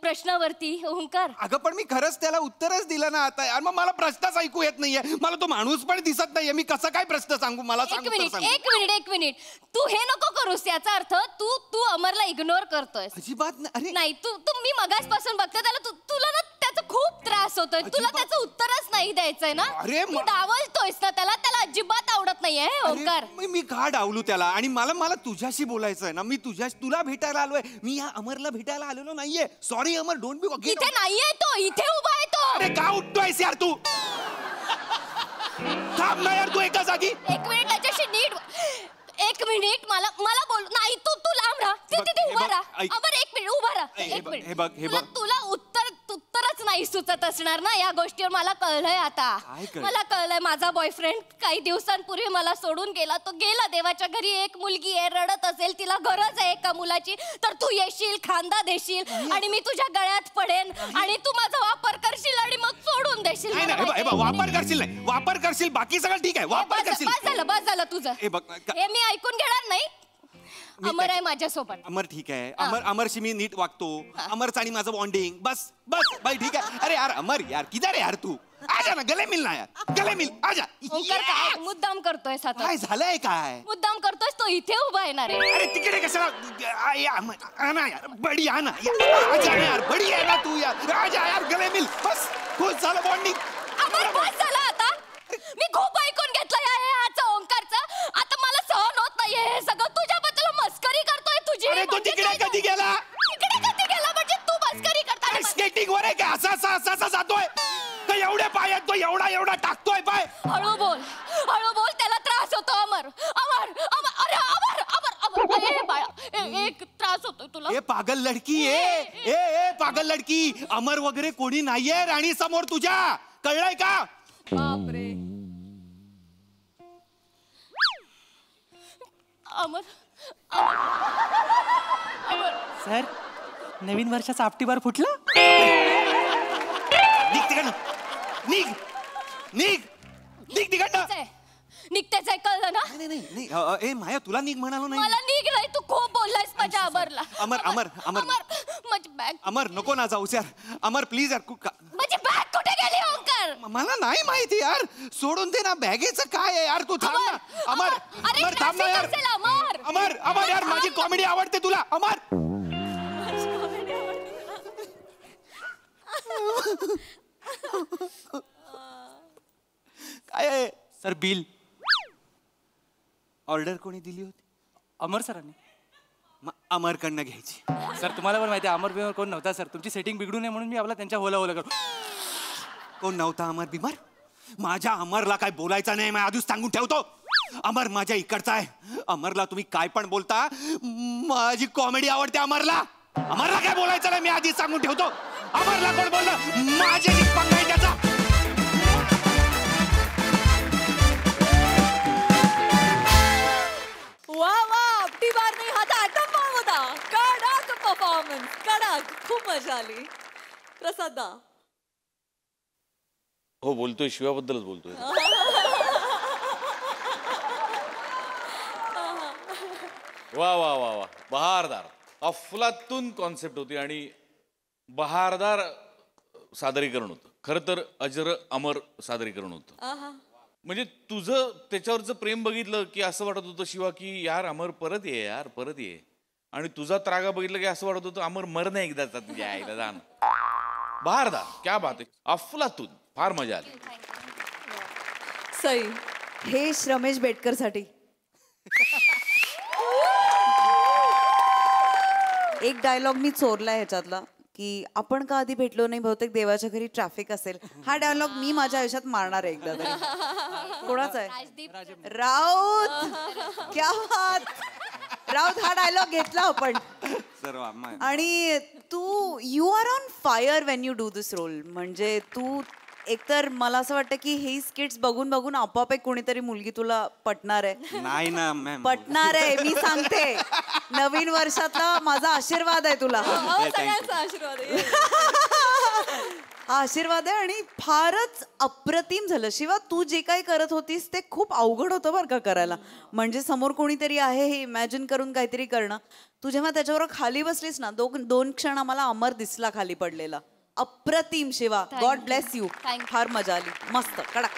प्रश्नावरती. ओंकार, अगं पण मी खरंच त्याला उत्तरच दिलं ना आता यार. मग मला प्रश्नच ऐकू येत नाहीये. मला तो माणूस पण दिसत नाहीये. मी कसं काय प्रश्न सांगू? मला सांग. एक मिनिट. तू हे नको करूस. याचा अर्थ तू अमरला इग्नोर करतोय. अजिबात नाही. तू मी मगासपासून बघते त्याला. तुला ना त्याचा खूप त्रास होतोय. तुला त्याचं उत्तरच नाही द्यायचंय ना. अरे तू डावलतोयस ना त्याला अजिबात आवडत नाहीये ओंकार. मी का डावलू त्याला? आणि मला तुझ्याशी बोलायचं आहे ना. मी तुला भेटायला आलोय. मी या अमरला भेटायला आलेलो नाहीये. Sorry Amar, don't be. इथे नाहीये तो, इथे उभा आहे तो. अरे का उठतोयस यार तू? थांब ना यार तू एका जागी. एक मिनिट, त्याच्याशी नीट. एक मिनिट, मला बोल. नाही, तू लांब राहा. तिथे उभा राहा. अमर, एक मिनिट उभा राहा. एक मिनिट. तुला उत्तरच नाही सुचत असणार ना या गोष्टीवर. मला कळलंय आता. मला कळलंय. माझा बॉयफ्रेंड काही दिवसांपूर्वी मला सोडून गेला. तो गेला देवाच्या घरी. एक मुलगी आहे, रडत असेल, तिला गरज आहे एका मुलाची. तर तू येशील, खांदा देशील, आणि मी तुझ्या गळ्यात पडेन, आणि तू माझा वापर करशील, आणि मग सोडून देशील. वापर करशील बाकी सगळं ठीक आहे. वापर करशील. बस झालं तुझं. हे मी ऐकून घेणार नाही. अमर आहे माझ्यासोबत. अमर ठीक आहे. अमरशी मी नीट वागतो. अमरचं आणि माझं बॉन्डिंग. बस भाई ठीक आहे. अरे यार अमर यार किधर आहे यार तू? आजा ना, गले मिल ना यार. गले मिल, आजा. ओंकार, काय मुद्दाम करतोय? काय झालंय? काय मुद्दाम करतोय? तो इथे उभा येणार आहे. अरे तिकडे कशाला? आना यार, बडी आना. आजा ना यार, बडी आहे ना तू यार. आजा यार, गले मिल. बस खुश झालं बॉन्डिंग. अमर, बस झालं आता. मी खूप ऐकून घेतलंय ह्याचं ओंकारचं. आता मला सहन होत नाहीये हे सगळं. तुझ्याबद्दल मस्करी करतोय तुझी. अरे तो तिकडे कधी गेला? मस्करी करता. स्केटिंग वर आहे का? असा जातोय का? एवढे पाय आहेत तो, एवढा टाकतोय पाय. हळू बोल, त्याला त्रास होतो. अमर अरे अमर अरे बाळा, एक त्रास होतोय तुला. ए पागल लडकी, ए पागल लडकी, अमर वगैरे कोणी नाहीये राणी समोर तुझ्या, कळलंय का? बापरे. अमर सर, नवीन वर्षाचा आपटीबार फुटला. निघ तिकडनं, निघ तिकडनं. निघतेच आहे, कळलं ना? नाही, ए माया, तुला निघ म्हणालो नाही. मला निघ नाही, तू खूप बोललायस माझ्या अमरला. अमर माझी बॅग. अमर नको ना जाऊस यार. अमर प्लीज यार. माझी बॅग कुठे गेली ओंकार? मला नाही माहिती यार, सोडून दे ना. बॅगेचं काय आहे यार? तू थांब ना. अमर थांब ना यार. अमर यार, माझी कॉमेडी आवडते तुला. अमर काय आहे? Sir, bill. ऑर्डर कोणी दिली होती? अमर सरांनी. अमरकडनं घ्यायची. सर, तुम्हाला पण माहिती आहे अमर बिमर कोण नव्हता सर. तुमची सेटिंग बिघडू नये म्हणून मी आपला त्यांच्या होला करू. कोण नव्हता अमर बिमार? माझ्या अमरला काय बोलायचं नाही, मी आधीच सांगून ठेवतो. अमर माझ्या इकडचा आहे. अमरला तुम्ही काय पण बोलता, माझी कॉमेडी आवडते अमरला. अमरला काय बोलायचं नाही, मी आधीच सांगून ठेवतो. अमरला कोण बोललं, माझ्याशी पंगा आहे त्याचा. वा आपटी बार नाही, हा तर आटम बॉम्ब होता. कडक परफॉर्मन्स, कडक. खूप मजा आली. प्रसाद. हो, बोलतोय, शिवाबद्दलच बोलतोय. वा वा वा वा, बहारदार, अफलातून कॉन्सेप्ट होती आणि बहारदार सादरीकरण होतं. खरं तर अजर अमर सादरीकरण होतं. म्हणजे तुझं त्याच्यावरचं प्रेम बघितलं की असं वाटत होतं शिवा की यार अमर परत ये. आणि तुझा त्रागा बघितलं की असं वाटत होतं अमर मर नाही एकदाचा तुझ्या आईला जाणं. बहारदार, क्या बात आहे, अफलातून. फार मजा आली. सई, हे रमेश बेटकर साठी. एक डायलॉग मी चोरलाय ह्याच्यातला की आपण का आधी भेटलो नाही, बहुतेक देवाच्या घरी ट्रॅफिक असेल. हा डायलॉग मी माझ्या आयुष्यात मारणार आहे एकदा तरी. कोणाचा आहे? राऊत. क्या बात. राऊत, हा डायलॉग घेतला आपण. आणि तू you are on fire when you do this role. म्हणजे तू एकतर मला असं वाटतं की हे स्किट्स बघून बघून आपोआप एक कोणीतरी मुलगी तुला पटणार आहे. नाही ना मॅम, पटणार आहे, मी सांगते. नवीन वर्षातला माझा आशीर्वाद आहे तुला. आशीर्वाद आहे. हा आशीर्वाद आहे. आणि फारच अप्रतिम झालं. शिवा, तू जे काही करत होतीस ते खूप अवघड होतं बरं का करायला. म्हणजे समोर कोणीतरी आहे हे इमॅजिन करून काहीतरी करणं. तू जेव्हा त्याच्यावर खाली बसलीस ना, दोन क्षण आम्हाला अमर दिसला खाली पडलेला. अप्रतिम शिवा. God bless you. फार मजा आली. मस्त, कडक.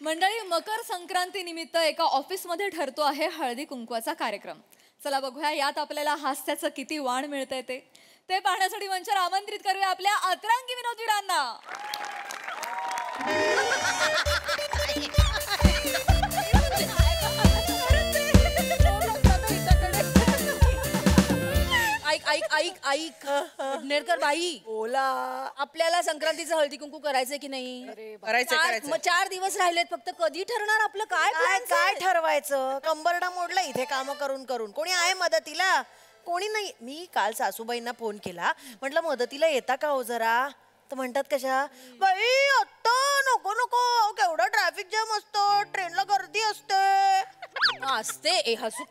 मंडळी, मकर संक्रांती निमित्त एका ऑफिसमध्ये ठरतो आहे हळदी कुंकवाचा कार्यक्रम. चला बघूया यात आपल्याला हास्याचं किती वाण मिळतंय ते पाहण्यासाठी मंचावर आमंत्रित करूया आपल्या अतरंगी विनोदवीरांना. ऐक नेरकर बाई, बोला. आपल्याला संक्रांतीचं हळदी कुंकू करायचंय की नाही? करायचं. मग 4 दिवस राहिलेत फक्त. कधी ठरणार आपलं? काय ठरवायचं? कंबरडा मोडला इथे काम करून करून. कोणी आहे मदतीला? कोणी नाही. मी काल सासूबाईंना फोन केला, म्हटलं मदतीला येता का हो जरा? तर म्हणतात कशा बाई, आता नको, केवढा ट्रॅफिक जाम असतो, ट्रेनला गर्दी असते. हसू,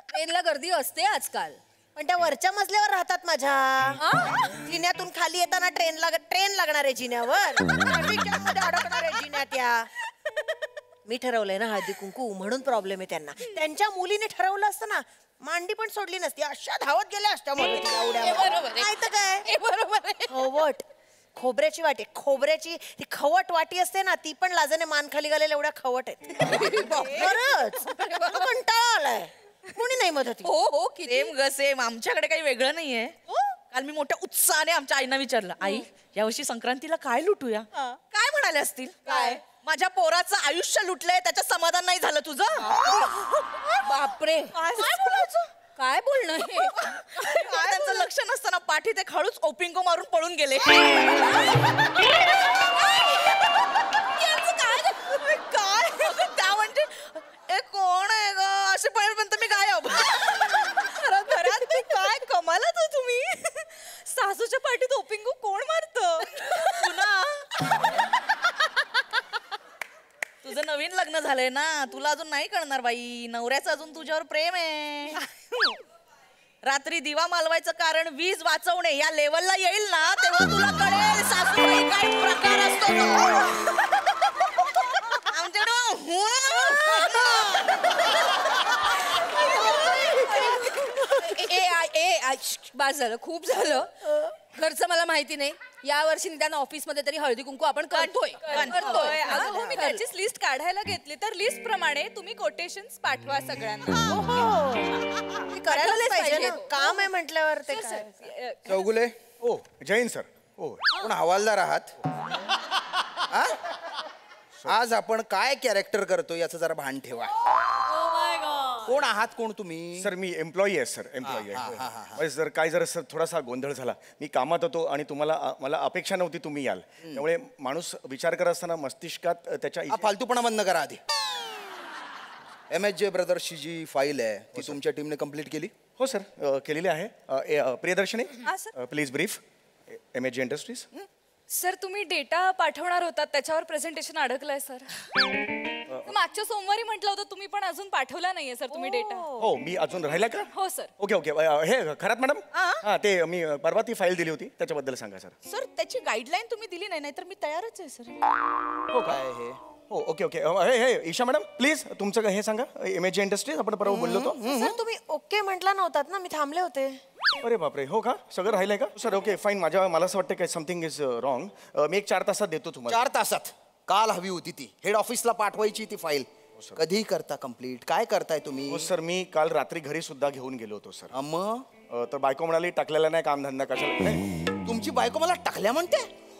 ट्रेनला गर्दी असते आजकाल. पण त्या वरच्या मजल्यावर राहतात माझ्या. जिन्यातून खाली येताना ट्रेन लागणार आहे जिन्यावर. अडकणार आहे जिन्यात. त्या मी ठरवलंय ना हळदी कुंकू, म्हणून प्रॉब्लेम आहे त्यांना. त्यांच्या मुलीने ठरवलं असतं ना, मांडी पण सोडली नसती, अशा धावत गेल्या असत्या. नाही तर काय. बरोबर. खवट, खोबऱ्याची वाटी, खोबऱ्याची ती खवट वाटी असते ना, ती पण लाजाने मान खाली घालेल्या एवढ्या खवट आहेत. खरंच कंटाळा आलाय. कोणी नाही मदत. हो, सेम. आमच्याकडे काही वेगळं नाहीये. काल मी मोठ्या उत्साहाने आमच्या आईना विचारलं, आई यावर्षी संक्रांतीला काय लुटूया? काय म्हणाले असतील? काय? माझ्या पोराचं आयुष्य लुटलंय, त्याचं समाधान नाही झालं तुझं? बापरे, काय बोलणं हे? त्यांचं लक्ष नसताना पाठीत एक हळूच ओपिंगो मारून पळून गेले. काय त्या म्हणजे ए कोण आहे ग असे पर्यंत मी गायब. घरात ते काय कमालच हो तुम्ही. सासूच्या पाठीत ओपिंगो कोण मारतं. तुझं नवीन लग्न झालंय ना, तुला अजून नाही कळणार बाई. नवऱ्याचं अजून तुझ्यावर प्रेम आहे. रात्री दिवा मालवायचं कारण वीज वाचवणे या लेवलला येईल ना, तेव्हा तुला कळेल सासूबाई काय प्रकार असतो बास झालं, खूप झालं. घरचं मला माहिती नाही. या वर्षी निदान ऑफिस मध्ये तरी हळदी कुंकू आपण करतोय. मी त्याचीच लिस्ट काढायला घेतली, तर लिस्ट प्रमाणे तुम्ही कोटेशन्स पाठवा सगळ्यांना. करायलाच पाहिजे ना, काम आहे म्हटल्यावर ते काय. चौगुले ओ जैन सर. ओ पण हवालदार आहात. आज आपण काय कॅरेक्टर करतो याचं जरा भान ठेवा. कोण आहात कोण तुम्ही? सर मी एम्प्लॉई आहे सर, एम्प्लॉई आहे. जर काय जर सर थोडासा गोंधळ झाला, मी कामात होतो आणि तुम्हाला मला अपेक्षा नव्हती तुम्ही याल, त्यामुळे माणूस विचार करत असताना मस्तिष्कात त्याच्या फालतूपणा बंद करा आधी. MSJ ब्रदर्सची जी फाईल आहे ती तुमच्या टीमने कंप्लीट केली? हो सर केलेली आहे. Priyadarshini please brief MSJ industries. Sir तुम्ही डेटा पाठवणार होतात, त्याच्यावर प्रेझेंटेशन अडकलंय सर. मागच्या सोमवारी म्हटलं होतं तुम्ही, पण अजून पाठवला नाहीये सर तुम्ही डेटा. हो मी अजून राहिला का? हो सर. Okay okay. हे खरात मॅडम, हां ते मी परवा ती फाईल दिली होती त्याच्याबद्दल सांगा सर. सर त्याची गाईडलाईन तुम्ही दिली नाही, नाहीतर मी तयारच आहे सर. हो काय हे? हो ओके ओके. हे ईशा मॅडम प्लीज तुमचं हे सांगा. MSJ इंडस्ट्रीज आपण परवा बोललो होतो. सर तुम्ही ओके म्हटला नव्हतात ना, मी थांबले होते. अरे बापरे, हो का? सगळं राहिलंय का सर? Okay fine. मला असं वाटतं काय समथिंग इज रॉंग. मी एक 4 तासात देतो तुम्हाला. 4 तासात? काल हवी होती ती. हेड ऑफिसला पाठवायची ती फाईल. कधी करता कंप्लीट? काय करताय तुम्ही? हो सर मी काल रात्री घरी सुद्धा घेऊन गेलो होतो सर. मग तर बायको म्हणाली टाकलेला नाही कामधंदा कशाला. तुमची बायको मला टाकल्या म्हणते?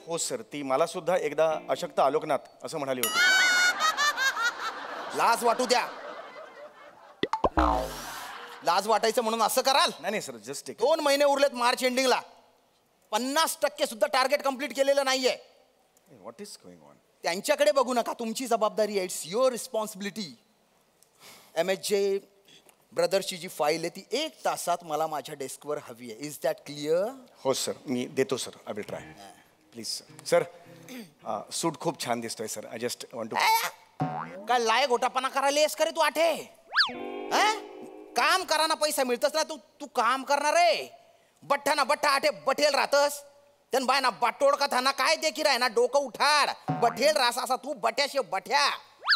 हो सर ती मला सुद्धा एकदा अशक्त आलोकनाथ असं म्हणाली होती. लाज वाटू द्या. लाज वाटायचं म्हणून असं कराल? नाही सर जस्ट 2 महिने उरलेत मार्च एंडिंगला. 50% सुद्धा टार्गेट कंप्लीट केलेलं नाहीये. What is going on? त्यांच्याकडे बघू नका, तुमची जबाबदारी आहे. It's your responsibility. MSJ ब्रदर्सची जी फाईल आहे ती 1 तासात मला माझ्या डेस्कवर हवी आहे. Is that clear? हो सर मी देतो sir. I will try please sir. Suit खूप छान दिसतोय sir. I just want to. काय लायक घोटापणा करायला येस करे तू आठे? काम करा ना, पैसा मिळतच ना. तू काम करणार आहे. बठ्ठा ना बठ्ठा आठे बठेल राहतस. त्यान बाय ना बाटोड का था ना काय देखी राय ना डोकं उठाड. बठेल रास असा तू बठ्याशे बठ्या.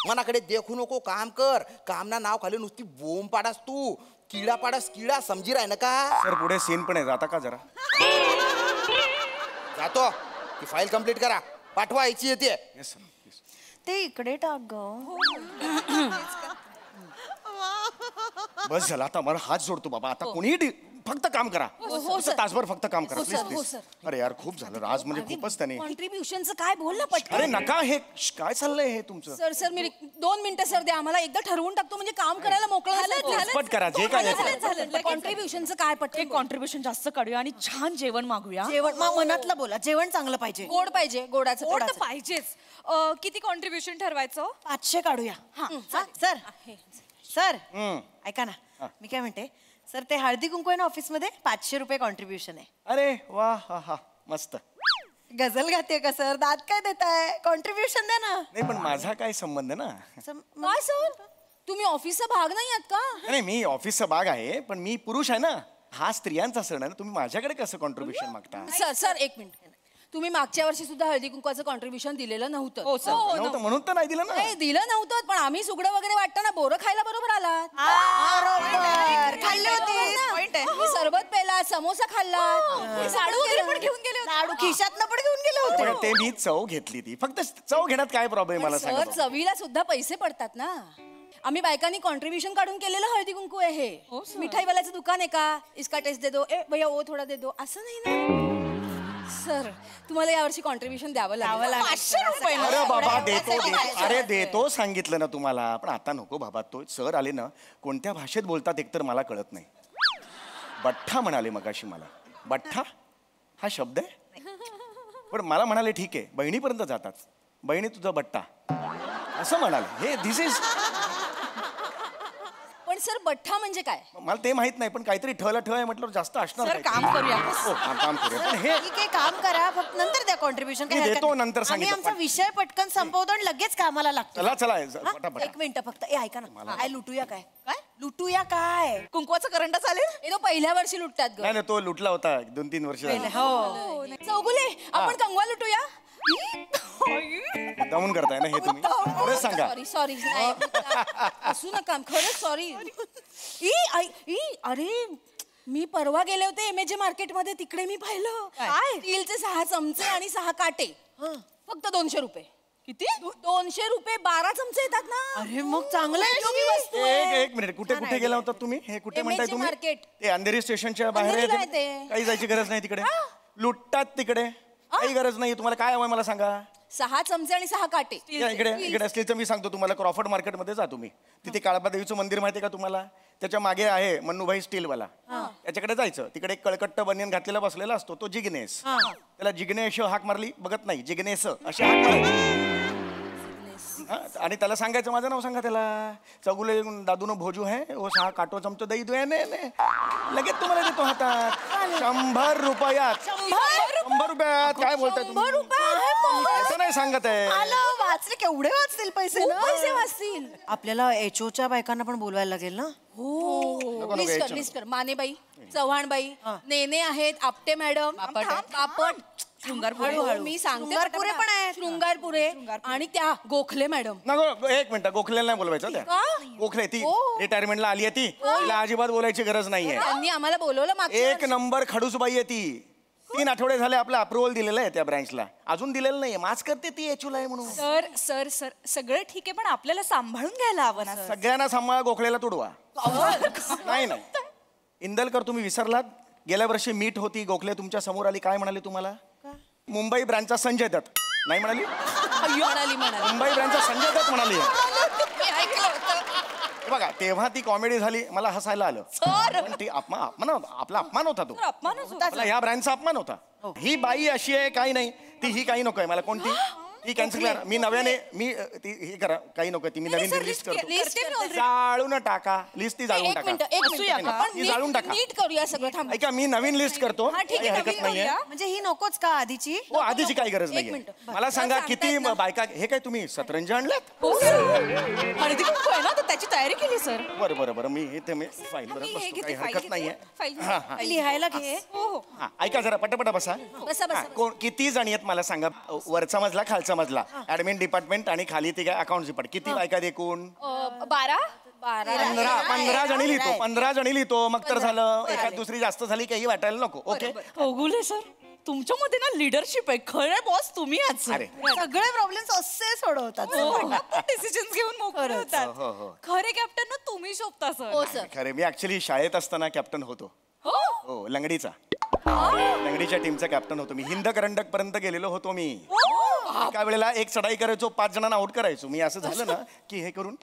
मनाकडे देखू नको, काम कर. काम ना नाव खाली नुसती बोंब पाडास तू. किडा पाडास किडा, समजी राय ना का? सर पुढे सीन पण आहे, जाता का जरा? जातो. ती फाईल कंप्लीट करा, पाठवा. यायची येते. ते इकडे टाक ग. बस झालं आता. मला हात जोडतो बाबा. आता कोणीही फक्त काम करा. तासभर फक्त काम करा प्लीज प्लीज. अरे यार खूप झालं आज, म्हणजे खूपच त्याने. कॉन्ट्रीब्युशनचं काय बोल ना पटकन. अरे नका, हे काय चाललंय हे तुमचं? सर मी 2 मिनिटं सर द्या आम्हाला. एकदा ठरवून टाकतो म्हणजे काम करायला मोकळं. पट करा जे काय. कॉन्ट्रीब्युशनचं काय पटकन. कॉन्ट्रीब्युशन जास्त काढूया आणि छान जेवण मागूया. जेवण मनातलं बोला. जेवण चांगलं पाहिजे. गोड पाहिजे. गोडाचं गोड तर पाहिजेच. किती कॉन्ट्रीब्युशन ठरवायचं? 500 काढूया. सर सर ऐका ना, मी काय म्हणते सर, ते हळदी कुंकू आहे ना ऑफिसमध्ये, 500 रुपये कॉन्ट्रीब्युशन आहे. अरे वा हा हा मस्त. गझल गाते का सर? दात काय देताय? कॉन्ट्रीब्युशन द्या ना. नाही पण माझा काय संबंध ना. काय सर तुम्ही ऑफिसचा भाग नाही आहात का? नाही मी ऑफिसचा भाग आहे, पण मी पुरुष आहे ना. हा स्त्रियांचा सण आहे ना. तुम्ही माझ्याकडे कसं कॉन्ट्रीब्युशन मागता? Sir 1 minute. तुम्ही मागच्या वर्षी सुद्धा हळदी कुंकवाचं कॉन्ट्रीब्युशन दिलेलं नव्हतं. नव्हतं म्हणून तर नाही दिलं ना. नाही दिलं नव्हतं, पण आम्ही सुगडं वगैरे वाटतं ना, बोरं खायला बरोबर आलात. खाल्ले होते. मी सरबत पेला, समोसा खाल्ला, लाडू वगैरे पण घेऊन गेले होते. लाडू खिशातनं पण घेऊन गेले होते. ते मी चव घेतली ती. फक्त चव घेण्यात काय प्रॉब्लेम मला सांगा? सर चवीला सुद्धा पैसे पडतात ना. आम्ही बायकांनी कॉन्ट्रीब्युशन काढून केलेलं हळदी कुंकू आहे हे. मिठाईवाल्याचं दुकान आहे का? इसका टेस्ट दे दो, ए भैया वो थोडा दे दो, असं नाही ना. सर तुम्हाला यावर्षी कॉन्ट्रीब्युशन द्यावं लागेल. 500 रुपये. अरे बाबा देतो. अरे देतो सांगितलं ना तुम्हाला. पण आता नको बाबा. तो सर आले ना, कोणत्या भाषेत बोलतात एकतर मला कळत नाही. बठ्ठा म्हणाले मगाशी मला. बठ्ठा हा शब्द आहे? पण मला म्हणाले ठीक आहे, बहिणीपर्यंत जातात. बहिणी तुझा बट्टा असं म्हणाले. हे दिस इज. पण सर बठ्ठा म्हणजे काय? मला ते माहित नाही, पण काहीतरी ठला ठळ आहे म्हटलं जास्त असणार. सर, काम करूया. हो, काम करूया. पण हे ठीक आहे, काम करा, फक्त नंतर द्या कॉन्ट्रीब्युशन. मी देतो, नंतर सांगितलं. आमचा विषय पटकन संपवतो आणि लगेच कामाला लागतो. चला पटापट. एक मिनिट फक्त. ऐका ना, काय लुटूया? काय लुटूया? काय कुंकवाचा करंडा चालेल? हे तो पहिल्या वर्षी लुटतात ग. नाही तो लुटला होता 2-3 वर्ष झाली. हो चौगुले, आपण कंगवा लुटूया. मुद्दामून करताय ना हे तुम्ही? खरंच सांगा. सॉरी असू नका, खरंच सॉरी. अरे मी परवा गेले होते MJ मार्केटमध्ये, तिकडे मी पाहिलं काय स्टीलचे 6 चमचे आणि 6 काटे, फक्त 200 रुपये. किती? 200 रुपये 12 चमचे येतात ना. अरे मग चांगलं आहे. एक मिनिट, कुठे गेला होता तुम्ही? हे कुठे म्हणताय MJ तुम्ही? मार्केट. ते अंधेरी स्टेशनच्या बाहेर अंधेरीला आहे आहे ते. काही जायची गरज नाही तिकडे. लुटतात तिकडे, काही गरज नाही. तुम्हाला काय हवंय मला सांगा. 6 चमचे आणि 6 काटे. इकडे असली तर मी सांगतो तुम्हाला, क्रॉफर्ड मार्केटमध्ये जा तुम्ही. तिथे काळबादेवीचं मंदिर माहितीये का तुम्हाला? त्याच्या मागे आहे मन्नूभाई स्टीलवाला. त्याच्याकडे जायचं. तिकडे एक कळकट्ट बनियन घातलेला बसलेला असतो तो जिग्नेस. त्याला जिग्नेश हाक मारली, बघत नाही, जिग्नेस अशी हाक मारली. आणि त्याला सांगायचं माझं नाव सांगा त्याला. चौगुले दादूनो भोजू है वो 6 काटो चमचो दही दो लगेच तुम्हाला देतो हातात. 100 रुपयात. 100 रुपयात काय बोलताय तुम्ही? असं नाही सांगत आहे. वाचले केवढे वाचतील पैसे? पैसे वाचतील. आपल्याला HOच्या बायकांना पण बोलवायला लागेल ना. हो लिस्ट कर. मानेबाई, चव्हाणबाई, नेने आहेत, आपटे मॅडम, पापड, शृंगारपुरे. मी सांगते शृंगारपुरे पण आहेत. शृंगारपुरे आणि त्या गोखले मॅडम. एक मिनिट, गोखलेला नाही बोलवायचं त्या. गोखले ती रिटायरमेंटला आली आहे ती. तिला अजिबात बोलायची गरज नाहीये. त्यांनी आम्हाला बोलवलं मागच्या एक नंबर खडूसबाई आहे ती. 3 आठवडे झाले आपलं अप्रुव्हल दिलेलं आहे त्या ब्रँचला, अजून दिलेलं नाहीये. माच करते ती HOला आहे म्हणून. सर सगळं ठीक आहे, पण आपल्याला सांभाळून घ्यायला हवं ना. सगळ्यांना सांभाळा, गोखलेला तुडवा. नाही इंदलकर तुम्ही विसरलात. गेल्या वर्षी मीट होती, गोखले तुमच्या समोर आली, काय म्हणाली तुम्हाला? मुंबई ब्रँचचा संजय दत्त. नाही म्हणाली? मुंबई ब्रँचचा संजय दत्त म्हणाली. बघा तेव्हा ती कॉमेडी झाली, मला हसायला आलं. पण ती आपला अपमान होता तो. आपला ह्या ब्रँडचा अपमान होता. ही बाई अशी आहे काही नाही, ती ही काही नकोय मला. कोणती? ती कॅन्सल करा. मी नव्याने ती हे करा, काही नको ती. मी नवीन लिस्ट करतो. जाळून टाका लिस्ट, ती जाळून टाका. ती जाळून टाका. नीट करूया सगळं. ऐका मी नवीन लिस्ट करतो, काही हरकत नाहीये. म्हणजे ही नकोच का आधीची? हो आधीची काही गरज नाहीये. मला सांगा किती बायका. हे काय तुम्ही सतरंजी आणल्यात? हळदी कुंकू आहे ना, तर त्याची तयारी केली सर. बरं मी इथे मी फाईल बरं बसतो, काही हरकत नाहीये. लिहायला घे. ऐका जरा पटापट बसा. किती जणी आहेत मला सांगा? वरचा मजला, खालचा मजला, ऍडमिन डिपार्टमेंट आणि खाली ती काय अकाउंट डिपार्टमेंट. किती बायका एकूण? 15 जणी लिहितो. 15 जणी लिहितो. मग तर झालं. एखाद दुसरी जास्त झाली काही वाटायला नको. ओके ओगुले सर, तुमच्यामध्ये ना लिडरशिप आहे. खरे बॉस तुम्ही आहात. सगळे प्रॉब्लेम्स असे सोडवतात. डिसिजन घेऊन मोकळे होतात. खरे कॅप्टन ना तुम्ही शोभता सर. खरे मी ऍक्च्युली शाळेत असताना कॅप्टन होतो. हो लंगडीचा. लंगडीच्या टीमचा कॅप्टन होतो मी. हिंद करंडक पर्यंत गेलेलो होतो मी. एका वेळेला एक चढाई करायचो, 5 जणांना आउट करायचो मी. असं झालं ना की हे करून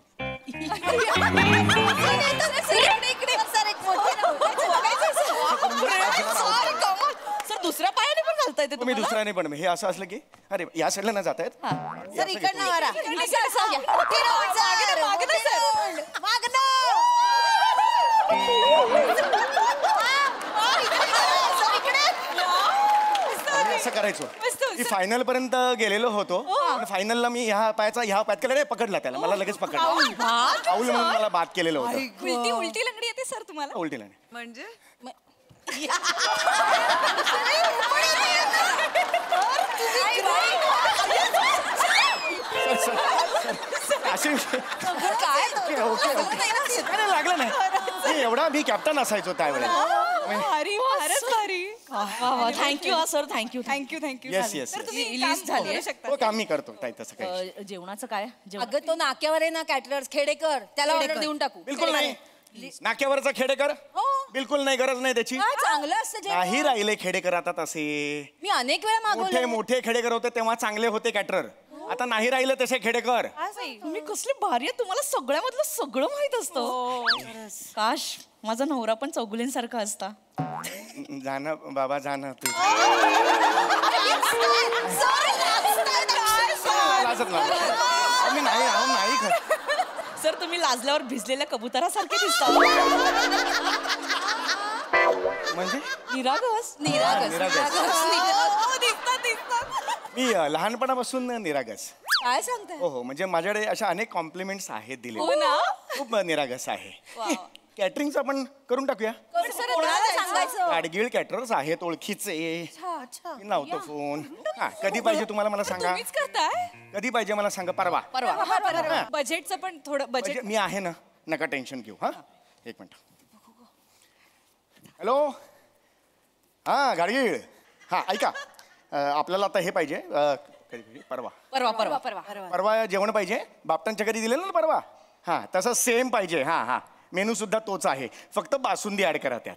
सर दुसऱ्या पायाने पण घालता येते तुम्ही दुसऱ्याने पण. हे असं असलं की अरे या साईडला ना जात आहेत. असं करायचो. मी फायनल पर्यंत गेलेलो होतो. फायनलला मी ह्या पायात केला, पकडला त्याला. मला लगेच पकडला. पाऊल म्हणून मला बाद केलेलं होतं. उलटी लंगडी येते सर तुम्हाला? उलटी लंगडी म्हणजे लागलं नाही. एवढा मी कॅप्टन असायचो त्यावेळेला. Thank you sir. Thank you. Yes yes हो काम मी करतो. तसं काही जेवणाचं काय? अगं तो नाक्यावर आहे ना कॅटरर्स, खेडेकर, त्याला ऑर्डर देऊन टाकू. बिलकुल नाही. नाक्यावरचा खेडेकर बिलकुल नाही, गरज नाही त्याची. चांगलं असतं जेवण. नाही राहिले खेडेकर आता तसे. मी अनेक वेळा मागवले. मोठे खेडेकर होते तेव्हा चांगले होते कॅटरर. आता नाही राहिलं तसे खेडेकर. तुम्ही कसले भारी आहे, तुम्हाला सगळ्यामधलं सगळं माहित असतं. काश माझा नवरा पण चौगुलेंसारखा असता. जाणं बाबा जाणं तू. मी नाही खरं. सर तुम्ही लाजल्यावर भिजलेल्या कबुतरासारखे दिसता. म्हणजे निरागस. मी लहानपणापासून निरागस. काय सांगताय? हो म्हणजे माझ्याकडे अशा अनेक कॉम्प्लिमेंट्स आहेत दिले. हो ना? खूप निरागस आहे. कॅटरिंगचं आपण करून टाकूया. सांगायचं गाडगीळ कॅटरर्स आहेत ओळखीचे. मी लावतो फोन. हा कधी पाहिजे तुम्हाला मला सांगा. तुम्हीच करताय? कधी पाहिजे मला सांगा. परवा. परवा. बजेटचं पण थोडं बजेट. मी आहे ना, नका टेन्शन घेऊ. हा एक मिनिट. हॅलो हा गाडगीळ. हा ऐका आपल्याला आता हे पाहिजे परवा परवा जेवण पाहिजे. बापटांच्या घरी दिलेलं ना परवा. हा तसं सेम पाहिजे. हा मेनू सुद्धा तोच आहे, फक्त बासुंदी ऍड करा त्यात.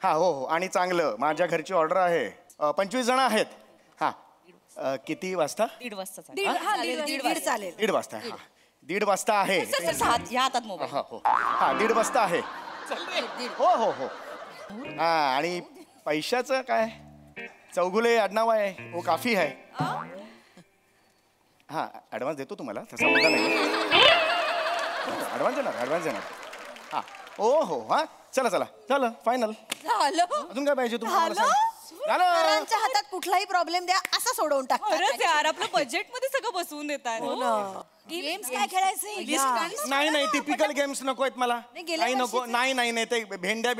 हा हो आणि चांगलं. माझ्या घरची ऑर्डर आहे. 25 जण आहेत. हा किती वाजता? 1:30 वाजता. 1:30 चालेल. 1:30 वाजता. हा 1:30 वाजता आहे. या हातात मोबाईल. हा 1:30 वाजता आहे. हो हा आणि पैशाचं काय? चौगुले आडनाव आहे. हो काफी आहे. हा ऍडव्हान्स देतो तुम्हाला, तसा मुद्दा नाही. ऍडव्हान्स देणार. हा हो हा चला फायनल झालं. अजून काय पाहिजे तुम्हाला? सरांच्या हातात कुठलाही प्रॉब्लेम द्या असं सोडवून टाक. खरंच यार आपलं बजेट मध्ये सगळं बसवून देतात. गेम्स काय खेळायचे? नाही टिपिकल गेम्स नको आहेत मला. काही नको. नाही ते भेंड्या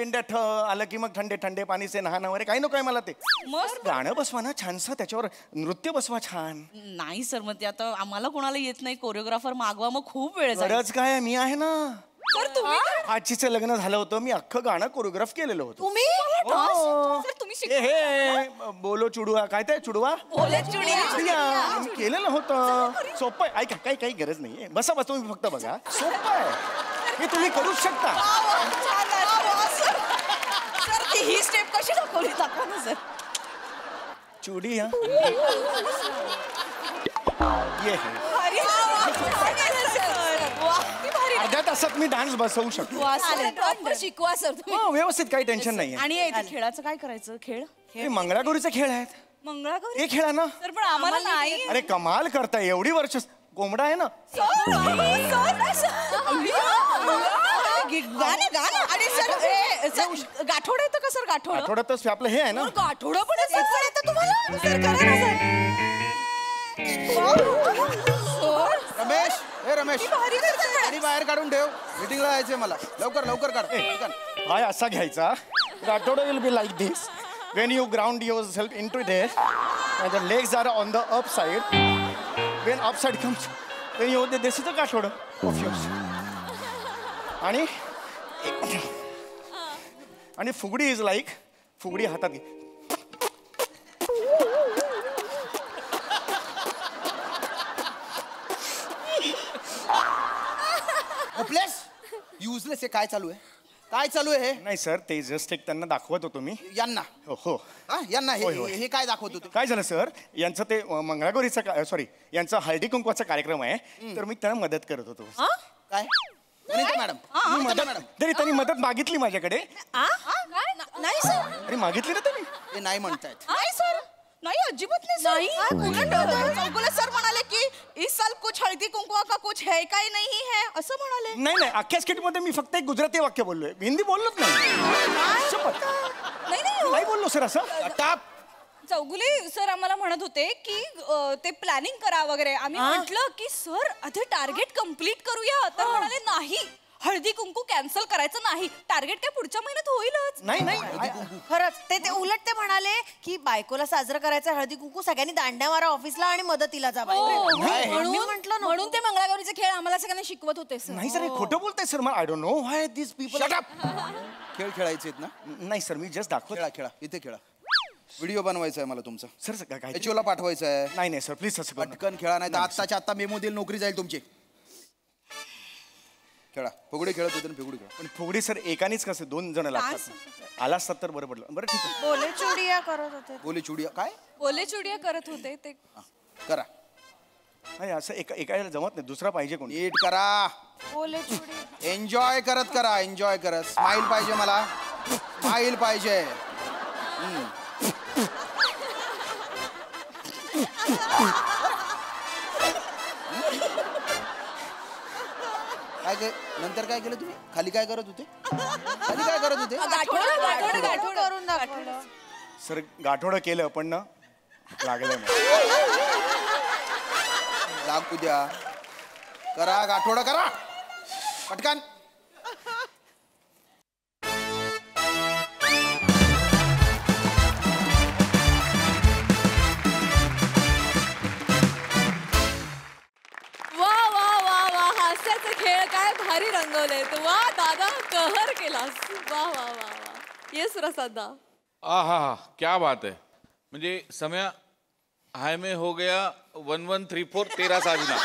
आलं की मग ठंडे पाणी से नहाना वगैरे काही नको आहे मला. ते मस्त गाणं बसवा ना छानसं, त्याच्यावर नृत्य बसवा छान. नाही सर मग ते आता आम्हाला कोणाला येत नाही. कोरिओग्राफर मागवा, मग खूप वेळ जाईल. गरज काय? मी आहे ना. सर तुम्ही आजीचं लग्न झालं होतं, मी अख्खं गाणं कोरिओग्राफ केलेलं होतं. तुम्ही सर तुम्ही हे बोलो चुडवा काय ते चुडवा मी केलेलं होतं. सोपं आहे. ऐका काही गरज नाहीये. बसा तुम्ही फक्त बघा. सोपं आहे हे, तुम्ही करूच शकता. सर ही स्टेप कशी दाखवली दाखवा ना सर. चुडी हा ये अर्ध्या तासात मी डान्स बसवू शकतो. शिकवा सर. व्यवस्थित काही टेन्शन नाहीये. आणि खेळाचं काय करायचं? खेळ मंगळागौरीचे खेळ आहेत. मंगळागौरी हे खेळा ना. सर पण आम्हाला नाही. अरे कमाल करताय. एवढी वर्ष कोंबडा आहे ना. आणि सर गाठोड येतं का सर? आठवड्यातच आपलं हे आहे ना. गाठोड पण येतं तुम्हाला? सर करा ना रमेश रमेश आणि बाहेर काढून ठेव. मीटिंगला जायचंय मला. लवकर काढ. पाय असा घ्यायचा. आठवडा will be like this. When you ground yourself into this, and the legs are on the up side. When upside comes, then you this is the गाठोड of yours. आणि फुगडी इज लाईक फुगडी हातात घे. युजलेस आहे. काय चालू आहे? नाही sir ते just एक त्यांना दाखवत होतो मी. यांना हो यांना हे काय दाखवत होते? काय झालं सर, यांचं ते मंगळागौरीचा सॉरी यांचा हळदी कुंकवाचा कार्यक्रम आहे, तर मी त्यांना मदत करत होतो. काय मॅडम? तरी त्यांनी मदत मागितली माझ्याकडे. नाही सर. अरे मागितली ना तुम्ही? ते नाही म्हणतायत. नाही सर. नाही अजिबात नाही. चौगुले सर म्हणाले की इस साल कुछ हळदी कुंकवा का कुछ है काय नाही है असं म्हणाले. नाही अख्ख्या स्किट मध्ये मी फक्त एक गुजराती वाक्य बोललोय. हिंदी बोललोच नाही बोललो सर असं. चौगुले सर आम्हाला म्हणत होते की ते प्लॅनिंग करा वगैरे. आम्ही म्हटलं की सर आधी टार्गेट कम्प्लीट करूया. तर म्हणाले नाही हळदी कुंकू कॅन्सल करायचं नाही. टार्गेट काय पुढच्या महिन्यात होईलच. नाही खरंच ते उलट ते म्हणाले की बायकोला साजरं करायचं हळदी कुंकू सगळ्यांनी दांड्या मारा ऑफिसला आणि मदतीला जा. म्हणून ते मंगळागौरीचे खेळ आम्हाला सगळ्यांना शिकवत होते सर. नाही सर हे खोटं बोलताय सर. मला I don't know why this people. खेळ खेळायचे आहेत ना? नाही सर मी जस्ट दाखव. खेळा इथे खेळा. व्हिडिओ बनवायचा आहे मला तुमचा. सर काय एचओला पाठवायचं आहे. नाही सर प्लीज असं पटकन खेळा, नाही तर आत्ताच्या आत्ता मेमो देईल, नोकरी जाईल तुमची. खेळा. फुगडी खेळत होते ना. फुगडी खेळा. पण फुगडी सर एकानेच कसं 2 जण लागतात. आला असतात तर बरं पडलं. बरं ठीक आहे. बोले चुडिया करत होते. बोले चुडिया काय? बोले चुडिया करत होते ते. करा. नाही असं एका याला जमत नाही, दुसरा पाहिजे कोणी. नीट करा, एन्जॉय करत करा, एन्जॉय करत. स्माइल पाहिजे मला, स्माइल पाहिजे. काय नंतर काय केलं तुम्ही? खाली काय करत होते? खाली काय करत होते? गाठोडं करून दाखवलं. सर गाठोडं केलं पण ना लागलं नाही. लागू द्या, करा गाठोडं करा पटकन. वा वा वा वा, हास्याचे खेळ काय भारी रंगवले तू. वा दादा, कहर केलास. वा वा वा वा. येस रसादा. आहा, क्या बात है. म्हणजे सम्या हाय में हो गया 1134 13 साजना.